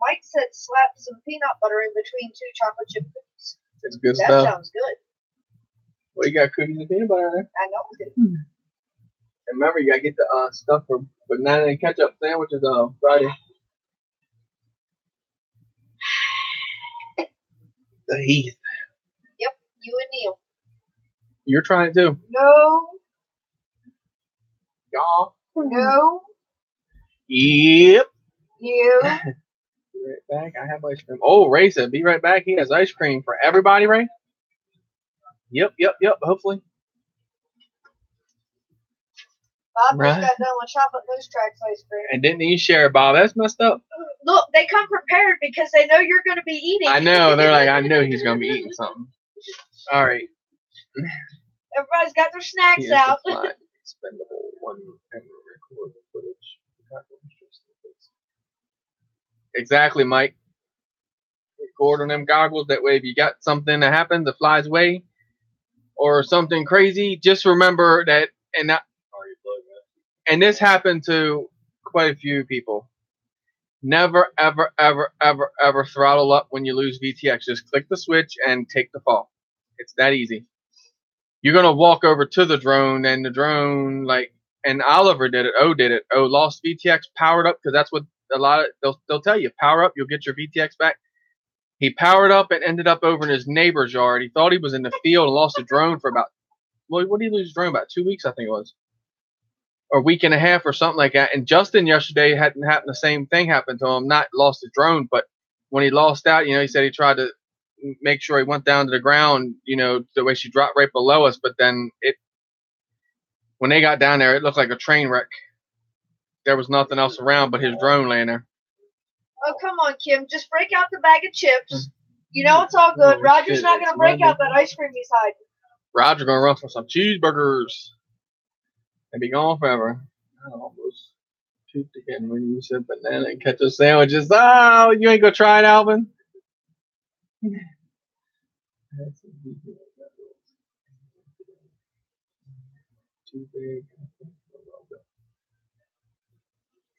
Mike said slap some peanut butter in between 2 chocolate chip cookies. It's good That stuff. sounds good. Well, you got cookies and peanut butter in there. I know it. And remember, you gotta get the stuff for banana and ketchup sandwiches on Friday. The Heath. Yep, you and Neil. You're trying too. No. Y'all. No. Yep. You. Be right back. I have ice cream. Oh, Ray said, be right back. He has ice cream for everybody, Ray? Yep. Hopefully. Bob Right. just got done with chocolate moose tracks ice cream. And didn't you share, Bob? That's messed up. Look, they come prepared because they know you're going to be eating. I know. They're like, I know he's going to be eating something. All right. Everybody's got their snacks Here's out. the flat, expendable one and record footage. Exactly, Mike. Record on them goggles. That way, if you got something that happens that flies away or something crazy, just remember that. And this happened to quite a few people. Never, ever, ever, ever, ever throttle up when you lose VTX. Just click the switch and take the fall. It's that easy. You're gonna walk over to the drone, and the drone, and Oliver did it. Did it. Lost VTX, powered up, because that's what a lot of they'll tell you. Power up, you'll get your VTX back. He powered up and ended up over in his neighbor's yard. He thought he was in the field and lost a drone for what did he lose his drone? About 2 weeks, I think it was. Or a week and a half or something like that. And Justin yesterday hadn't happened. The same thing happened to him. Not lost his drone, but when he lost out, he said he tried to make sure he went down to the ground, the way she dropped right below us. But then when they got down there, it looked like a train wreck. There was nothing else around but his drone laying there. Oh, come on, Kim. Just break out the bag of chips. You know it's all good. Oh, Roger's shit, not going to it's break out Monday. that ice cream he's hiding. Roger gonna run for some cheeseburgers and be gone forever. I almost pooped again when you said banana and ketchup sandwiches. Oh, you ain't gonna try it, Alvin? Too big.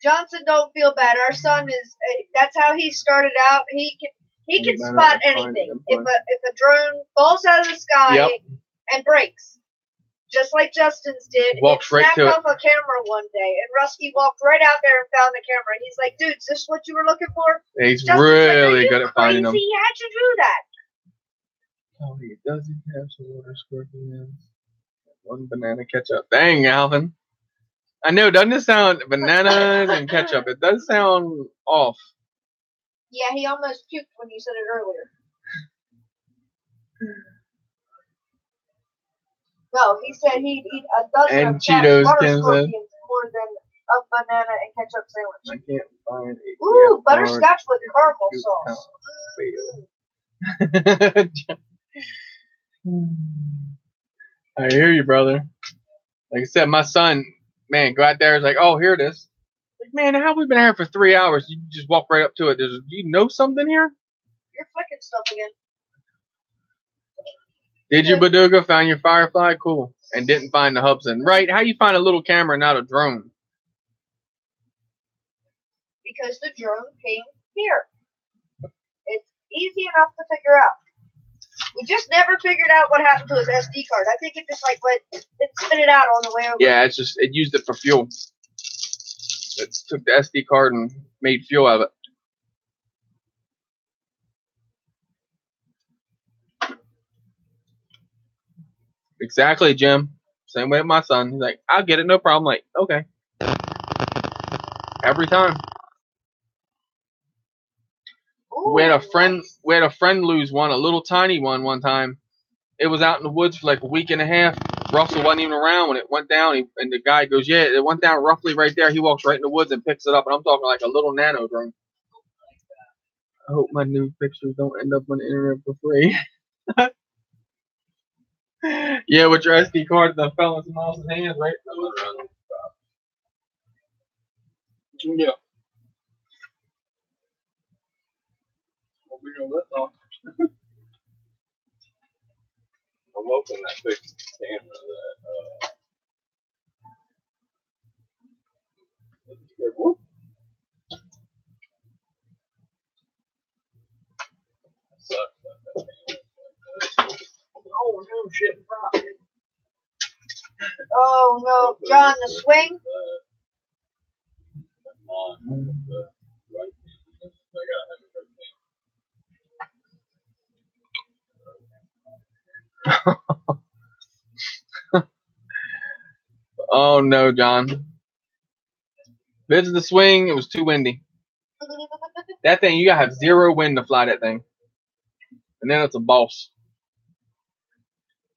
Johnson, don't feel bad. Our son is. That's how he started out. He can Better spot find anything. them. If a drone falls out of the sky Yep. and breaks, just like Justin's did, Walks it right snapped to it. off a camera one day, and Rusty walked right out there and found the camera. And he's like, "Dude, is this what you were looking for?" He's Justin's really like, good at finding them. Crazy? How'd you do that? Oh, he doesn't have some water scorpions. One banana ketchup. Dang, Alvin. I know, doesn't it sound bananas and ketchup? It does sound off. Yeah, he almost puked when you said it earlier. No, he said he'd eat a dozen And of Jack's Cheetos, butter Kim said. scorpions more than a banana and ketchup sandwich. I can't find it. Ooh, butterscotch with caramel sauce. I hear you, brother. Like I said, my son, man, go out there. Is like, oh, here it is. Like, man, how we been here for 3 hours? You just walk right up to it. Do you know something here? You're flicking stuff again. Did you, Baduga? Found your Firefly? Cool. And didn't find the Hubsan. Right? How you find a little camera and not a drone? Because the drone came here. It's easy enough to figure out. We just never figured out what happened to his SD card. I think it just it spit it out on the way over. Yeah, it used it for fuel. It took the SD card and made fuel out of it. Exactly, Jim. Same way with my son. He's like, I'll get it, no problem. Like, okay. Every time. Ooh, We had a friend nice. lose one, a little tiny one time. It was out in the woods for like a week and a half. Russell wasn't even around when it went down. And the guy goes, yeah, it went down roughly right there. He walks right in the woods and picks it up. And I'm talking like a little nano drone. I hope my new pictures don't end up on the internet for free. Yeah, with your SD card that fell into Miles' hands, right? Yeah. Well, we gonna let off. I'm hoping that big camera Oh no, shit! Oh no, John, the swing. Oh no, John. Visit the swing. It was too windy. That thing, you gotta have 0 wind to fly that thing, and then it's a boss.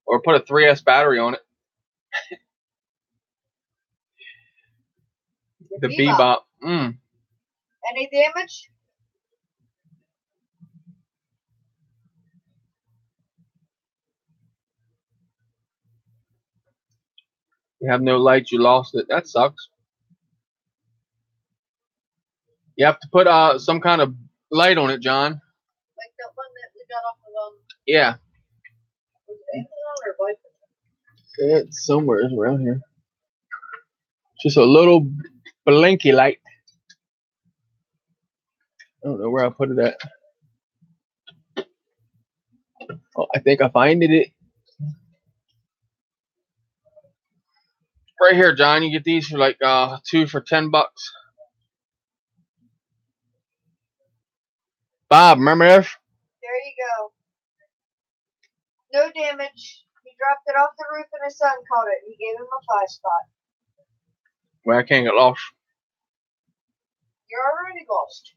Or put a 3S battery on it. The Bebop. Any damage? You have no lights. You lost it. That sucks. You have to put some kind of light on it, John. Like that one that we got off of Yeah. was it Amazon or Viper? It's somewhere around here. Just a little blinky light. I don't know where I put it at. Oh, I think I finded it. Right here, John. You get these for like 2 for $10. Bob, remember this? There you go. No damage. He dropped it off the roof and his son caught it. He gave him a 5 spot. Where I can't get lost. You're already lost.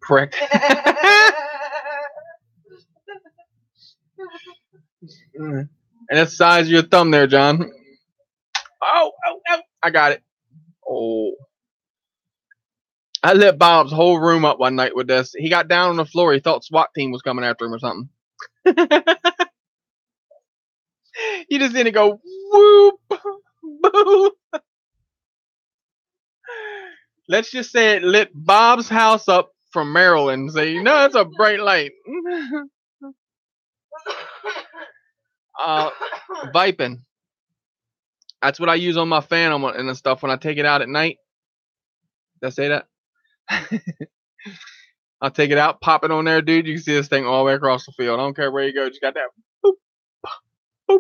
Prick. And that's the size of your thumb there, John. Oh, I got it. Oh. I lit Bob's whole room up one night with this. He got down on the floor. He thought SWAT team was coming after him or something. He just didn't go, whoop, boo. Let's just say it lit Bob's house up from Maryland. Say, you know, it's a bright light. Viping. That's what I use on my fan and stuff when I take it out at night. Did I say that? I'll take it out, pop it on there, dude. You can see this thing all the way across the field. I don't care where you go. Just got that. Boop, boop.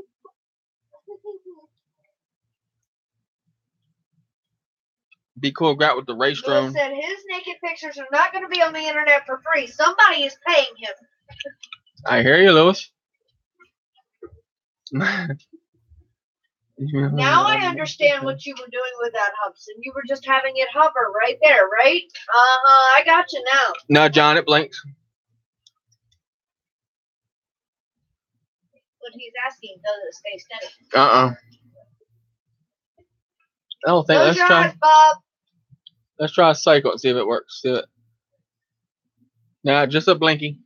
Be cool, got with the race Bill drone. said his naked pictures are not going to be on the internet for free. Somebody is paying him. I hear you, Lewis. Now I understand what you were doing with that, Hudson. You were just having it hover right there, right? I got you now. No, John, it blinks. But he's asking, does it stay steady? I don't think. Close your eyes, Bob. Let's try a cycle and see if it works. Do it. Nah, just a blinky.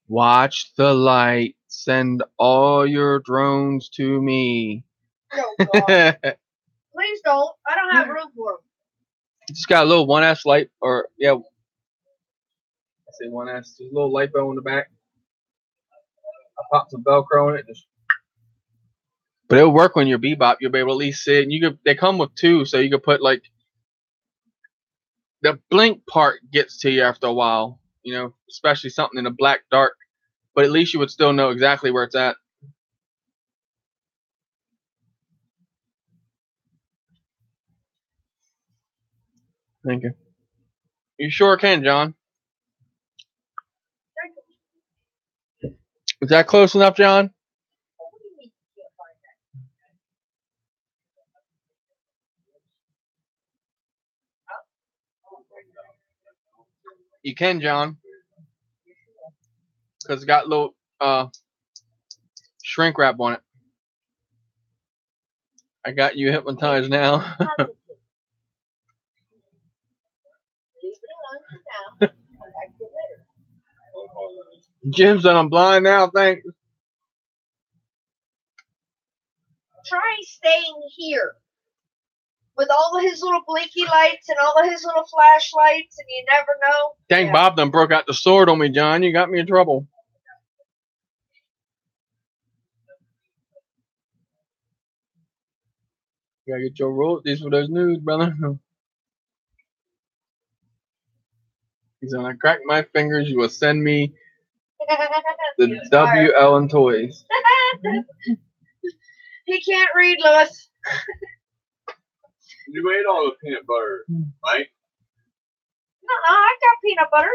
Watch the light. Send all your drones to me. Oh, God. Please don't. I don't have room for them. Just got a little 1S light, or yeah, I say 1S. Just a little lipo in the back. I popped some Velcro in it. But it'll work on your Bebop. You'll be able to at least see it. And you could. They come with 2, so you could put like the blink part gets to you after a while. You know, especially something in the black dark. But at least you would still know exactly where it's at. Thank you. You sure can, John. Is that close enough, John? You can, John. Because it's got little shrink wrap on it. I got you hypnotized now. now. Back to later. Jim said I'm blind now. Thanks. Try staying here with all of his little blinky lights and all of his little flashlights, and you never know. Dang, Yeah. Bob done broke out the sword on me, John. You got me in trouble. You gotta get your royalties for those news, brother. He's gonna crack my fingers. You will send me the W. Ellen toys. He can't read, Lewis. You ate all the peanut butter, Mike. I got peanut butter.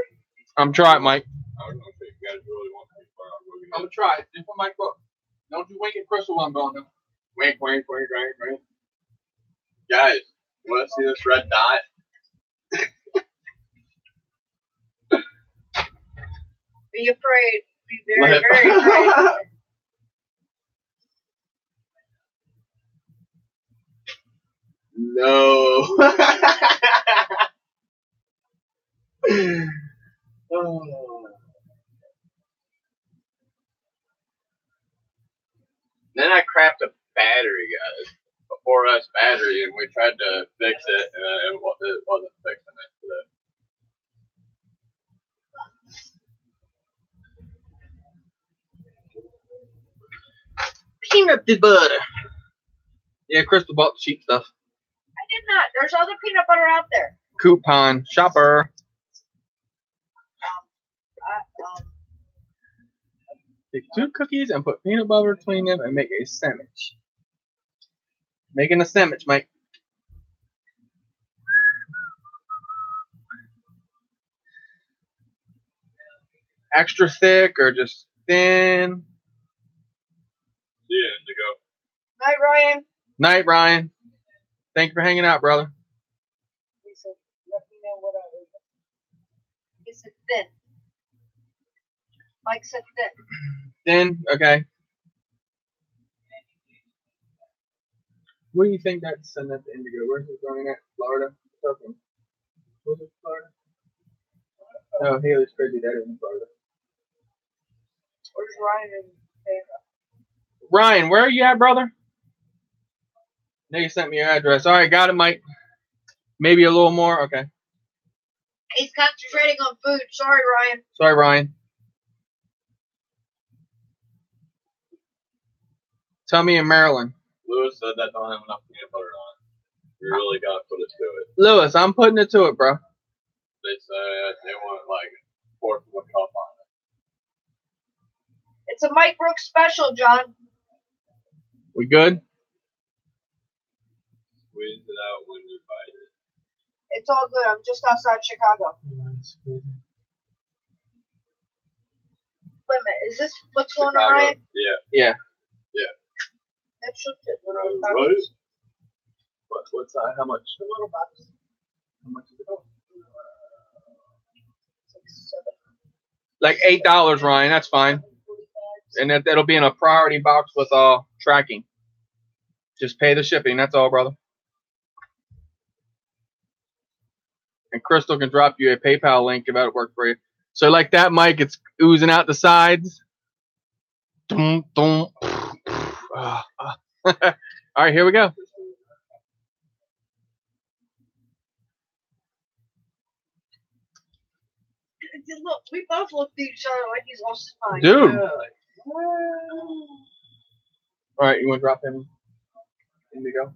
I'm trying, Mike. I was gonna say, if you guys really want peanut butter, I'll go get I'm it. gonna try it. Just for my book. Don't you wink at Crystal while I'm going though. Wink, wink, wink, wink, wink. Guys, you want to see this red dot? Be afraid. Be very, Let- very afraid. No. Oh. Then I crapped a battery, guys. A 4S battery, and we tried to fix it, and it wasn't fixing it today. Peanut butter. Yeah, Crystal bought the cheap stuff. I did not. There's other peanut butter out there. Coupon shopper. Take 2 cookies and put peanut butter between them and make a sandwich. Making a sandwich, Mike. Extra thick or just thin? Yeah, Indigo. Night, Ryan. Night, Ryan. Thank you for hanging out, brother. He said, let me know what I read. He said thin. Mike said thin. Thin? Okay. What do you think that's sending up to Indigo? Where's it going at? Florida? Okay. Was it Florida? No, Haley's crazy dad is in Florida. Where's Ryan and Sarah? Ryan, where are you at, brother? Now you sent me your address. All right, got it, Mike. Maybe a little more. Okay. He's concentrating on food. Sorry, Ryan. Sorry, Ryan. Tell me in Maryland. Lewis said that don't have enough peanut butter on it. We really gotta put it to it. Lewis, I'm putting it to it, bro. They said they want like a fourth of a cup on it. It's a Mike Brooks special, John. We good? Squeeze it out when you bite it. It's all good. I'm just outside Chicago. Wait a minute. Is this what's going on, Ryan? Yeah. That should fit. The little Right? box. What's how much? The little box. How much is it? It's Like $8, Ryan. That's fine. $7.45. And that'll be in a priority box with tracking. Just pay the shipping. That's all, brother. And Crystal can drop you a PayPal link if that'll work for you. So like that, Mike, it's oozing out the sides. Dum, dum. All right, here we go. Look, we both looked at each other like he's lost his mind. Dude. Yeah. All right, you want to drop him? Indigo?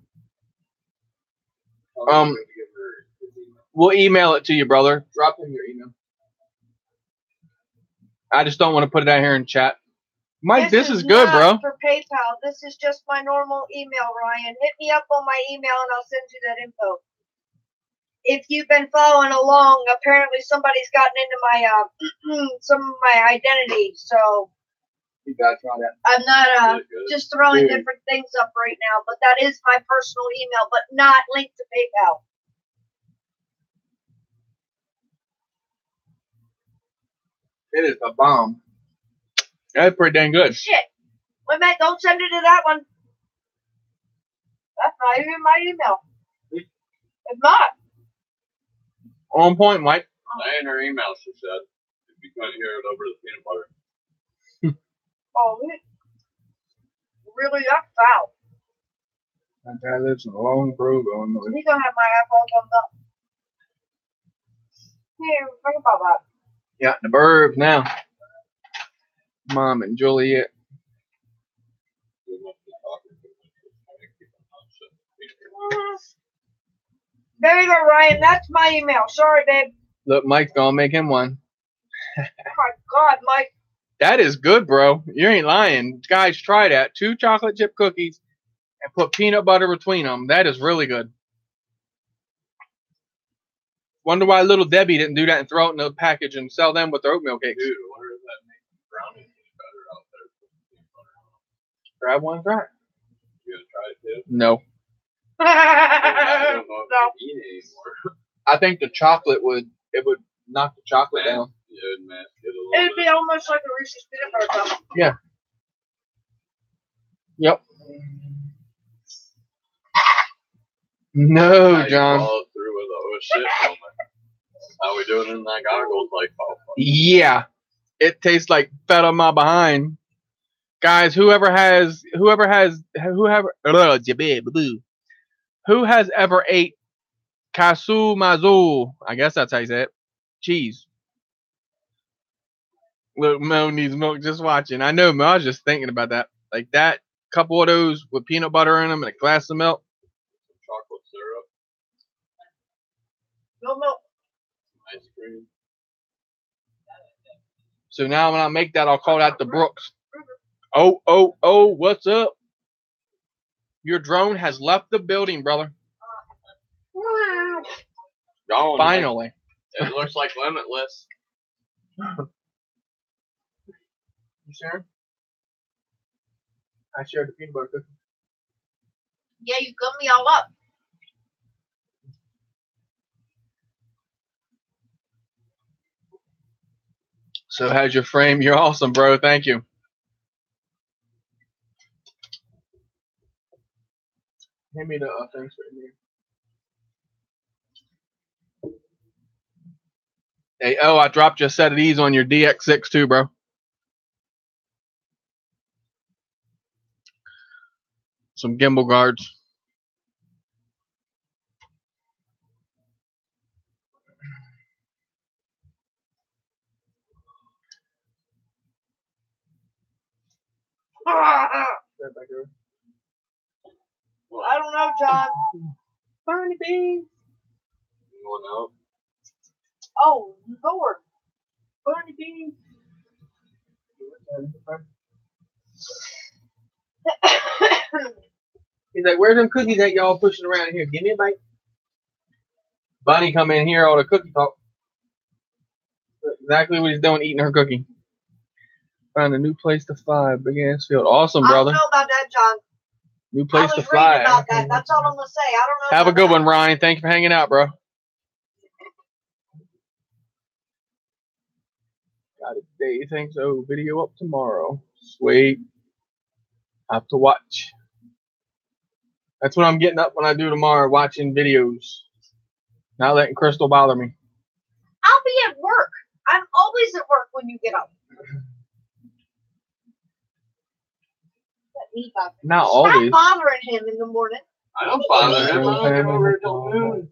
We'll email it to you, brother. Drop him your email. I just don't want to put it out here in chat. Mike, this is good, not bro. For PayPal, this is just my normal email, Ryan. Hit me up on my email and I'll send you that info. If you've been following along, apparently somebody's gotten into my some of my identity, so You guys try that. I'm not Really good. just throwing Dude. different things up right now. But that is my personal email, but not linked to PayPal. It is a bomb. That's pretty dang good. Shit. Wait a minute, don't send it to that one. That's not even my email. It's not. On point, Mike. In her email, she said, if you couldn't hear it over the peanut butter. Oh, really? That's foul. My dad lives in Long Grove, Illinois. He's gonna have my iPhone thumbs up. Here, think about that. Yeah, the burbs now. Mom and Juliet. There you go, Ryan. That's my email. Sorry, babe. Look, Mike's gonna make him one. Oh my God, Mike. That is good, bro. You ain't lying. Guys, try that. 2 chocolate chip cookies and put peanut butter between them. That is really good. Wonder why Little Debbie didn't do that and throw it in a package and sell them with their oatmeal cakes. Dude, I wonder if that makes brownies better out there. Grab one, try it. You gonna try it too? No. I don't know if No. they eat anymore. I think the chocolate would knock the chocolate down. Yeah, it'd mask it a little It'd be bit. almost like a Reese's peanut butter cup. Yep. No, How you John. follow through with oh shit moment. How we doing in that goggles? Like, oh, fuck. Yeah. It tastes like fat on my behind. Guys, who has ever ate Kasu Mazul? I guess that's how you say it. Cheese. Look, Mo needs milk just watching. I know, Mo. I was just thinking about that. Like that, couple of those with peanut butter in them and a glass of milk. Chocolate syrup, No milk. ice cream. So now when I make that, I'll call that the Brooks. Oh, what's up? Your drone has left the building, brother. Gone. Finally. It looks like Limitless. You sure? I shared the peanut butter cookie. Yeah, you gummed me all up. So how's your frame? You're awesome, bro. Thank you. Hand me the things right here. Hey, oh, I dropped you a set of these on your DX6 too, bro. Some gimbal guards. I don't know, John. Barney beans. You want out? Oh, Lord. Barney beans. He's like, where's them cookies that y'all pushing around here? Give me a bite. Bonnie come in here, all the cookie talk. Exactly what he's doing, eating her cookie. Found a new place to fly, Big Ass Field. Awesome, I don't brother. know about that, John. New I place was to reading fly. about that. That's all I'm going to say. I don't know. Have a about good that. one, Ryan. Thank you for hanging out, bro. Got a day, think so. Video up tomorrow. Sweet. Have to watch. That's what I'm getting up when I do tomorrow, watching videos. Not letting Crystal bother me. I'll be at work. I'm always at work when you get up. Let me bother. Not Stop always. bothering him in the morning. I don't bother him. I don't go over till noon.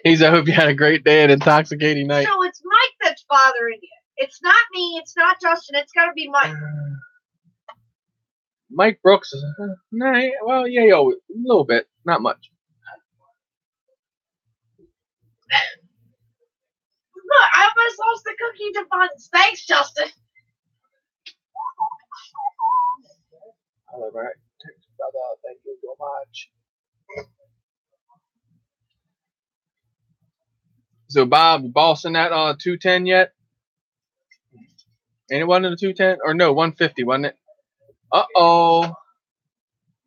He's, I hope you had a great day and intoxicating night. So it's Mike that's bothering you. It's not me. It's not Justin. It's got to be Mike. Mike Brooks is, nah, well, yeah, a little bit. Not much. Look, I almost lost the cookie to buns. Thanks, Justin. All right. Thanks, brother. Thank you so much. So, Bob, you bossing that 210 yet? Anyone in the 210? Or no, 150, wasn't it? Uh-oh. Say,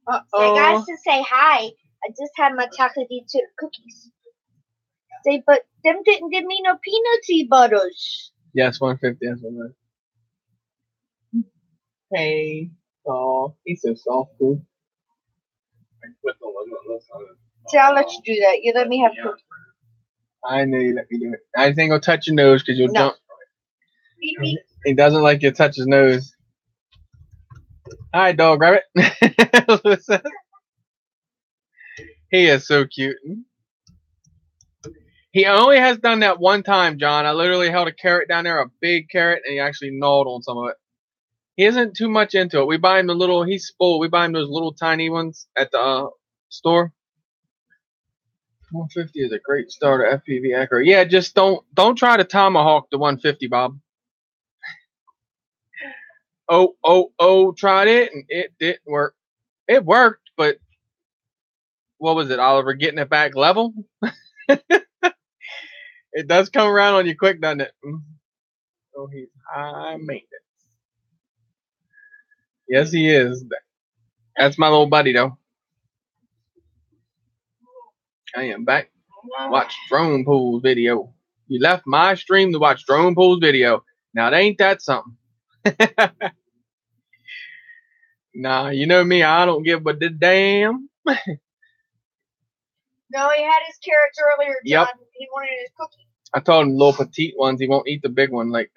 Uh-oh. guys, to say hi. I just had my chocolatey chip cookies. Say, but them didn't give me no peanutty butters. Yes, 150. That's what it is. Hey. Oh, he's so soft, dude. Put the Limitless on it. See, I'll let you do that. You let me have cookies. I knew you let me do it. I just ain't gonna touch your nose because you'll No. jump. Beep, beep. He doesn't like you to touch his nose. All right, dog, grab it. He is so cute. He only has done that one time, John. I literally held a carrot down there, a big carrot, and he actually gnawed on some of it. He isn't too much into it. We buy him the little, he's spoiled. We buy him those little tiny ones at the store. 150 is a great starter FPV accurate. Yeah, just don't try to tomahawk the 150, Bob. Oh, tried it and it didn't work. It worked, but what was it, Oliver? Getting it back level? It does come around on you quick, doesn't it? Oh, he's high maintenance. Yes, he is. That's my little buddy, though. I am back. Watch Drone Pool's video. You left my stream to watch Drone Pool's video. Now, ain't that something? Nah, you know me. I don't give a damn. No, he had his carrots earlier, John. Yep. He wanted his cookie. I told him little petite ones. He won't eat the big one. Like,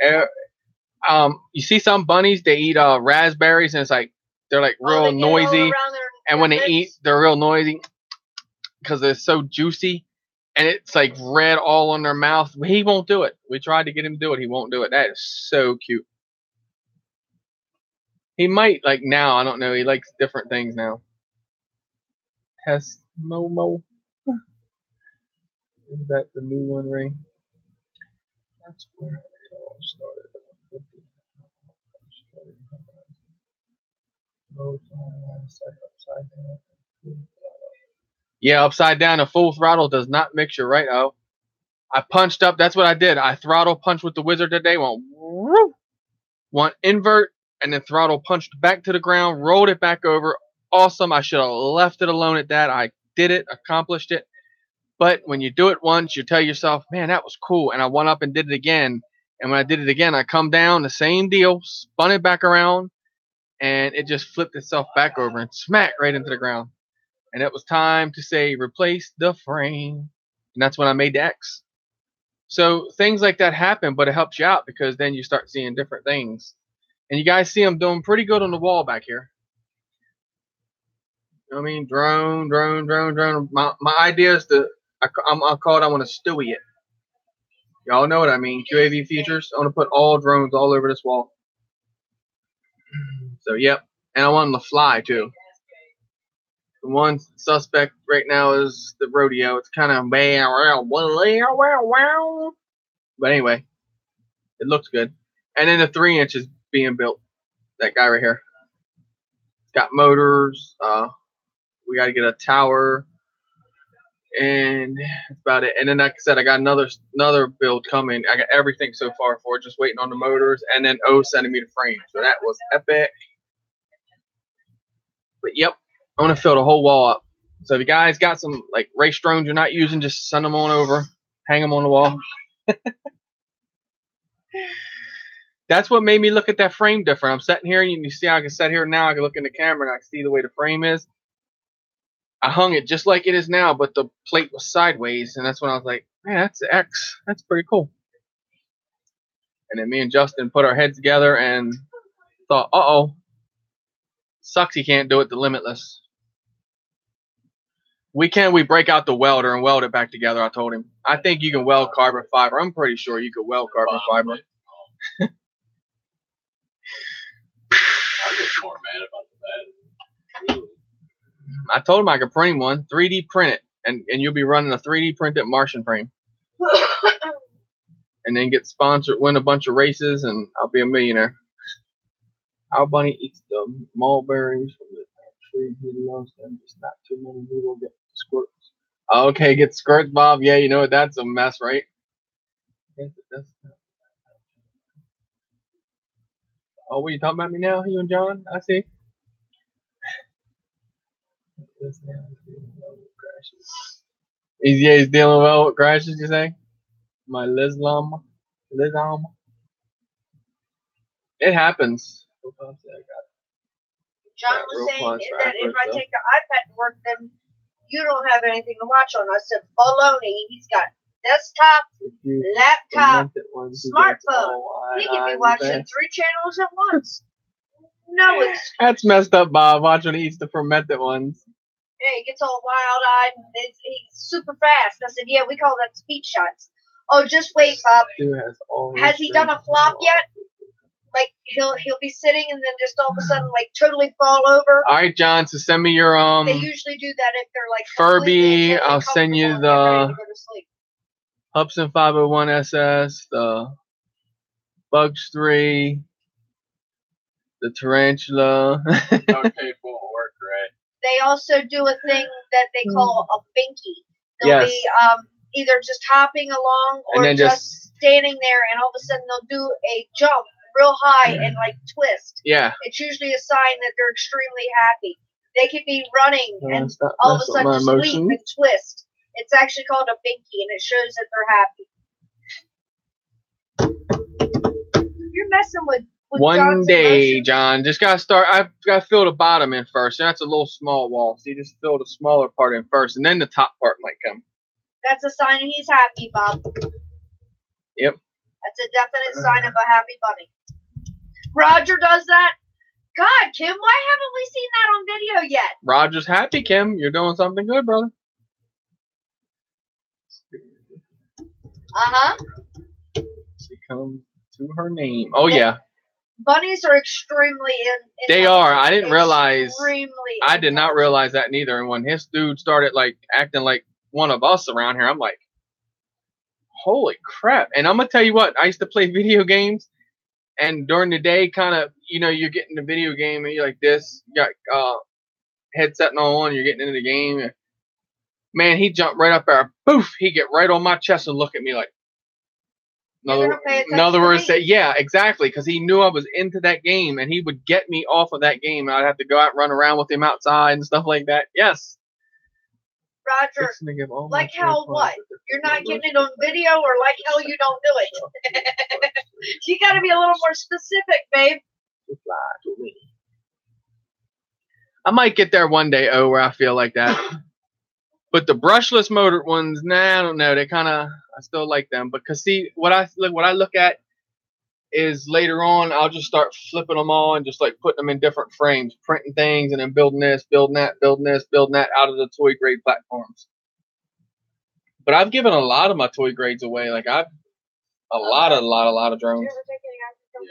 you see some bunnies, they eat raspberries, and it's like they're like real They get it all noisy. around And when they lips. eat, they're real noisy because they're so juicy, and it's like red all on their mouth. He won't do it. We tried to get him to do it. He won't do it. That is so cute. He might like now. I don't know. He likes different things now. Test Momo. Is that the new one, Ray? That's where it all started. Yeah, upside down. A full throttle does not mix you right. Oh, I punched up. That's what I did. I throttle punched with the wizard today. One invert, and then throttle punched back to the ground, rolled it back over. Awesome. I should have left it alone at that. I did it, accomplished it. But when you do it once, you tell yourself, man, that was cool. And I went up and did it again. And when I did it again, I come down, the same deal, spun it back around, and it just flipped itself back over and smacked right into the ground. And it was time to say, replace the frame. And that's when I made the X. So things like that happen, but it helps you out because then you start seeing different things. And you guys see them doing pretty good on the wall back here. You know what I mean? Drone. My idea is I call it, I want to stewie it. Y'all know what I mean. QAV features. I want to put all drones all over this wall. So, yep. And I want them to fly, too. The one suspect right now is the rodeo. It's kind of wow. But anyway, it looks good. And then the 3-inch is being built. That guy right here. It's got motors. We got to get a tower. And that's about it. And then, like I said, I got another build coming. I got everything so far for it, just waiting on the motors. And then 0-centimeter frame. So that was epic. But yep, I want to fill the whole wall up. So if you guys got some like race drones you're not using, just send them on over, hang them on the wall. That's what made me look at that frame different. I'm sitting here, and you see how I can sit here now. I can look in the camera and I can see the way the frame is. I hung it just like it is now, but the plate was sideways, and that's when I was like, man, that's the X. That's pretty cool. And then me and Justin put our heads together and thought, uh-oh. Sucks he can't do it the Limitless. We break out the welder and weld it back together, I told him. I think you can weld carbon fiber. I'm pretty sure you could weld carbon fiber. I'm just more mad about the bed. I told him I could print him one, 3D print it, and you'll be running a 3D printed Martian frame. And then get sponsored, win a bunch of races, and I'll be a millionaire. Our bunny eats the mulberries from the tree. He loves them. Just not too many people get squirts. Okay, get squirts, Bob. Yeah, you know what? That's a mess, right? Oh, what are you talking about me now? You and John? I see. He's dealing well with crashes, you say? My Lislam. It happens. John was saying that if I take the iPad to work, then you don't have anything to watch on. I said, baloney. He's got desktop, If you laptop, fermented ones, you smartphone. get all He could be wide-eyed watching and 3 channels at once. No, it's That's messed up, Bob. Watching he eats the fermented ones. yeah, he gets all wild-eyed and he's super fast. I said, yeah, we call that speed shots. Oh, just wait, Bob. Dude has all. Has he done a flop yet? Like he'll be sitting and then just all of a sudden like totally fall over. All right, John. So send me your They usually do that if they're like Furby. completely I'll send you comfortable and the get ready to go to sleep. Hubson 501 SS, the Bugs 3, the Tarantula. Okay, full work, right? They also do a thing that they call a binky. They'll Yes. be either just hopping along or And then just standing there, and all of a sudden they'll do a jump real high and like twist. Yeah. It's usually a sign that they're extremely happy. They could be running and Stop all of a messing sudden with just my leap emotions. and twist. It's actually called a binky, and it shows that they're happy. You're messing with One John's day, emotions. John. Just gotta start. I've got to fill the bottom in first. And that's a little small wall. So you just fill the smaller part in first, and then the top part might come. That's a sign he's happy, Bob. Yep. That's a definite sign of a happy bunny. Roger does that. God, Kim, why haven't we seen that on video yet? Roger's happy, Kim. You're doing something good, brother. Uh-huh. She comes to her name. Oh yeah, Bunnies are extremely they are. I didn't realize. Extremely I did not intelligent. realize that neither. And when his dude started like acting like one of us around here, I'm like, holy crap. And I'm gonna tell you what, I used to play video games, and during the day, kind of, you're getting the video game and you're like this, you got headset on, you're getting into the game. Man, he jumped right up there, poof, he get right on my chest and look at me like, You're gonna pay in other attention words, to say, me. yeah, exactly, because he knew I was into that game, and he would get me off of that game, and I'd have to go out and run around with him outside and stuff like that. Yes. Roger, Fixing to give all like my how AirPods what? a different You're not number. getting it on video, or like hell you don't do it? You gotta be a little more specific, babe. Fly to me. I might get there one day, where I feel like that. But the brushless motor ones, nah, I don't know. They kind of, I still like them. Because see, what I look at is later on, I'll just start flipping them all and just like putting them in different frames, printing things, and then building this, building that, building this, building that out of the toy grade platforms. But I've given a lot of my toy grades away. Like a lot of Did drones. you ever take any action from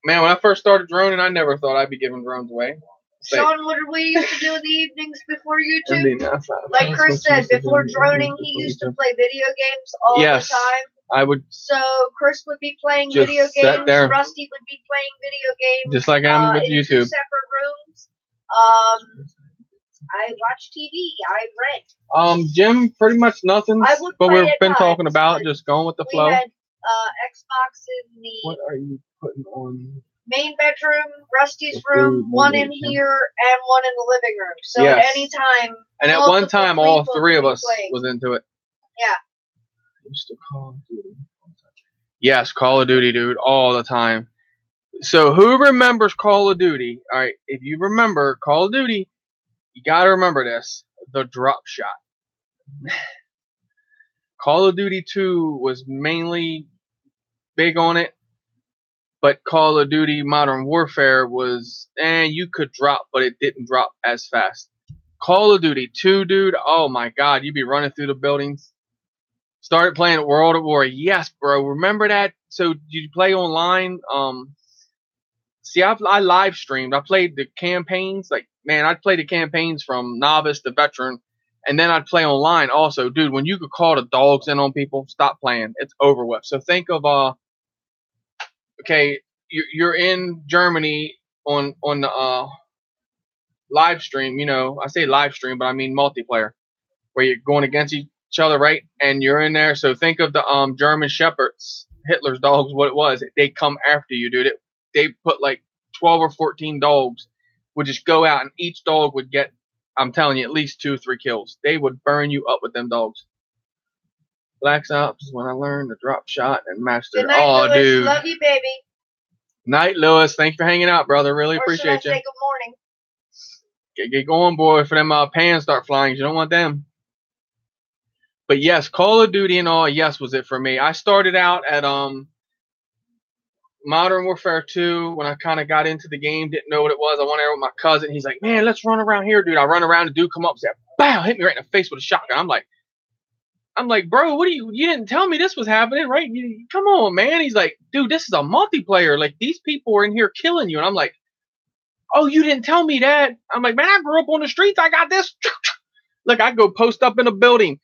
Man, when I first started droning, I never thought I'd be giving drones away. Sean, what did we used to do in the evenings before YouTube? Indeed, that's not- Like Chris said, before droning, he used to play video games all Yes. the time. I would So Chris would be playing Just video sat games. there. Rusty would be playing video games. just like I'm with in 2 YouTube. separate rooms. I watch TV. I read. Jim, pretty much nothing. I would But play we've at been talking times, about but just going with the We flow. had Xbox in the What are you putting on? main bedroom, Rusty's The room, food, one maybe, in yeah. here, and one in the living room. So Yes. at any time, And at multiple one time, all people three of could be us playing. was into it. Yeah. Used to Call of Duty. Yes, Call of Duty, dude, all the time. So who remembers Call of Duty? All right, if you remember Call of Duty, you gotta remember this: the drop shot. Call of Duty 2 was mainly big on it, but Call of Duty Modern Warfare was, you could drop, but it didn't drop as fast. Call of Duty 2, dude, oh my god, you'd be running through the buildings. Started playing World at War. Yes, bro, remember that? So, did you play online? See, I live streamed. I played the campaigns. Like, man, I'd play the campaigns from novice to veteran. And then I'd play online also. Dude, when you could call the dogs in on people, stop playing. It's over with. So think of, okay, you're in Germany on the live stream. I say live stream, but I mean multiplayer, where you're going against each other, right? And you're in there. So think of the German Shepherds, Hitler's dogs, what it was. They come after you, dude. They put like 12 or 14 dogs would just go out, and each dog would get, I'm telling you, at least 2 or 3 kills. They would burn you up with them dogs. Black Ops is when I learned to drop shot and master. Good night, Oh, Lewis. dude. Love you, baby. Night, Lewis. Thanks for hanging out, brother. Really Or should I appreciate you. say good morning? Get going, boy, for them pans start flying. You don't want them. But yes, Call of Duty and all, yes, was it for me. I started out at Modern Warfare 2 when I kind of got into the game, didn't know what it was. I went there with my cousin. He's like, man, let's run around here, dude. I run around, the dude come up and said, bow, hit me right in the face with a shotgun. I'm like, bro, what you didn't tell me this was happening, right? Come on, man. He's like, dude, this is a multiplayer. Like, these people are in here killing you. And I'm like, oh, you didn't tell me that. I'm like, man, I grew up on the streets. I got this. Look, I go post up in a building,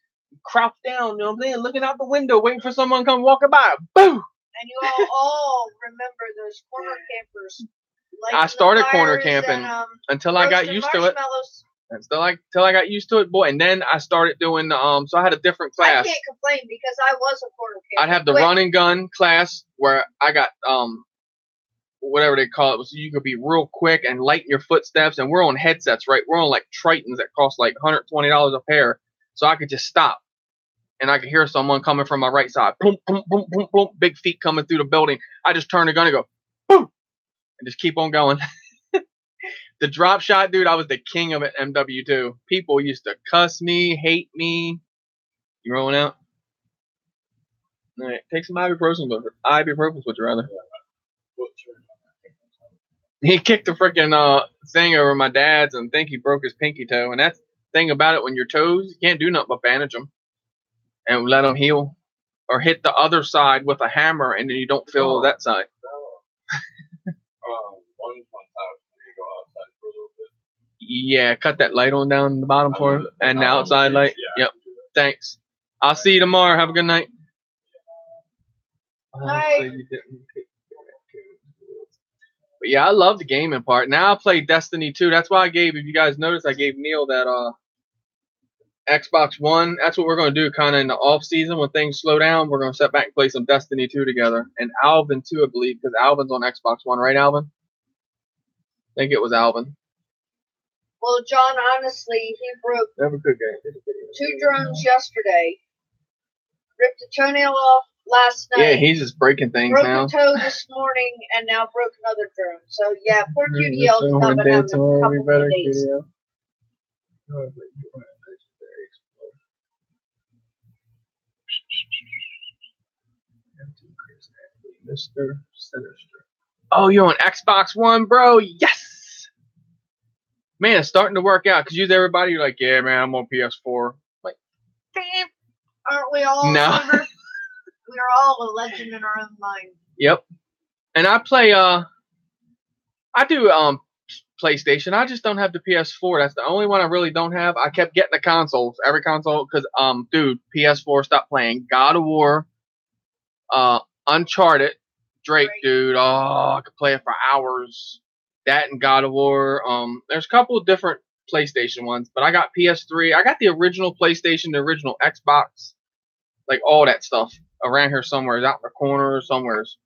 crouch down, you know what I'm saying, looking out the window, waiting for someone to come walking by. Boom. And you all remember those corner campers. I started corner camping until I got used to it. Until I got used to it, boy. And then I started doing so I had a different class. I can't complain because I was a corner camper. I'd have the run and gun class where I got whatever they call it, so you could be real quick and lighten your footsteps. And we're on headsets, right? We're on like Tritons that cost like $120 a pair, so I could just stop. And I could hear someone coming from my right side. Boom, boom, boom, boom, boom. Big feet coming through the building. I just turn the gun and go, boom. And just keep on going. The drop shot, dude, I was the king of it, MW2. People used to cuss me, hate me. You rolling out? All right, take some ibuprofen with you, rather. He kicked the freaking thing over my dad's and think he broke his pinky toe. And that's the thing about it, when your toes, you can't do nothing but bandage them. And let them heal, or hit the other side with a hammer, and then you don't feel that side. Yeah, cut that light on down the bottom for him, and the outside light. Yep. Thanks. I'll see you tomorrow. Have a good night. Night. But yeah, I love the gaming part. Now I play Destiny 2. That's why if you guys notice, I gave Neil that Xbox One. That's what we're going to do kind of in the off season when things slow down. We're going to sit back and play some Destiny 2 together. And Alvin too, I believe, because Alvin's on Xbox One, right, Alvin? I think it was Alvin. Well, John, honestly, he broke Never good game. 2 drones yesterday, ripped a toenail off last night. Yeah, he's just breaking things broke now. a toe this morning, and now broke another drone. So, yeah, poor QDL is not been having a couple of days. Mr. Sinister. Oh, you're on Xbox One, bro? Yes! Man, it's starting to work out. Because everybody, you're like, yeah, man, I'm on PS4. Like, damn. Aren't we all? No. We are all a legend in our own mind. Yep. And I play, I do PlayStation. I just don't have the PS4. That's the only one I really don't have. I kept getting the consoles, every console, because, dude, PS4 stopped playing God of War, Uncharted, Drake, dude. Oh, I could play it for hours. That and God of War. There's a couple of different PlayStation ones, but I got PS3. I got the original PlayStation, the original Xbox, like all that stuff around here somewhere, out in the corner or somewheres.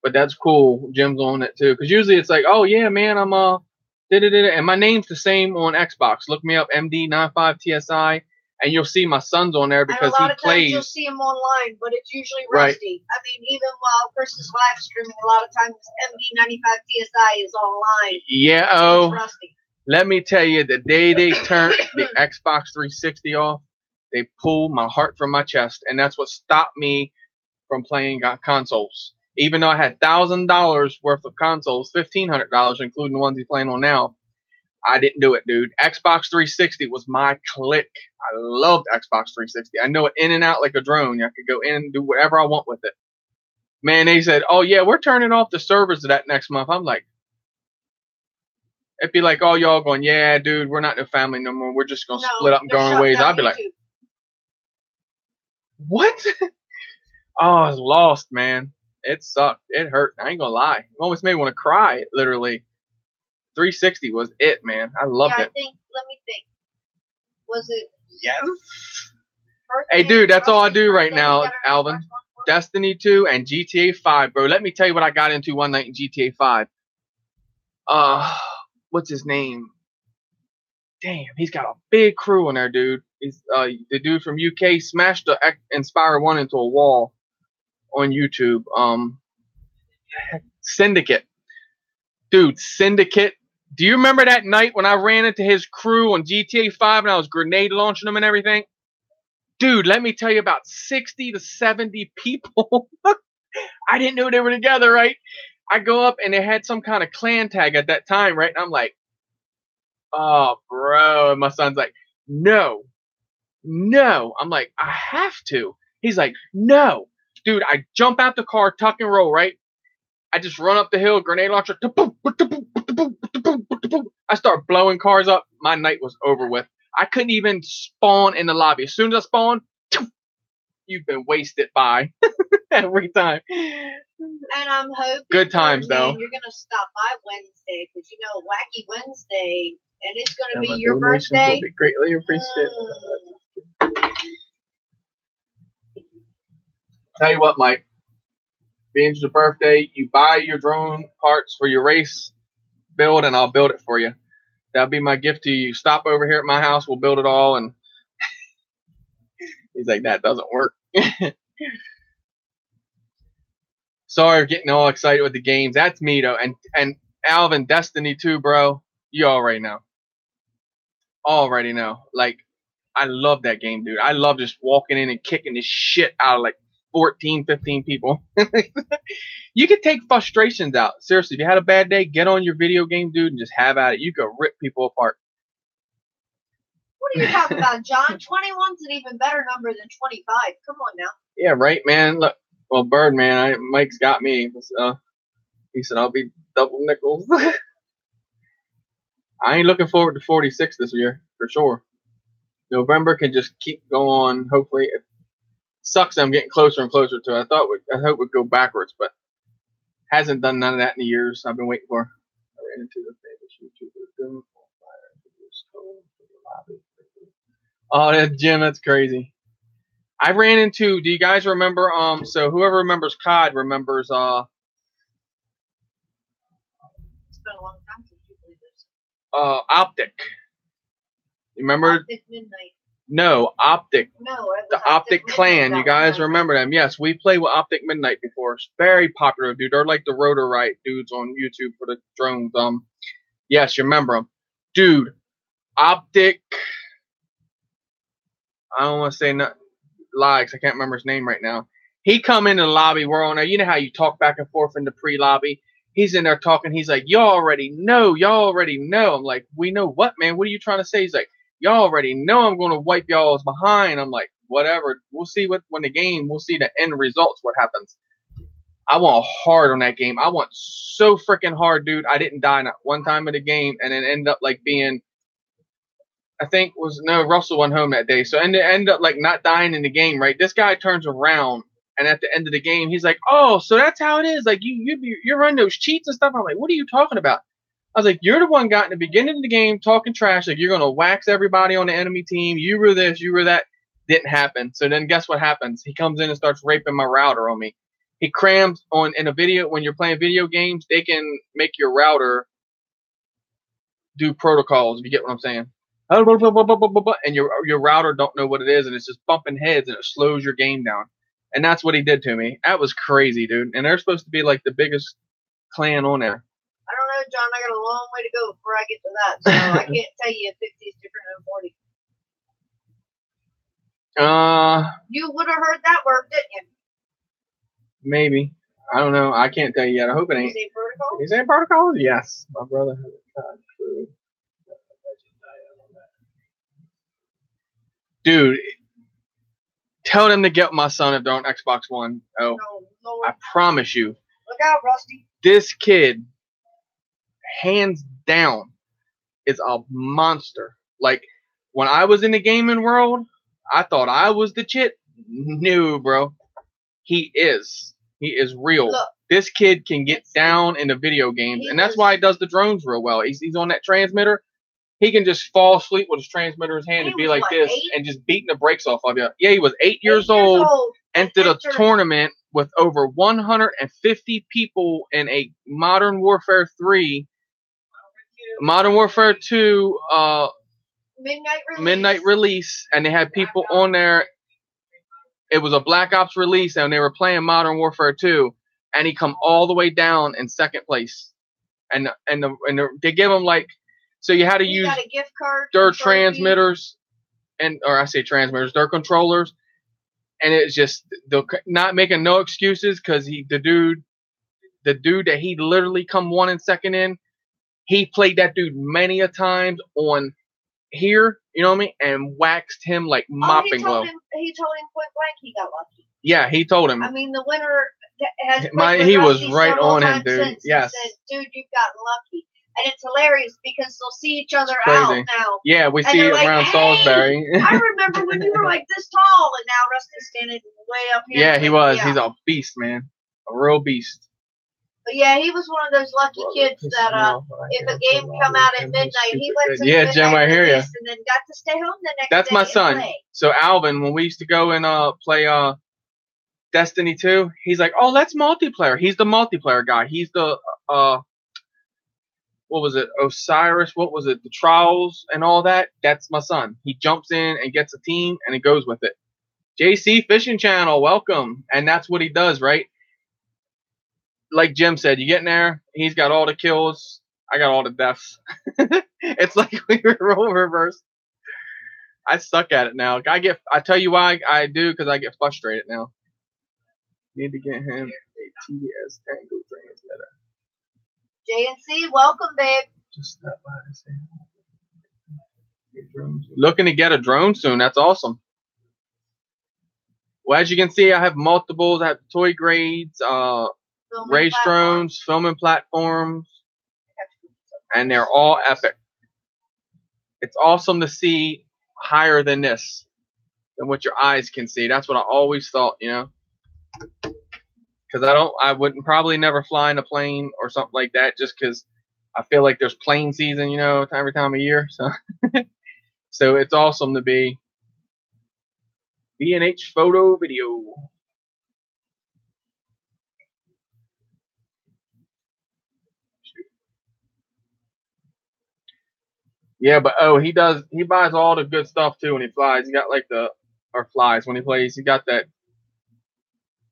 But that's cool. Jim's on it too, because usually it's like, oh yeah, man, I'm and my name's the same on Xbox. Look me up, MD95TSI. And you'll see my son's on there because he plays. And a lot of times you'll see him online, but it's usually rusty. Right. I mean, even while Chris is live streaming, a lot of times MD95TSI is online. Yeah, so it's rusty. Let me tell you, the day they turned the Xbox 360 off, they pulled my heart from my chest. And that's what stopped me from playing consoles. Even though I had $1,000 worth of consoles, $1,500, including the ones he's playing on now, I didn't do it, dude. Xbox 360 was my click. I loved Xbox 360. I know it in and out like a drone. I could go in and do whatever I want with it. Man, they said, oh, yeah, we're turning off the servers of that next month. I'm like, it'd be like all y'all going, yeah, dude, we're not a family no more. We're just going to split up and go our ways. I'd be like, what? Oh, I was lost, man. It sucked. It hurt. I ain't going to lie. It almost made me want to cry, literally. 360 was it, man. I loved it. Let me think. Was it? Yes. Hey, dude, that's all I do right now, Alvin. Destiny 2 and GTA 5, bro. Let me tell you what I got into one night in GTA 5. What's his name? Damn, he's got a big crew in there, dude. He's the dude from UK smashed the Inspire 1 into a wall on YouTube. Syndicate. Dude, Syndicate. Do you remember that night when I ran into his crew on GTA 5 and I was grenade launching them and everything? Dude, let me tell you, about 60 to 70 people. I didn't know they were together, right? I go up and they had some kind of clan tag at that time, right? And I'm like, oh, bro. And my son's like, no. I'm like, I have to. He's like, no. Dude, I jump out the car, tuck and roll, right? I just run up the hill, grenade launcher. I start blowing cars up. My night was over with. I couldn't even spawn in the lobby. As soon as I spawned, you've been wasted by every time. And I'm hoping Good times, though. You're gonna stop by Wednesday because you know Wacky Wednesday, and it's gonna be your birthday. Will be greatly appreciated. Tell you what, Mike. Being your birthday, you buy your drone parts for your race build, and I'll build it for you. That'll be my gift to you. Stop over here at my house. We'll build it all. And he's like, that doesn't work. Sorry for getting all excited with the games. That's me, though. And Alvin, Destiny 2, bro. You already know. Already know. Like, I love that game, dude. I love just walking in and kicking the shit out of, like, 14, 15 people. You can take frustrations out. Seriously, if you had a bad day, get on your video game, dude, and just have at it. You can rip people apart. What are you talking about, John? 21's an even better number than 25. Come on now. Yeah, right, man. Look, well, Birdman, Mike's got me. He said, I'll be double nickels. I ain't looking forward to 46 this year, for sure. November can just keep going. Hopefully, it sucks. I'm getting closer and closer to it. I hope we'd go backwards, but hasn't done none of that in years. I've been waiting for. I ran into the famous YouTuber. Oh, that Jim, that's crazy. I ran into. Do you guys remember? So whoever remembers COD remembers. It's been a long time since you played this. Optic. You remember? Optic Midnight. No, Optic. No, it was The Optic Clan. You guys remember them? Yes, we played with Optic Midnight before. It's very popular, dude. They're like the Rotor Right dudes on YouTube for the drones. Yes, you remember them, dude. Optic. I don't want to say nothing lies. I can't remember his name right now. He come into the lobby. We're on there. You know how you talk back and forth in the pre-lobby. He's in there talking. He's like, y'all already know. I'm like, we know what, man? What are you trying to say? He's like, y'all already know I'm going to wipe y'all's behind. I'm like, whatever. We'll see we'll see the end results, what happens. I want hard on that game. I want so freaking hard, dude. I didn't die not one time in the game, and it ended up like being, I think Russell went home that day. So ended up like not dying in the game, right? This guy turns around, and at the end of the game, he's like, oh, so that's how it is. Like, you're running those cheats and stuff. I'm like, what are you talking about? I was like, you're the one got in the beginning of the game talking trash. Like, you're going to wax everybody on the enemy team. You were this, you were that. Didn't happen. So then guess what happens? He comes in and starts raping my router on me. He crams in a video. When you're playing video games, they can make your router do protocols, if you get what I'm saying. And your router don't know what it is, and it's just bumping heads, and it slows your game down. And that's what he did to me. That was crazy, dude. And they're supposed to be like the biggest clan on there. I don't know, John. I got a long way to go before I get to that, so I can't tell you if 50 is different than 40. You would have heard that word, didn't you? Maybe. I don't know. I can't tell you yet. I hope it ain't. Is it protocol? Is it protocol? Yes. My brother has a COD crew. Dude, tell them to get my son if they're on Xbox One. Oh, No, I promise you. Look out, Rusty. This kid, hands down, is a monster. Like, when I was in the gaming world, I thought I was the shit. No, bro. He is. He is real. Look, this kid can get down in the video games, and that's why he does the drones real well. He's on that transmitter. He can just fall asleep with his transmitter in his hand and be like this and just beating the brakes off of you. Yeah, he was 8 years old, entered a tournament with over 150 people in a Modern Warfare 3, Modern Warfare 2 midnight release, and they had people on there. It was a Black Ops release, and they were playing Modern Warfare 2, and he come all the way down in second place. And they give him like, so you had to use got a gift card their transmitters. and or I say transmitters, they're controllers, and it's just they're not making no excuses because the dude that he literally come one and second in, he played that dude many a times on here, you know what I mean, and waxed him like mopping blow. He told him point blank he got lucky. Yeah, he told him. I mean, the winner has he was Rusty right on him, dude. since Yes. He said, dude, you've gotten lucky. And it's hilarious because they'll see each other Crazy. out now. Yeah, we And see they're it like, around hey, Salisbury. I remember when you were like this tall, and now Rusty's standing way up here. Yeah, he was. Yeah. He's a beast, man. A real beast. But yeah, he was one of those lucky kids that if a game come out at midnight, he went to yeah, Jim, I hear you. and then got to stay home the next That's day my and son. play. So Alvin, when we used to go and play Destiny 2, he's like, oh, that's multiplayer. He's the multiplayer guy. He's the what was it? Osiris, what was it? The Trials and all that. That's my son. He jumps in and gets a team and he goes with it. JC Fishing Channel, welcome. And that's what he does, right? Like Jim said, you get in there, he's got all the kills, I got all the deaths. It's like we were role reversed. I suck at it now. I tell you why I do, because I get frustrated now. Need to get him a TBS Tango transmitter. JNC, welcome, babe. Just stop by and say hi. Looking to get a drone soon. That's awesome. Well, as you can see, I have multiples. I have toy grades, race drones, filming platforms, and they're all epic. It's awesome to see higher than this, than what your eyes can see. That's what I always thought, you know. Because I wouldn't probably never fly in a plane or something like that, just because I feel like there's plane season, you know, every time of year. So, so it's awesome to be B&H Photo Video. Yeah, but he buys all the good stuff too when he flies. He got like flies when he plays. He got that.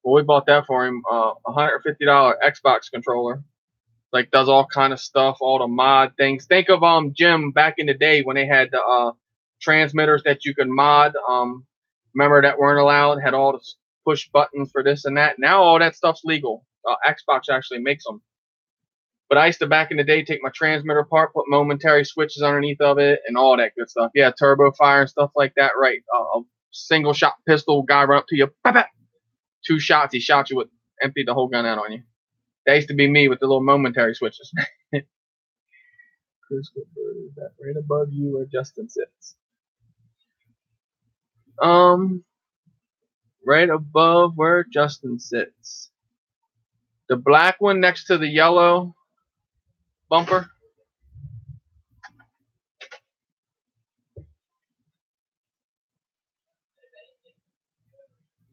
Well, we bought that for him, $150 Xbox controller. Like, does all kind of stuff, all the mod things. Think of Jim back in the day when they had the transmitters that you could mod. Remember that weren't allowed, had all the push buttons for this and that. Now all that stuff's legal. Xbox actually makes them. But I used to back in the day take my transmitter apart, put momentary switches underneath of it, and all that good stuff. Yeah, turbo fire and stuff like that. Right, a single shot pistol, guy run up to you, bap, bap. 2 shots, he shot you with, emptied the whole gun out on you. That used to be me with the little momentary switches. Chris Whitford, is that right above you where Justin sits? Right above where Justin sits. The black one next to the yellow bumper.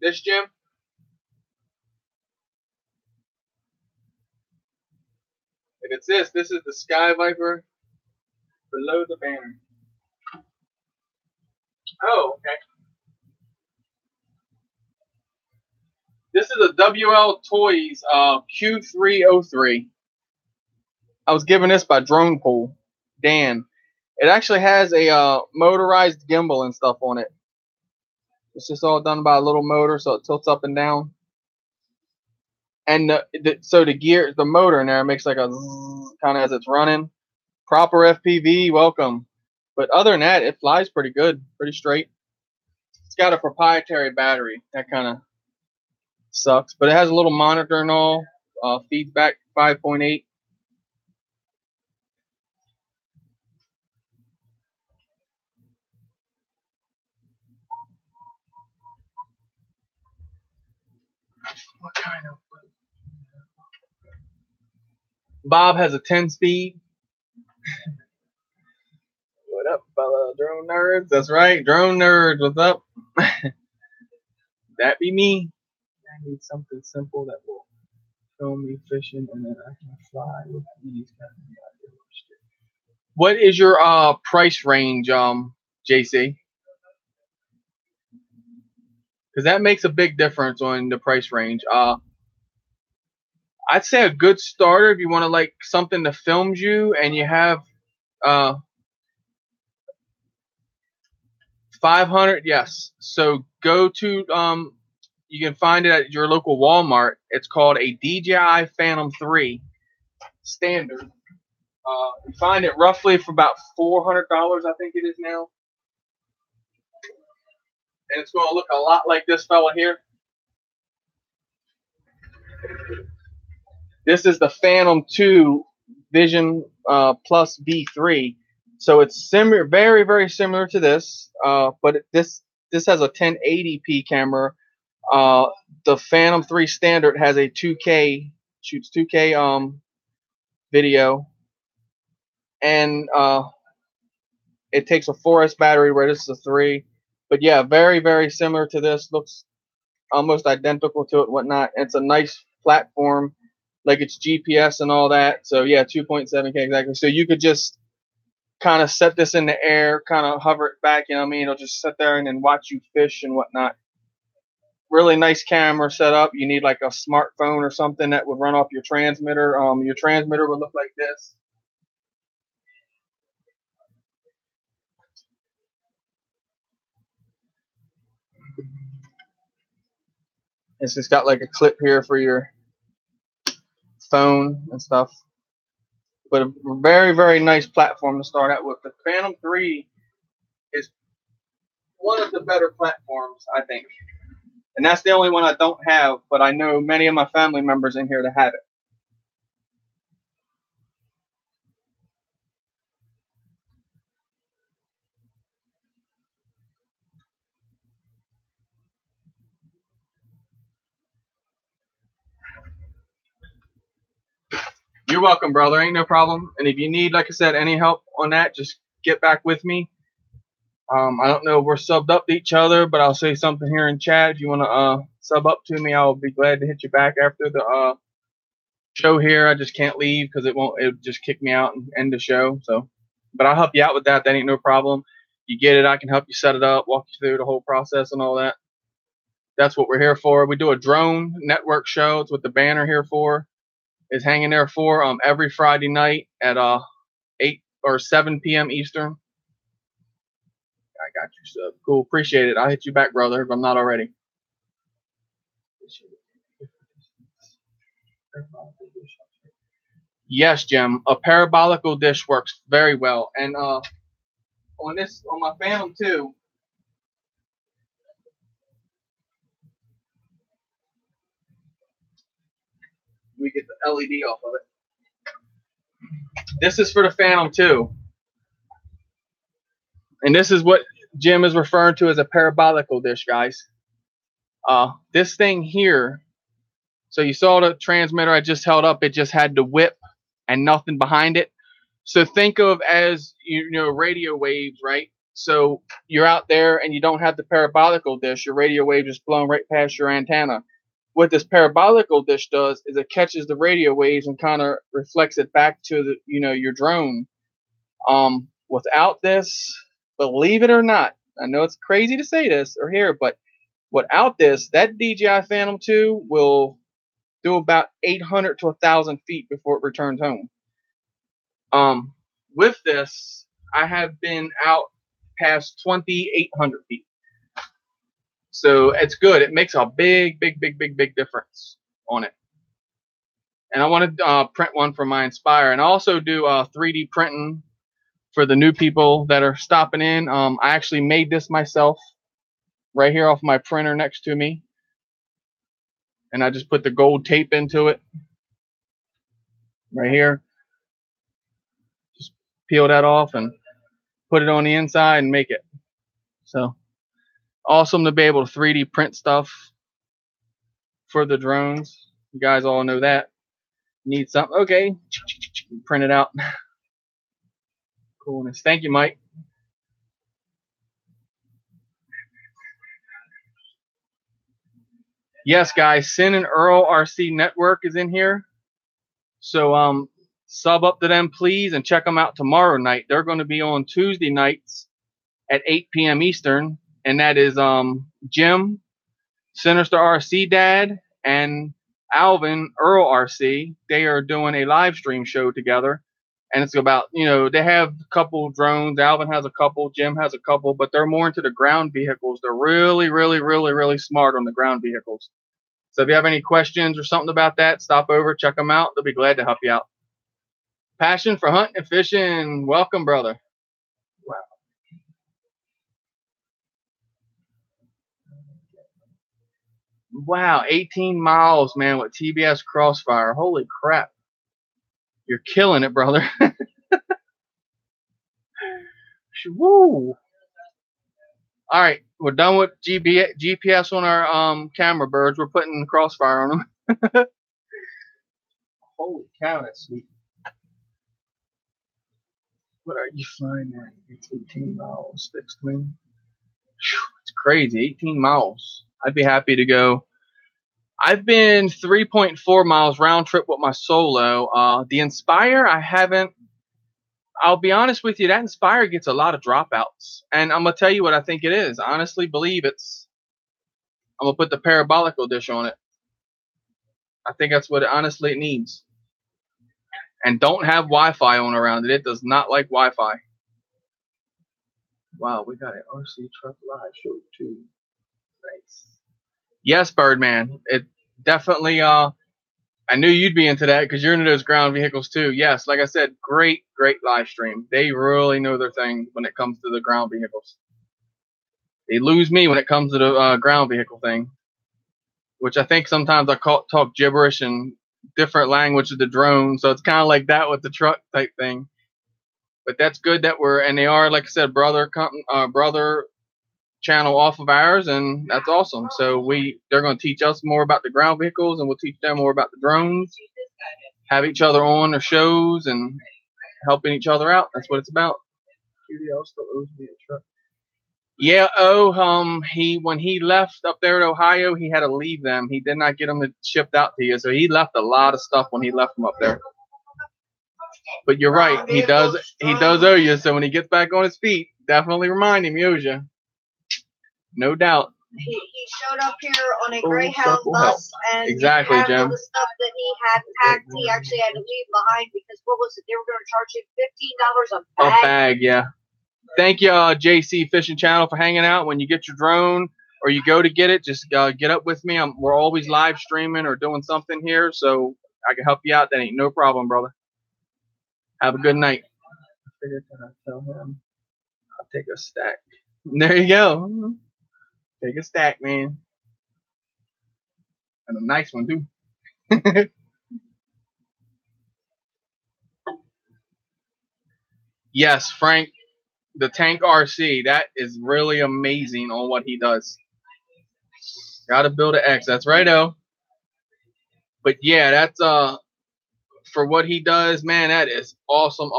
This, Jim? If it's this is the Sky Viper below the banner. Oh, okay. This is a WL Toys Q303. I was given this by Drone Pool, Dan. It actually has a motorized gimbal and stuff on it. It's just all done by a little motor, so it tilts up and down. And so the motor in there makes like a kind of as it's running. Proper FPV, welcome. But other than that, it flies pretty good, pretty straight. It's got a proprietary battery. That kind of sucks. But it has a little monitor and all. Feeds back 5.8. What kind of... Bob has a 10-speed. What up, fella? Drone nerds? That's right, drone nerds. What's up? That be me. I need something simple that will film me fishing, and then I can fly with these guys. What is your price range, JC? Because that makes a big difference on the price range. I'd say a good starter if you want to like something that films you and you have 500, yes. So go to you can find it at your local Walmart. It's called a DJI Phantom 3 standard. You find it roughly for about $400, I think it is now. And it's going to look a lot like this fella here. This is the Phantom 2 Vision Plus V3. So it's similar, very, very similar to this, but this has a 1080p camera. The Phantom 3 standard has a 2K, shoots 2K video, and it takes a 4S battery where this is a 3. But yeah, very, very similar to this. Looks almost identical to it, whatnot. It's a nice platform, like it's GPS and all that. So yeah, 2.7K exactly. So you could just kind of set this in the air, kind of hover it back, you know what I mean? It'll just sit there and then watch you fish and whatnot. Really nice camera setup. You need like a smartphone or something that would run off your transmitter. Your transmitter would look like this. It's just got like a clip here for your phone and stuff. But a very, very nice platform to start out with. The Phantom 3 is one of the better platforms, I think. And that's the only one I don't have, but I know many of my family members in here that have it. You're welcome, brother. Ain't no problem. And if you need, like I said, any help on that, just get back with me. I don't know if we're subbed up to each other, but I'll say something here in chat. If you want to sub up to me, I'll be glad to hit you back after the show here. I just can't leave because it'll just kick me out and end the show. So, but I'll help you out with that. That ain't no problem. You get it, I can help you set it up, walk you through the whole process and all that. That's what we're here for. We do a drone network show. It's what the banner here for is hanging there for every Friday night at 8 or 7 p.m. Eastern. I got you, sub. Cool, appreciate it. I'll hit you back, brother, if I'm not already. Yes, Jim. A parabolical dish works very well. And on my Phantom 2, we get the LED off of it. This is for the Phantom 2. And this is what Jim is referring to as a parabolical dish, guys. This thing here, so you saw the transmitter I just held up, it just had the whip and nothing behind it. So think of as, you know, radio waves, right? So you're out there and you don't have the parabolical dish, your radio wave is blown right past your antenna. What this parabolical dish does is it catches the radio waves and kind of reflects it back to the, you know, your drone. Without this, believe it or not, I know it's crazy to say this or hear, but without this, that DJI Phantom 2 will do about 800 to 1,000 feet before it returns home. With this, I have been out past 2,800 feet. So it's good. It makes a big difference on it. And I want to print one for my Inspire, and I also do 3D printing for the new people that are stopping in. I actually made this myself right here off my printer next to me. And I just put the gold tape into it right here. Just peel that off and put it on the inside and make it. So awesome to be able to 3D print stuff for the drones. You guys all know that. Need something? Okay. Print it out. Coolness. Thank you, Mike. Yes, guys. Sin and Earl RC Network is in here. So sub up to them, please, and check them out tomorrow night. They're going to be on Tuesday nights at 8 p.m. Eastern. And that is Jim, Sinister RC Dad, and Alvin, Earl RC. They are doing a live stream show together. And it's about, they have a couple drones. Alvin has a couple. Jim has a couple, but they're more into the ground vehicles. They're really, really, really, really smart on the ground vehicles. So if you have any questions or something about that, stop over, check them out. They'll be glad to help you out. Passion for hunting and fishing. Welcome, brother. Wow. Wow, 18 miles, man, with TBS Crossfire. Holy crap. You're killing it, brother. Woo. All right, we're done with GPS on our camera birds. We're putting Crossfire on them. Holy cow, that's sweet. What are you flying at? It's 18 miles, fixed wing. It's crazy, 18 miles. I'd be happy to go. I've been 3.4 miles round trip with my solo. The Inspire, I haven't. I'll be honest with you, that Inspire gets a lot of dropouts. And I'm going to tell you what I think it is. I honestly believe it's, I'm going to put the parabolical dish on it. I think that's what it needs. And don't have Wi-Fi on around it. It does not like Wi-Fi. Wow, we got an RC truck live show too. Nice. Yes, Birdman. It definitely, I knew you'd be into that because you're into those ground vehicles too. Yes, like I said, great live stream. They really know their thing when it comes to the ground vehicles. They lose me when it comes to the ground vehicle thing, which I think sometimes I talk gibberish and different language of the drone. So it's kind of like that with the truck type thing. But that's good that and they are, like I said, brother channel off of ours, and that's awesome. So they're going to teach us more about the ground vehicles, and we'll teach them more about the drones. Have each other on their shows and helping each other out. That's what it's about. QDL still owes me a truck. Yeah. When he left up there at Ohio, he had to leave them. He did not get them shipped out to you, so he left a lot of stuff when he left them up there. But you're right, he does owe you. So when he gets back on his feet, definitely remind him he owes you. No doubt. He showed up here on a Greyhound bus, and exactly, Jim. Jim. All the stuff that he had packed, he actually had to leave behind because what was it? They were going to charge him $15 a bag. A bag, yeah. Thank you, JC Fishing Channel, for hanging out. When you get your drone or you go to get it, just get up with me. We're always live streaming or doing something here, so I can help you out. That ain't no problem, brother. Have a good night. I figured that I'd tell him I'll take a stack. There you go. Take a stack, man. And a nice one, too. Yes, Frank, the Tank RC, that is really amazing on what he does. Gotta build an X. That's right, O. But yeah, that's for what he does, man, that is awesome.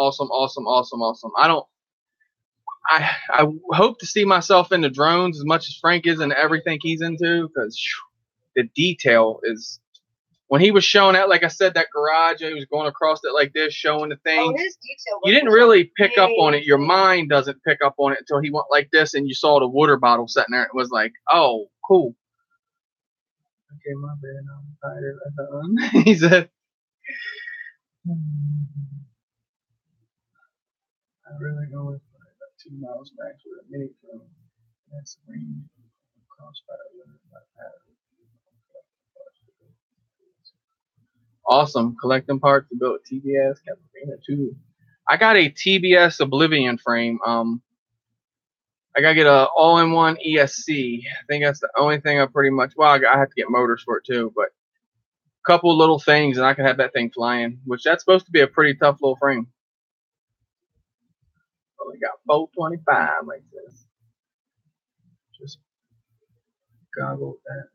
I hope to see myself into drones as much as Frank is into everything he's into, because the detail is, when he was showing that, like I said, that garage, and he was going across it like this, showing the thing. Oh, his detail You didn't really pick up on it. Your mind doesn't pick up on it until he went like this, and you saw the water bottle sitting there. It was like, oh, cool. Okay, my bad. I'm tired. He said, I really know it's about 2 miles max with a mini drone. That's range Crossfire. Awesome. Collecting parts to build a TBS Catarina too. I got a TBS Oblivion frame. I gotta get a all-in-one ESC. I think that's the only thing I pretty much. Well, I have to get motors for it too, but a couple little things, and I can have that thing flying. Which that's supposed to be a pretty tough little frame. Only got 425 like this. Just goggle that.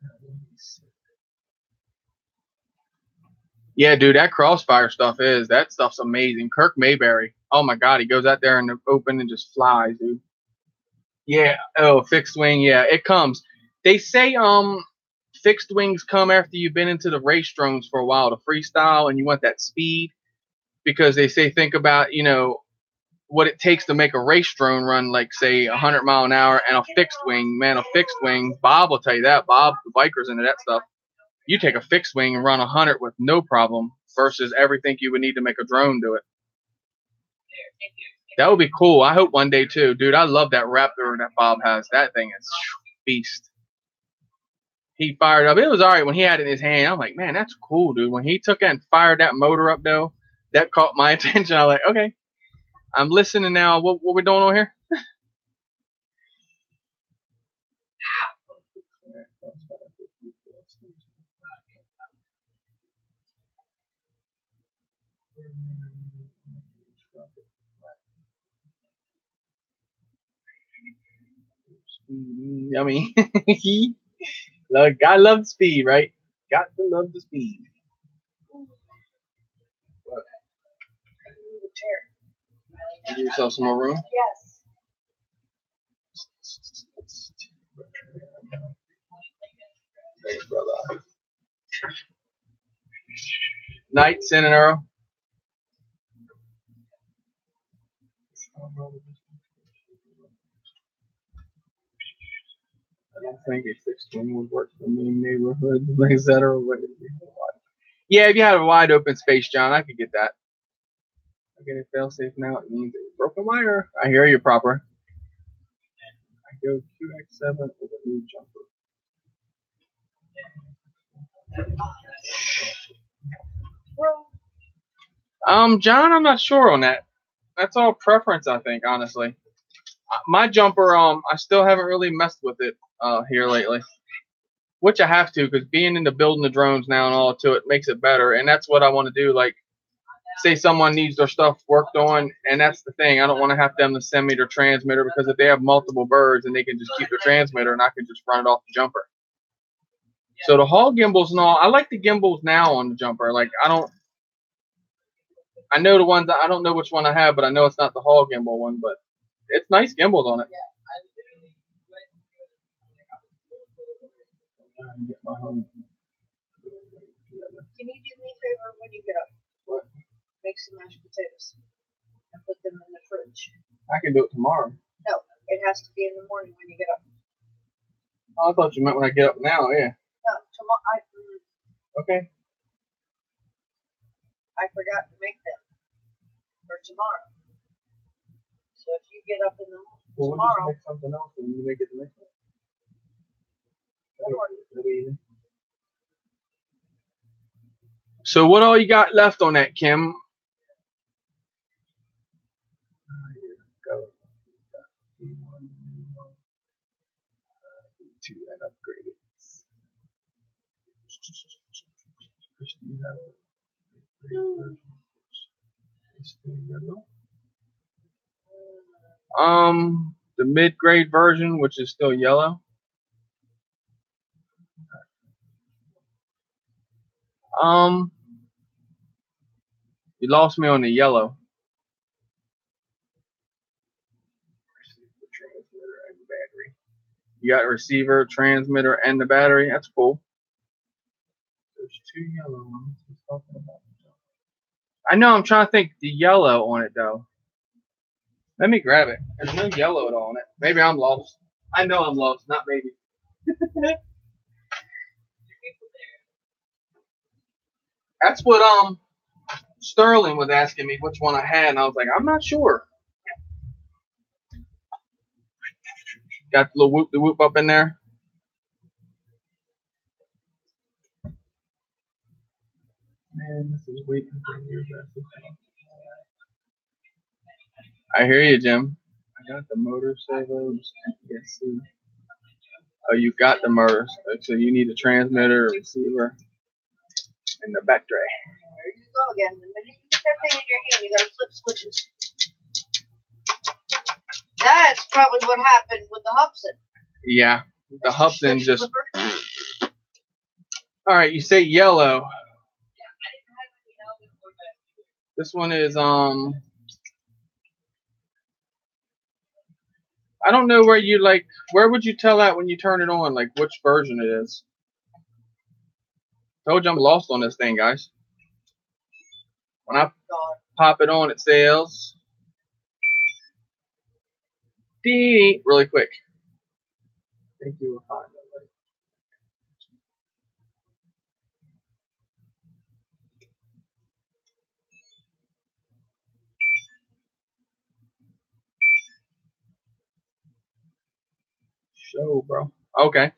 Yeah, dude, that Crossfire that stuff's amazing. Kirk Mayberry. Oh my God, he goes out there in the open and just flies, dude. Yeah. Oh, fixed wing. Yeah, it comes. They say fixed wings come after you've been into the race drones for a while, to freestyle, and you want that speed, because they say think about what it takes to make a race drone run like say 100 mile an hour, and a fixed wing. Man, a fixed wing. Bob will tell you that. Bob, the biker's into that stuff. You take a fixed wing and run 100 with no problem versus everything you would need to make a drone do it. That would be cool. I hope one day too, dude. I love that Raptor that Bob has. That thing is beast. He fired up. It was alright when he had it in his hand. I'm like, man, that's cool, dude. When he took it and fired that motor up though, that caught my attention. I was like, okay, I'm listening now. What we doing on here? Yummy. Look, I love speed, right? Got to love the speed. Give yourself some more room. Yes. Thanks, brother. Knight, Sin, and Earl. I don't think a 16 would work for me in neighborhoods like that or what. Yeah, if you had a wide open space, John, I could get that. I get it fail safe now. It means a broken wire. I hear you proper. I go QX7 with a new jumper. John, I'm not sure on that. That's all preference, I think, honestly. My jumper, I still haven't really messed with it here lately, which I have to because being into building the drones now and all to it makes it better, and that's what I want to do. Like, say someone needs their stuff worked on, and that's the thing. I don't want to have them to send me their transmitter because if they have multiple birds, and they can just keep their transmitter, and I can just run it off the jumper. So the Hall gimbals and all, I like the gimbals now on the jumper. Like, I know the ones, I don't know which one I have, but I know it's not the Hall gimbal one, but it's nice gimbals on it. Can you do me a favor when you get up? What? Make some mashed potatoes and put them in the fridge. I can do it tomorrow. No, it has to be in the morning when you get up. Oh, I thought you meant when I get up now, yeah. No, tomorrow. Okay. I forgot to make them for tomorrow. So if you get up in the morning Well, we'll tomorrow, just make something else and you make it the next one. So what all you got left on that, Kim? To and upgrade it. The mid-grade version, which is still yellow. You lost me on the yellow. You got a receiver, transmitter, and the battery. That's cool. There's two yellow ones. I know. I'm trying to think the yellow on it though. Let me grab it. There's no yellow at all on it. Maybe I'm lost. I know I'm lost. Not maybe. That's what Sterling was asking me which one I had, and I was like, I'm not sure. Got the little whoop up in there. Man, this is waiting for you. I hear you, Jim. I got the motor servos. Yes, see. Oh, you got the motors. So you need a transmitter, a receiver, and the battery. there you go again. The minute you get that thing in your hand, you gotta flip switches. That's probably what happened with the Hobson. Yeah, the Hobson just. All right, you say yellow. This one is I don't know where you like. Where would you tell that when you turn it on? Like which version it is? Told you I'm lost on this thing, guys. When I pop it on, it says "dee" really quick. Thank you. show, bro. Okay.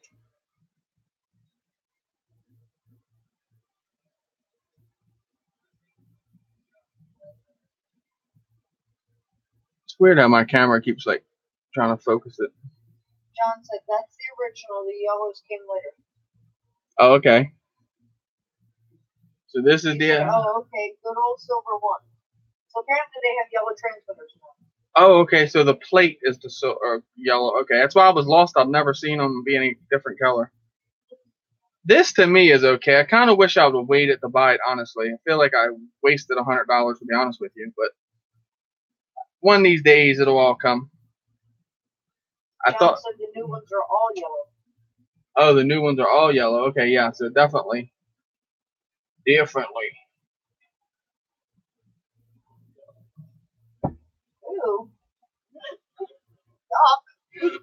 It's weird how my camera keeps like trying to focus it. John said that's the original. The yellows came later. Oh, okay. So this is He the. said, oh, okay, good old silver one. So apparently they have yellow transmitters now. Oh, okay. So the plate is the yellow. Okay, that's why I was lost. I've never seen them be any different color. This to me is okay. I kind of wish I would have waited to buy it. Honestly, I feel like I wasted $100 to be honest with you. But one of these days it'll all come. I John thought. said the new ones are all yellow. Oh, the new ones are all yellow. Okay, yeah. So definitely. Ooh. Yuck.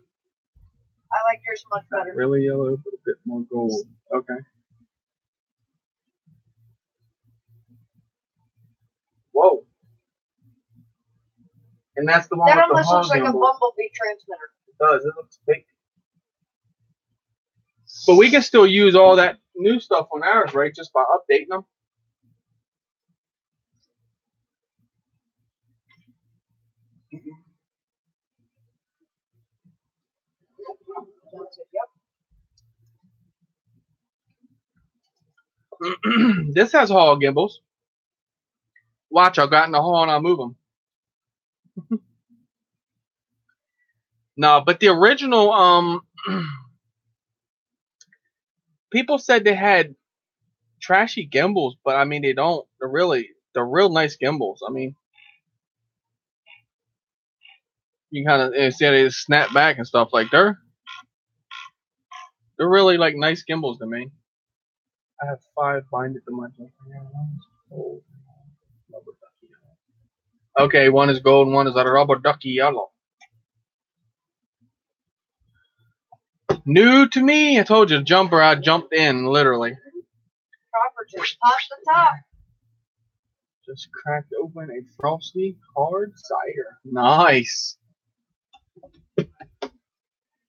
I like yours much better. Really yellow, but a bit more gold. Okay. Whoa. And that's the one That with the almost looks like a gimbal. bumblebee transmitter. It does. It looks big. But we can still use all that new stuff on ours, right? Just by updating them. John said, yep. This has Hall gimbals. Watch, I got in the Hall and I move them. No, but the original, people said they had trashy gimbals, but I mean they don't. They're real nice gimbals. I mean, you kind of see how they snap back and stuff. Like they're really like nice gimbals to me. I have 5 binded to my. Okay, one is gold and one is a rubber ducky yellow. New to me. I told you, jumper. I jumped in literally. Proper just pop the top. Just cracked open a frosty hard cider. Nice.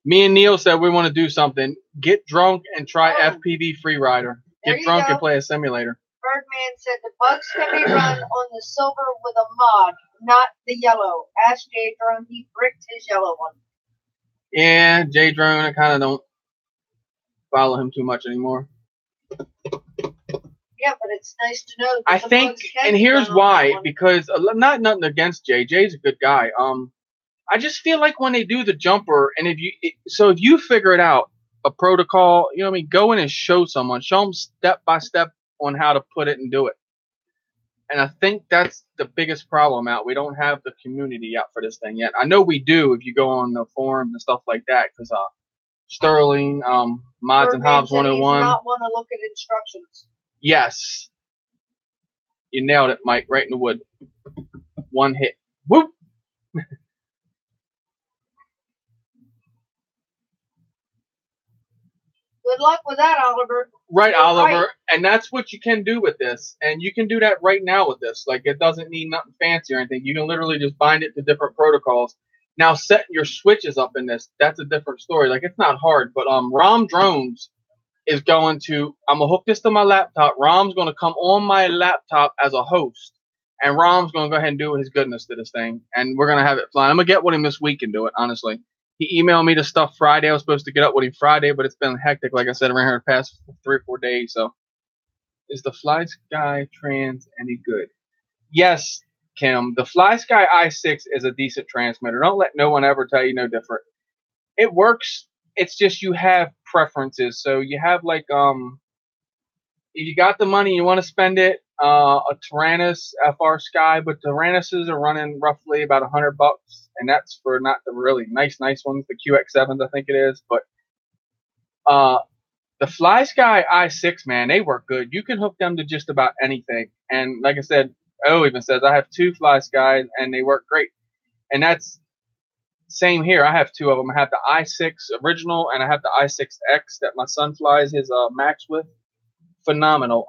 Me and Neil said we want to do something. Get drunk and try FPV Freerider. Get drunk and play a simulator. Birdman said the bugs can be run on the silver with a mod, not the yellow. Ask J Drone, he bricked his yellow one. Yeah, J Drone, I kind of don't follow him too much anymore. Yeah, but it's nice to know. That I the think, bugs can and be here's run on why, that one. because not nothing against Jay. Jay's a good guy. I just feel like when they do the jumper, and if you figure it out, a protocol, you know what I mean, go in and show them step by step on how to put it and do it. And I think that's the biggest problem out. We don't have the community out for this thing yet. I know we do if you go on the forums and stuff like that, because Sterling, Mods and Birdman Hobbs said he does 101. not want to look at instructions. Yes. You nailed it, Mike, right in the wood. One hit. Whoop! Good luck with that, Oliver. Right, You're Oliver. right. And that's what you can do with this. And you can do that right now with this. Like, it doesn't need nothing fancy or anything. You can literally just bind it to different protocols. Now, setting your switches up in this, that's a different story. Like, it's not hard. But Rom Drones is going to, I'm going to hook this to my laptop. Rom's going to come on my laptop as a host. And Rom's going to go ahead and do his goodness to this thing. And we're going to have it flying. I'm going to get with him this week and do it, honestly. He emailed me the stuff Friday. I was supposed to get up with him Friday, but it's been hectic, like I said, around here the past 3 or 4 days. So, is the Fly Sky Trans any good? Yes, Kim. The Fly Sky i6 is a decent transmitter. Don't let no one ever tell you no different. It works. It's just you have preferences. So you have like if you got the money, you want to spend it. A Taranis FR Sky, but Tyrannuses are running roughly about $100, and that's for not the really nice ones, the QX7s, I think it is. But the Fly Sky i6, man, they work good. You can hook them to just about anything, and like I said, O even says I have 2 Fly Skies, and they work great. And that's same here. I have 2 of them. I have the i6 original, and I have the i6X that my son flies his Max with. Phenomenal.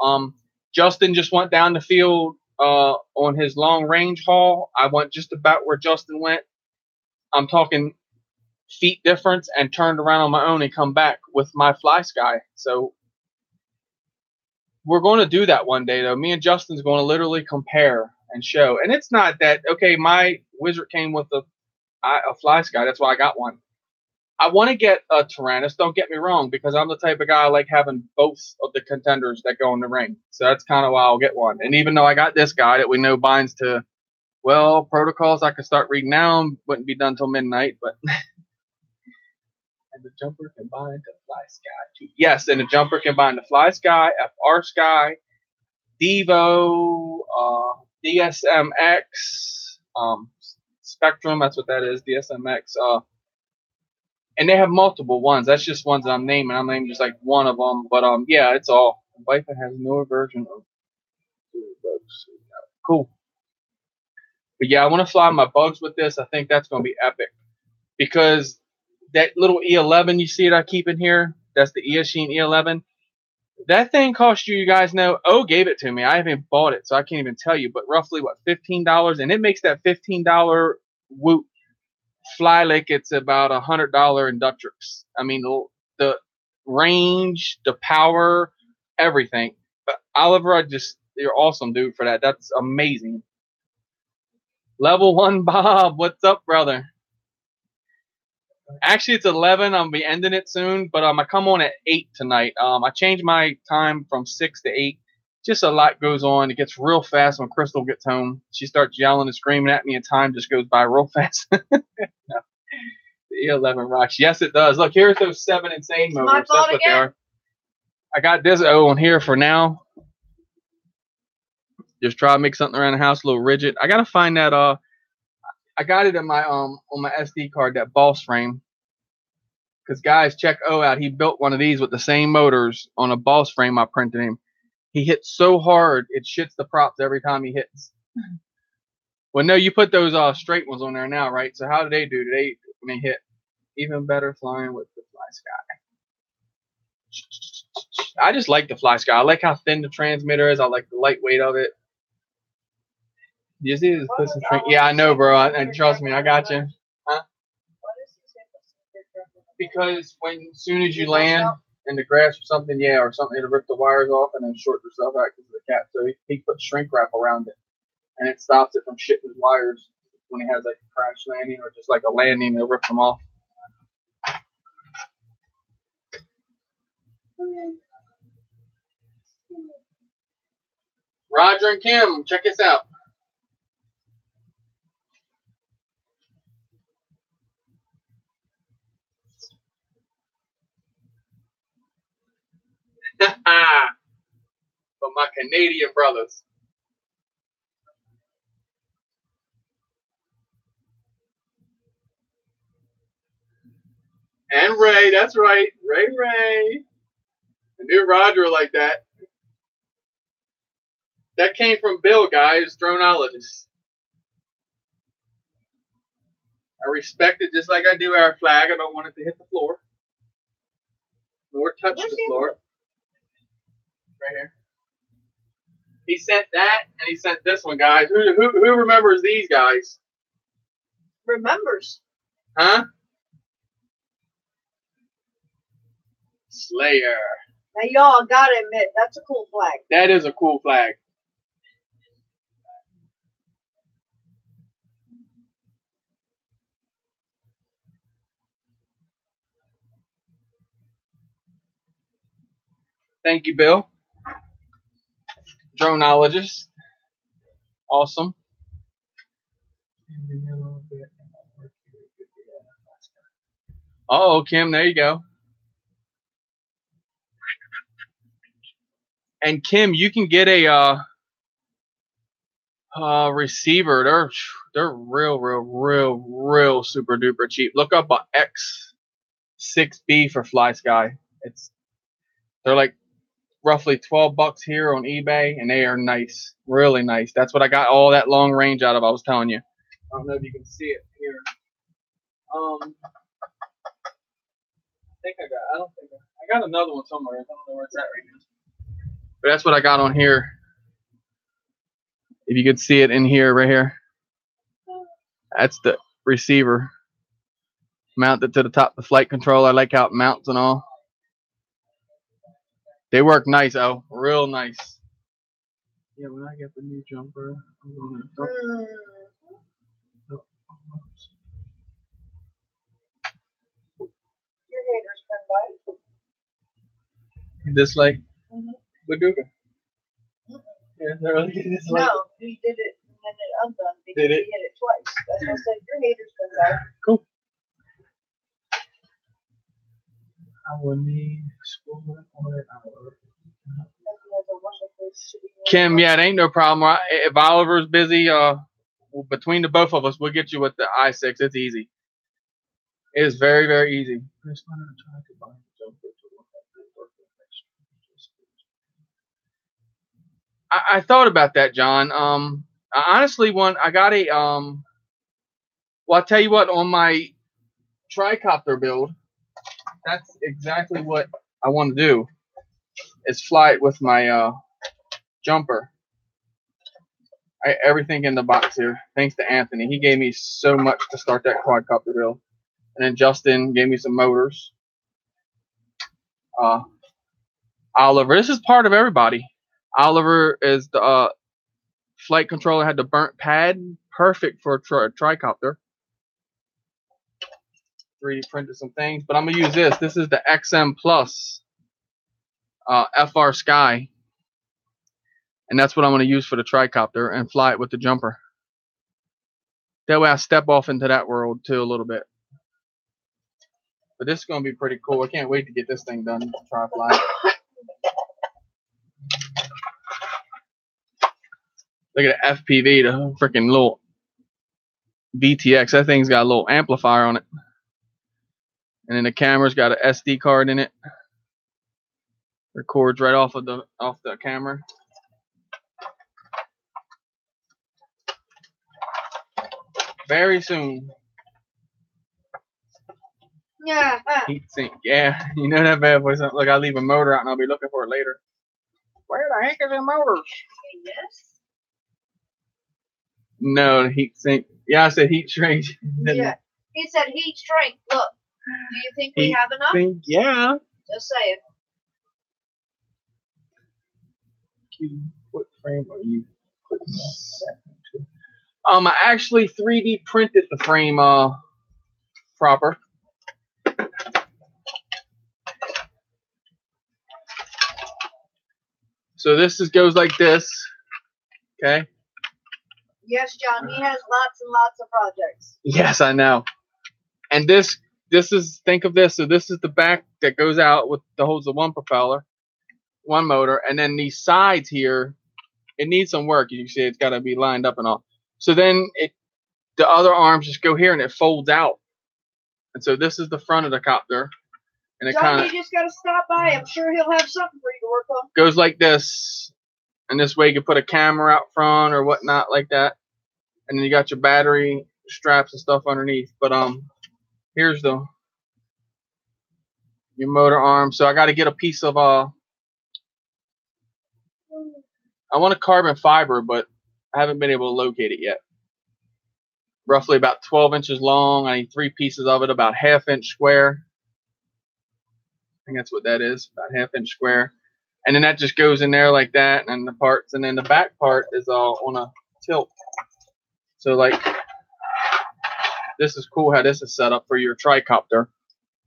Justin just went down the field on his long range haul. I went just about where Justin went. I'm talking feet difference and turned around on my own and come back with my Fly Sky. So we're going to do that one day, though. Me and Justin's going to literally compare and show. And it's not that, okay, my Wizard came with a Fly Sky. That's why I got one. I want to get a Tyrannus, don't get me wrong, because I'm the type of guy I like having both of the contenders that go in the ring. So that's kind of why I'll get one. And even though I got this guy that we know binds to, well, protocols I could start reading now, wouldn't be done till midnight, but... And the jumper can bind to Fly Sky too. Yes, and the jumper can bind to Fly Sky, FR Sky, Devo, DSMX, Spectrum, that's what that is, DSMX, and they have multiple ones. That's just ones that I'm naming. I'm naming just like one of them. But yeah, it's all. Viper has no version of bugs. Cool. But yeah, I want to fly my bugs with this. I think that's going to be epic. Because that little E11 you see that I keep in here, that's the Eachine E11. That thing cost you guys know, gave it to me. I haven't bought it, so I can't even tell you. But roughly, what, $15? And it makes that $15 Woot fly like it's about $100 Inductrix. I mean, the range, the power, everything. But Oliver, you're awesome, dude, for that. That's amazing. Level 1 Bob, what's up, brother? Actually, it's 11. I'll be ending it soon, but I come on at 8 tonight. I changed my time from 6 to 8. Just a lot goes on. It gets real fast when Crystal gets home. She starts yelling and screaming at me, and time just goes by real fast. No. The E11 rocks. Yes, it does. Look, here's those 7 insane motors. That's what they are. I got this on here for now. Just try to make something around the house a little rigid. I gotta find that. I got it in my on my SD card, that boss frame. Because guys, check O out. He built one of these with the same motors on a boss frame I printed him. He hits so hard, it shits the props every time he hits. Well, no, you put those straight ones on there now, right? So how do they do? When they hit? Even better flying with the Fly Sky. I just like the Fly Sky. I like how thin the transmitter is. I like the lightweight of it. You see this pussy train? Yeah, I know, bro. And trust me, I got you. Huh? Because as soon as you land in the grass or something, or something, it'll rip the wires off and then short yourself out because of the cat. So he put shrink wrap around it, and it stops it from shitting his wires when he has like a crash landing or just like a landing. It'll rip them off. Roger and Kim, check this out. But my Canadian brothers. And Ray, that's right. Ray. I knew Roger like that. That came from Bill, guys, dronologist. I respect it just like I do our flag. I don't want it to hit the floor. Nor touch the floor. Right here. He sent that, and he sent this one, guys. Who remembers these guys? Remembers. Huh? Slayer. Now, y'all gotta admit, that's a cool flag. That is a cool flag. Thank you, Bill. Dronologist. Awesome. Oh, Kim, there you go. And Kim, you can get a receiver. They're real super duper cheap. Look up a X6B for Fly Sky. They're like roughly $12 here on eBay, and they are nice, really nice. That's what I got all that long range out of. I was telling you. I don't know if you can see it here. I got another one somewhere. I don't know where it's at right now. But that's what I got on here. If you could see it in here, right here. That's the receiver. Mount it to the top of the flight controller. I like how it mounts and all. They work nice, oh, real nice. Yeah, when I get the new jumper, I'm gonna. Your haters come by. This like Mhm. Laguga. Yeah, they're really good. This like. No, he did it and then it undone because Did he it? hit it twice. That's why I said your haters come by. Cool. I will need school on it. Kim, yeah, it ain't no problem. If Oliver's busy, between the both of us, we'll get you with the i6. It's easy. It is very, very easy. I thought about that, John. I honestly I got a well, I'll tell you what, on my tricopter build, that's exactly what I want to do. Is fly it with my jumper. Everything in the box here, thanks to Anthony. He gave me so much to start that quadcopter build. And then Justin gave me some motors. Oliver, this is part of everybody. Oliver is the flight controller, had the burnt pad, perfect for a tricopter. 3D printed some things, but I'm gonna use this. This is the XM Plus FR Sky. And that's what I'm going to use for the tricopter and fly it with the jumper. That way I step off into that world too a little bit. But this is going to be pretty cool. I can't wait to get this thing done. Try to fly it. Look at the FPV, the freaking little VTX. That thing's got a little amplifier on it. And then the camera's got an SD card in it. Records right off the camera. Very soon. Yeah. Heat sink. Yeah, you know that bad boy. Look, I'll leave a motor out and I'll be looking for it later. Where the heck is the motors? Yes. No, the heat sink. Yeah, I said heat shrink. Yeah. He said heat shrink. Look. Do you think we Heat have enough? sink, yeah. Just saying. What frame are you putting that into? I actually 3D printed the frame proper. So this goes like this. Okay. Yes, John. He has lots and lots of projects. Yes, I know. And this is, think of this. So this is the back that goes out with the holds of one propeller, one motor, and then these sides here, it needs some work. You can see it's got to be lined up and all. So then the other arms just go here and it folds out. And so this is the front of the copter. And it John, kind of you just got to stop by. I'm sure he'll have something for you to work on. goes like this. And this way you can put a camera out front or whatnot like that. And then you got your battery straps and stuff underneath. But here's your motor arm. So I got to get a piece of I want a carbon fiber, but I haven't been able to locate it yet. Roughly about 12 inches long. I need 3 pieces of it, about ½ inch square. I think that's what that is, about ½ inch square. And then that just goes in there like that, and the parts, and then the back part is all on a tilt. So like, this is cool how this is set up for your tricopter.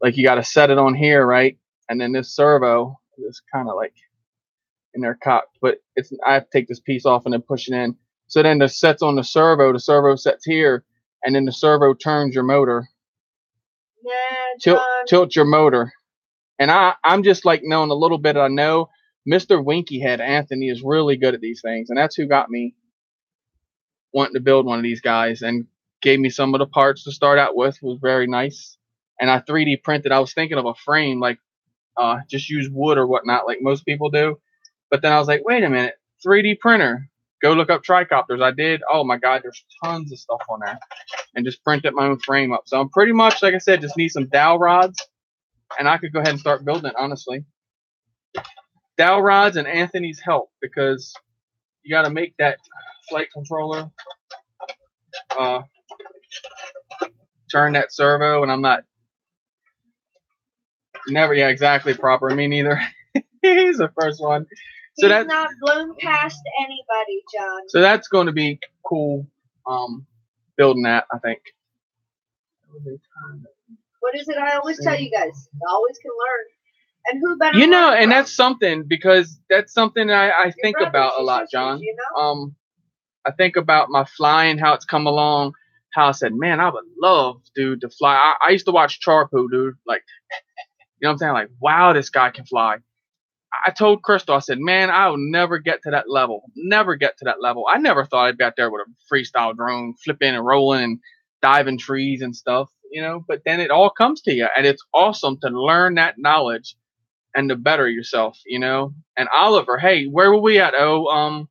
Like you got to set it on here, right? And then this servo is kind of like in there cocked, but I have to take this piece off and then push it in. So then the sets on the servo sets here, and then the servo turns your motor. Yeah, John. Tilt your motor. And I'm just like knowing a little bit I know. Mr. Winky Head Anthony is really good at these things, and that's who got me wanting to build one of these guys and gave me some of the parts to start out with. It was very nice. And I 3D printed. I was thinking of a frame, like just use wood or whatnot like most people do. But then I was like, wait a minute, 3D printer. Go look up tricopters. I did. Oh my God, there's tons of stuff on there. And just printed my own frame up. So I'm pretty much, like I said, just need some dowel rods. And I could go ahead and start building it, honestly. Dowel rods and Anthony's help, because you got to make that flight controller turn that servo, and I'm not Never, yeah, exactly proper. Me neither. He's the first one. So He's that's not blown past anybody, John. so that's going to be cool. Building that, I think. What is it I always tell you guys? You always can learn. And who better? You know, learn and from? that's something because that's something I Your think brothers, about a your lot, sisters, John. you know? I think about my flying, how it's come along, how I said, man, I would love, dude, to fly. I used to watch Charpoo, dude. Like, you know what I'm saying? Like, wow, this guy can fly. I told Crystal, I said, man, I will never get to that level. Never get to that level. I never thought I'd be out there with a freestyle drone, flipping and rolling and diving trees and stuff, you know. But then it all comes to you, and it's awesome to learn that knowledge and to better yourself, you know. And Oliver, hey, where were we at? Oh,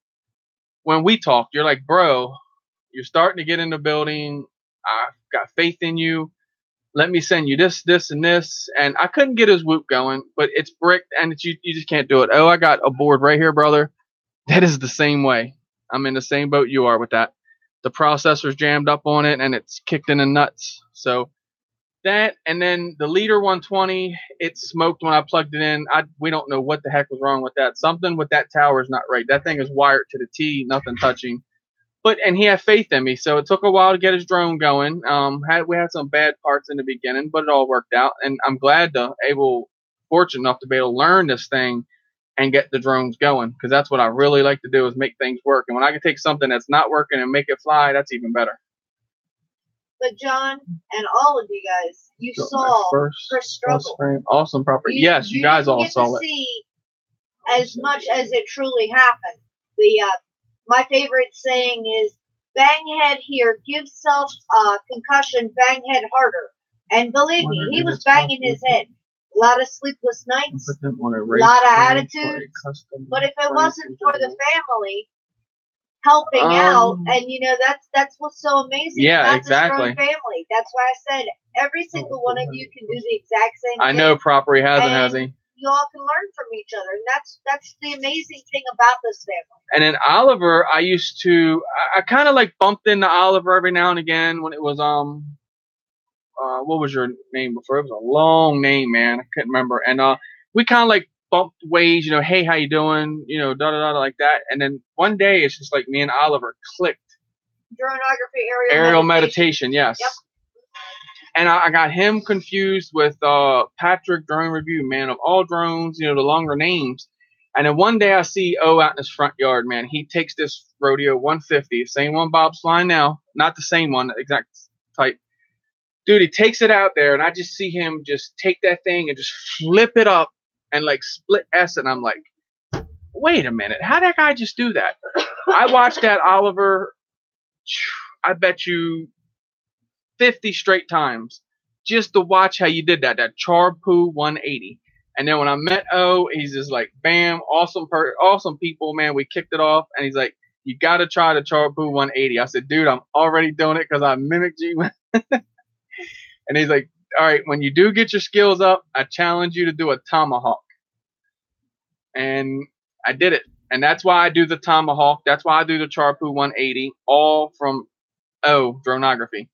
when we talked, you're like, bro, you're starting to get in the building. I've got faith in you. Let me send you this, this, and this. And I couldn't get his whoop going, but it's bricked and it's, you just can't do it. Oh, I got a board right here, brother. That is the same way. I'm in the same boat you are with that. The processor's jammed up on it and it's kicked in the nuts. So that, and then the Leader 120, it smoked when I plugged it in. We don't know what the heck was wrong with that. Something with that tower is not right. That thing is wired to the T, nothing touching. And he had faith in me, so it took a while to get his drone going. We had some bad parts in the beginning, but it all worked out, and I'm glad fortunate enough to be able to learn this thing and get the drones going, because that's what I really like to do is make things work. And when I can take something that's not working and make it fly, that's even better. But John and all of you guys, you saw Chris struggle. Awesome property. Yes, you guys all saw it. See as much as it truly happened. My favorite saying is, bang head here, give self concussion, bang head harder. And believe me, he was banging his head. A lot of sleepless nights, a lot of attitude. But if it wasn't for the family helping out, and you know, that's what's so amazing. Yeah, that's exactly. a strong family. That's why I said every single one of you can do the exact same thing. I know proper he hasn't, has he? You all can learn from each other, and that's the amazing thing about this family. And then Oliver, I kind of like bumped into Oliver every now and again when it was what was your name before? It was a long name, man. I couldn't remember. And we kind of like bumped ways, you know, hey, how you doing? You know, da da da like that. And then one day it's just like me and Oliver clicked. Dronography, aerial meditation, yes. Yep. And I got him confused with Patrick Drone Review, man of all drones, you know, the longer names. And then one day I see out in his front yard, man. He takes this Rodeo 150, same one Bob's flying now, not the same one, the exact type. Dude, he takes it out there, and I just see him just take that thing and just flip it up and like split S. And I'm like, wait a minute, how'd that guy just do that? I watched that, Oliver, I bet you 50 straight times just to watch how you did that Charpoo 180. And then when I met he's just like, bam, awesome people, man. We kicked it off, and he's like, you got to try the Charpoo 180. I said, dude, I'm already doing it because I mimicked you. And he's like, all right, when you do get your skills up, I challenge you to do a tomahawk. And I did it. And that's why I do the tomahawk. That's why I do the Charpoo 180, all from Dronography.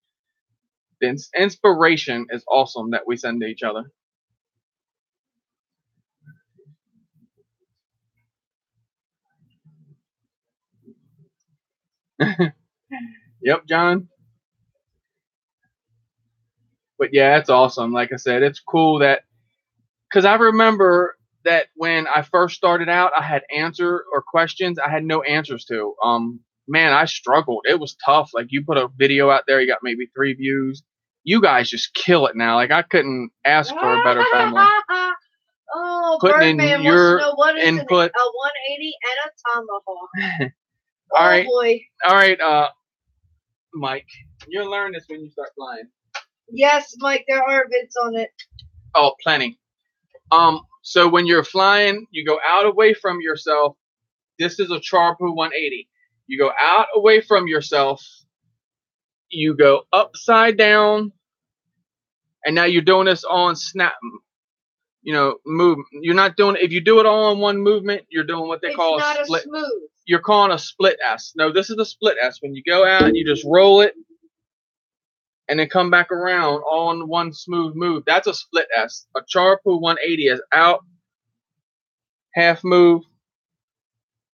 The inspiration is awesome that we send to each other. Yep, John. But yeah, it's awesome. Like I said, it's cool that, because I remember that when I first started out, I had questions I had no answers to. Man, I struggled. It was tough. Like, you put a video out there, you got maybe 3 views. You guys just kill it now. Like, I couldn't ask for a better family. Oh, Putting Birdman in your wants to know what is input. a 180 and a tomahawk. All right. Boy. All right, Mike, you'll learn this when you start flying. Yes, Mike, there are bits on it. Oh, plenty. So when you're flying, you go out away from yourself. This is a Charpoo 180. You go out away from yourself. You go upside down. And now you're doing this on snap, you know, move. You're not doing, if you do it all in one movement, you're doing what they call a split. It's not a smooth. You're calling a split S. No, this is a split S. When you go out, you just roll it. and then come back around all in one smooth move. That's a split S. A Charapu 180 is out, half move,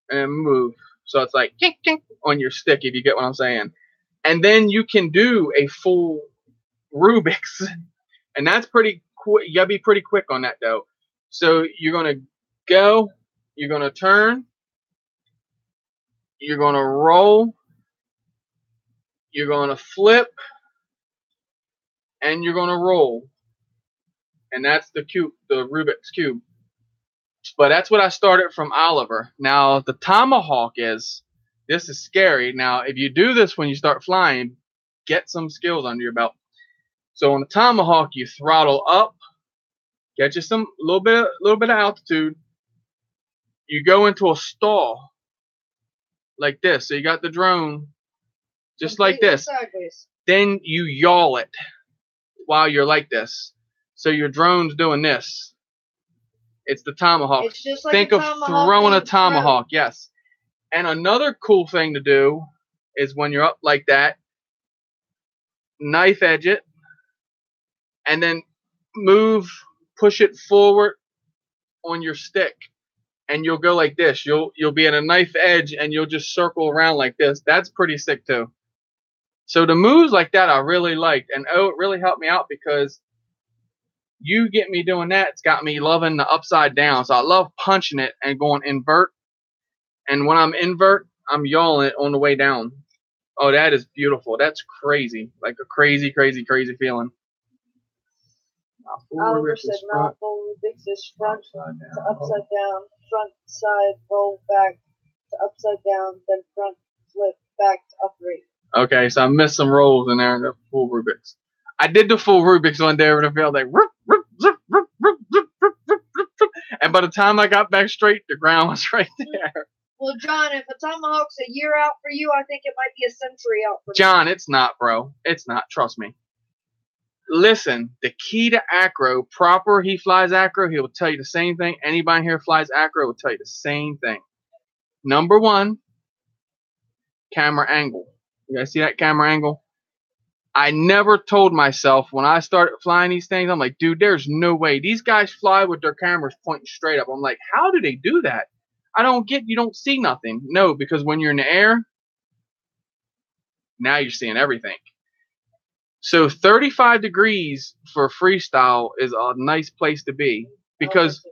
and move. So it's like kink, kink on your stick, if you get what I'm saying. And then you can do a full Rubik's, and that's pretty quick. You gotta be pretty quick on that though. So you're gonna go, you're gonna turn, you're gonna roll, you're gonna flip, and you're gonna roll. And that's the Rubik's Cube. But that's what I started from Oliver. Now the Tomahawk this is scary. Now if you do this when you start flying, get some skills under your belt. So on the Tomahawk, you throttle up, get you some little bit of altitude. You go into a stall like this. So you got the drone just like this. Sideways. Then you yaw it while you're like this. So your drone's doing this. It's the Tomahawk. It's just like Think a of tomahawk throwing a being Tomahawk, yes. And another cool thing to do is when you're up like that, knife edge it, and then push it forward on your stick, and you'll go like this. You'll be at a knife edge, and you'll just circle around like this. That's pretty sick too. So the moves like that I really liked, and it really helped me out because you get me doing that. It's got me loving the upside down. So I love punching it and going invert. And when I'm invert, I'm yawing it on the way down. Oh, that is beautiful. That's crazy. Like a crazy, crazy, crazy feeling. Oliver said not full Rubik's is front to upside down, front side roll back to upside down, then front flip back to upright. Okay, so I missed some rolls in there in the full Rubik's. I did the full Rubik's one day over the field, like whoop, whoop, zip, whoop, whoop, zip, whoop, whoop, whoop, whoop. And by the time I got back straight, the ground was right there. Well, John, if a Tomahawk's a year out for you, I think it might be a century out for John, it's not, bro. It's not. Trust me. Listen, the key to acro, proper he flies acro, he will tell you the same thing. Anybody here flies acro will tell you the same thing. Number one, camera angle. You guys see that camera angle? I never told myself when I started flying these things, I'm like, dude, there's no way. These guys fly with their cameras pointing straight up. I'm like, how do they do that? You don't see nothing. No, because when you're in the air, now you're seeing everything. So 35 degrees for freestyle is a nice place to be because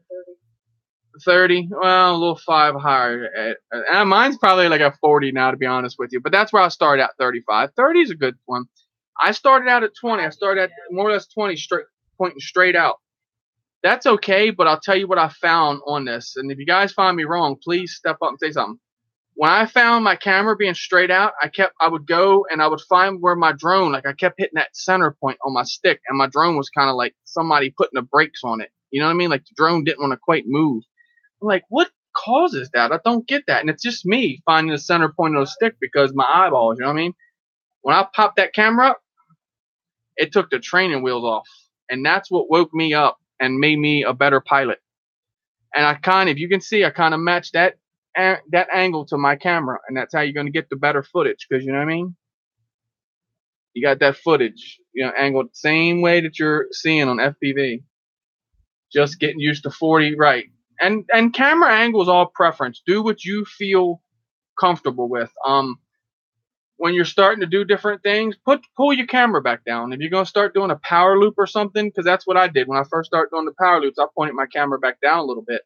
30, well, a little 5 higher. Mine's probably like a 40 now, to be honest with you. But that's where I started at 35. 30 is a good one. I started out at 20. I started at more or less 20, pointing straight out. That's okay, but I'll tell you what I found on this. And if you guys find me wrong, please step up and say something. When I found my camera being straight out, I would go and I would find where my drone, like I kept hitting that center point on my stick, and my drone was kind of like somebody putting the brakes on it. You know what I mean? Like the drone didn't want to quite move. I'm like, what causes that? I don't get that. And it's just me finding the center point of the stick because my eyeballs, you know what I mean? When I popped that camera up, it took the training wheels off. And that's what woke me up and made me a better pilot. And if you can see, I kind of matched that angle to my camera, and that's how you're going to get the better footage, because you know what I mean, you got that footage, angled the same way that you're seeing on FPV, just getting used to 40 right. And camera angle is all preference. Do what you feel comfortable with. When you're starting to do different things, pull your camera back down. If you're going to start doing a power loop or something, because that's what I did when I first started doing the power loops, I pointed my camera back down a little bit.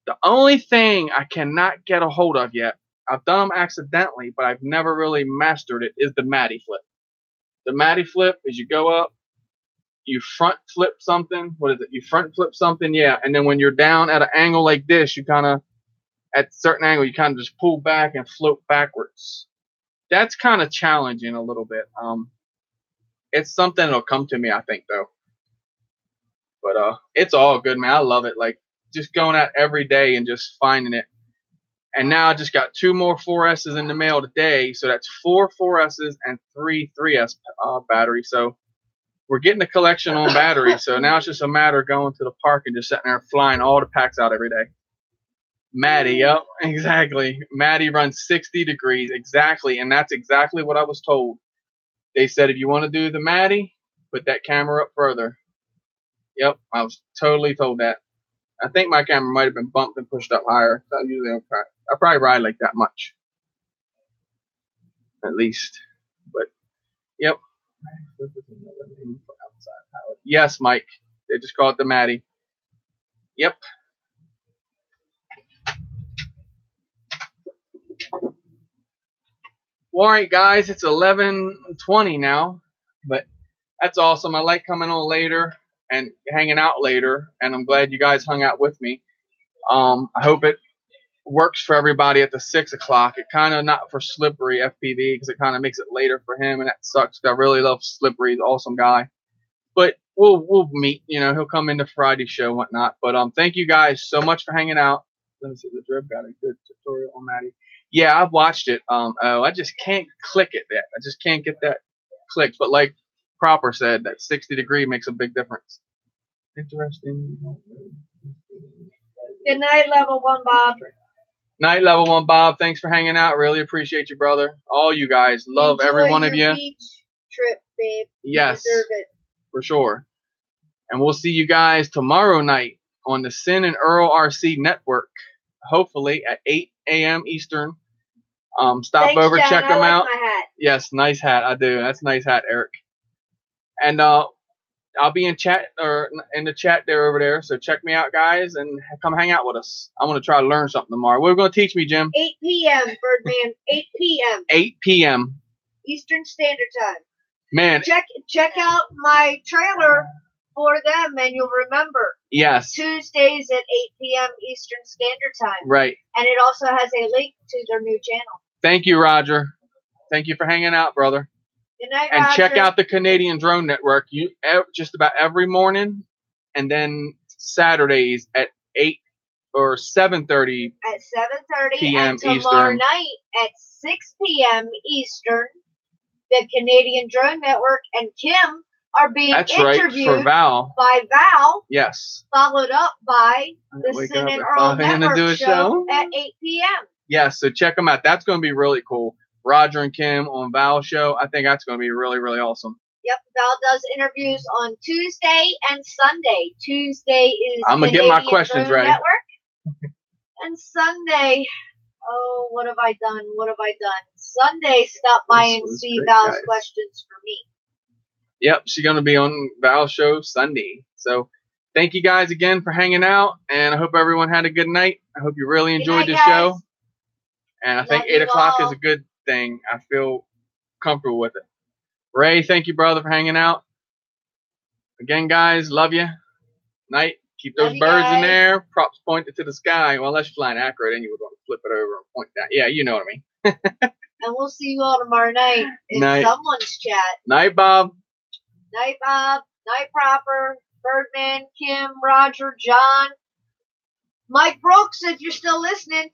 The only thing I cannot get a hold of yet, I've done them accidentally, but I've never really mastered it, is the Matty flip. The Matty flip is you go up, you front flip something. What is it? You front flip something, yeah. And then when you're down at an angle like this, you kind of, at a certain angle, you kind of just pull back and float backwards. That's kind of challenging a little bit. It's something that'll come to me, I think, though. But it's all good, man. I love it. Like, just going out every day and just finding it. And now I just got 2 more 4S's in the mail today. So that's 4 4S's and 3 3S batteries. So we're getting a collection on batteries. So now it's just a matter of going to the park and just sitting there flying all the packs out every day. Maddie, yep, exactly. Maddie runs 60 degrees, exactly. And that's exactly what I was told. They said if you want to do the Maddie, put that camera up further. Yep, I was totally told that. I think my camera might have been bumped and pushed up higher. So I probably ride like that much, at least. But yep. Yes, Mike. They just call it the Maddie. Yep. Well, all right, guys, it's 11:20 now, but that's awesome. I like coming on later and hanging out later, and I'm glad you guys hung out with me. I hope it works for everybody at the 6 o'clock. It kind of not for Slippery FPV because it kind of makes it later for him, and that sucks. I really love Slippery. He's an awesome guy. But we'll meet. You know, he'll come into Friday's show and whatnot. But thank you guys so much for hanging out. Let me see. The Drip got a good tutorial on Maddie. Yeah, I've watched it. I just can't click it yet. I just can't get that clicked. But like Proper said, that 60-degree makes a big difference. Interesting. Good night, level 1, Bob. Night, level 1, Bob. Thanks for hanging out. Really appreciate you, brother. All you guys. Love Enjoy every one of your you. beach trip, babe. Yes, You deserve it. for sure. And we'll see you guys tomorrow night on the Sin and Earl RC Network. Hopefully at 8 a.m. Eastern. Stop Thanks, over, Jen. check I them like out. my hat. Yes, nice hat. I do. That's a nice hat, Eric. And I'll be in chat or in the chat there over there. So check me out, guys, and come hang out with us. I'm gonna try to learn something tomorrow. What are you gonna teach me, Jim? 8 p.m. Birdman. 8 p.m. 8 p.m. Eastern Standard Time. Man, Check out my trailer for them, and you'll remember yes, Tuesdays at 8 p.m. Eastern Standard Time. right. And it also has a link to their new channel. Thank you, Roger. Thank you for hanging out, brother. Good night, And Roger. check out the Canadian Drone Network. Just about every morning, and then Saturdays at 8 or 7:30 at 7:30 p.m. and tomorrow Eastern. night at 6 p.m. Eastern. The Canadian Drone Network and Kim are being That's right, interviewed for Val. by Val, Yes. followed up by the Wake Sin up and at Earl 5 a.m. to Network do a show. at 8 p.m. Yes, so check them out. That's going to be really cool. Roger and Kim on Val's show. I think that's going to be really, really awesome. Yep, Val does interviews on Tuesday and Sunday. Tuesday is I'm going to get my Canadian questions Drone ready. Network. And Sunday, oh, what have I done? What have I done? Sunday, stop by This and was see great, Val's guys. questions for me. Yep, she's going to be on Val's show Sunday. So thank you guys again for hanging out, and I hope everyone had a good night. I hope you really Good enjoyed night, the guys. show. And I think Love 8 you o'clock all. is a good thing. I feel comfortable with it. Ray, thank you, brother, for hanging out. Again, guys, love you. Night. Keep Love those you birds in guys. there. Props pointed to the sky. Well, unless you're flying accurate, then you would want to flip it over and point down. Yeah, you know what I mean. And we'll see you all tomorrow night in Night. someone's chat. Night, Bob. Night, Bob. Night, Proper. Birdman, Kim, Roger, John. Mike Brooks, if you're still listening.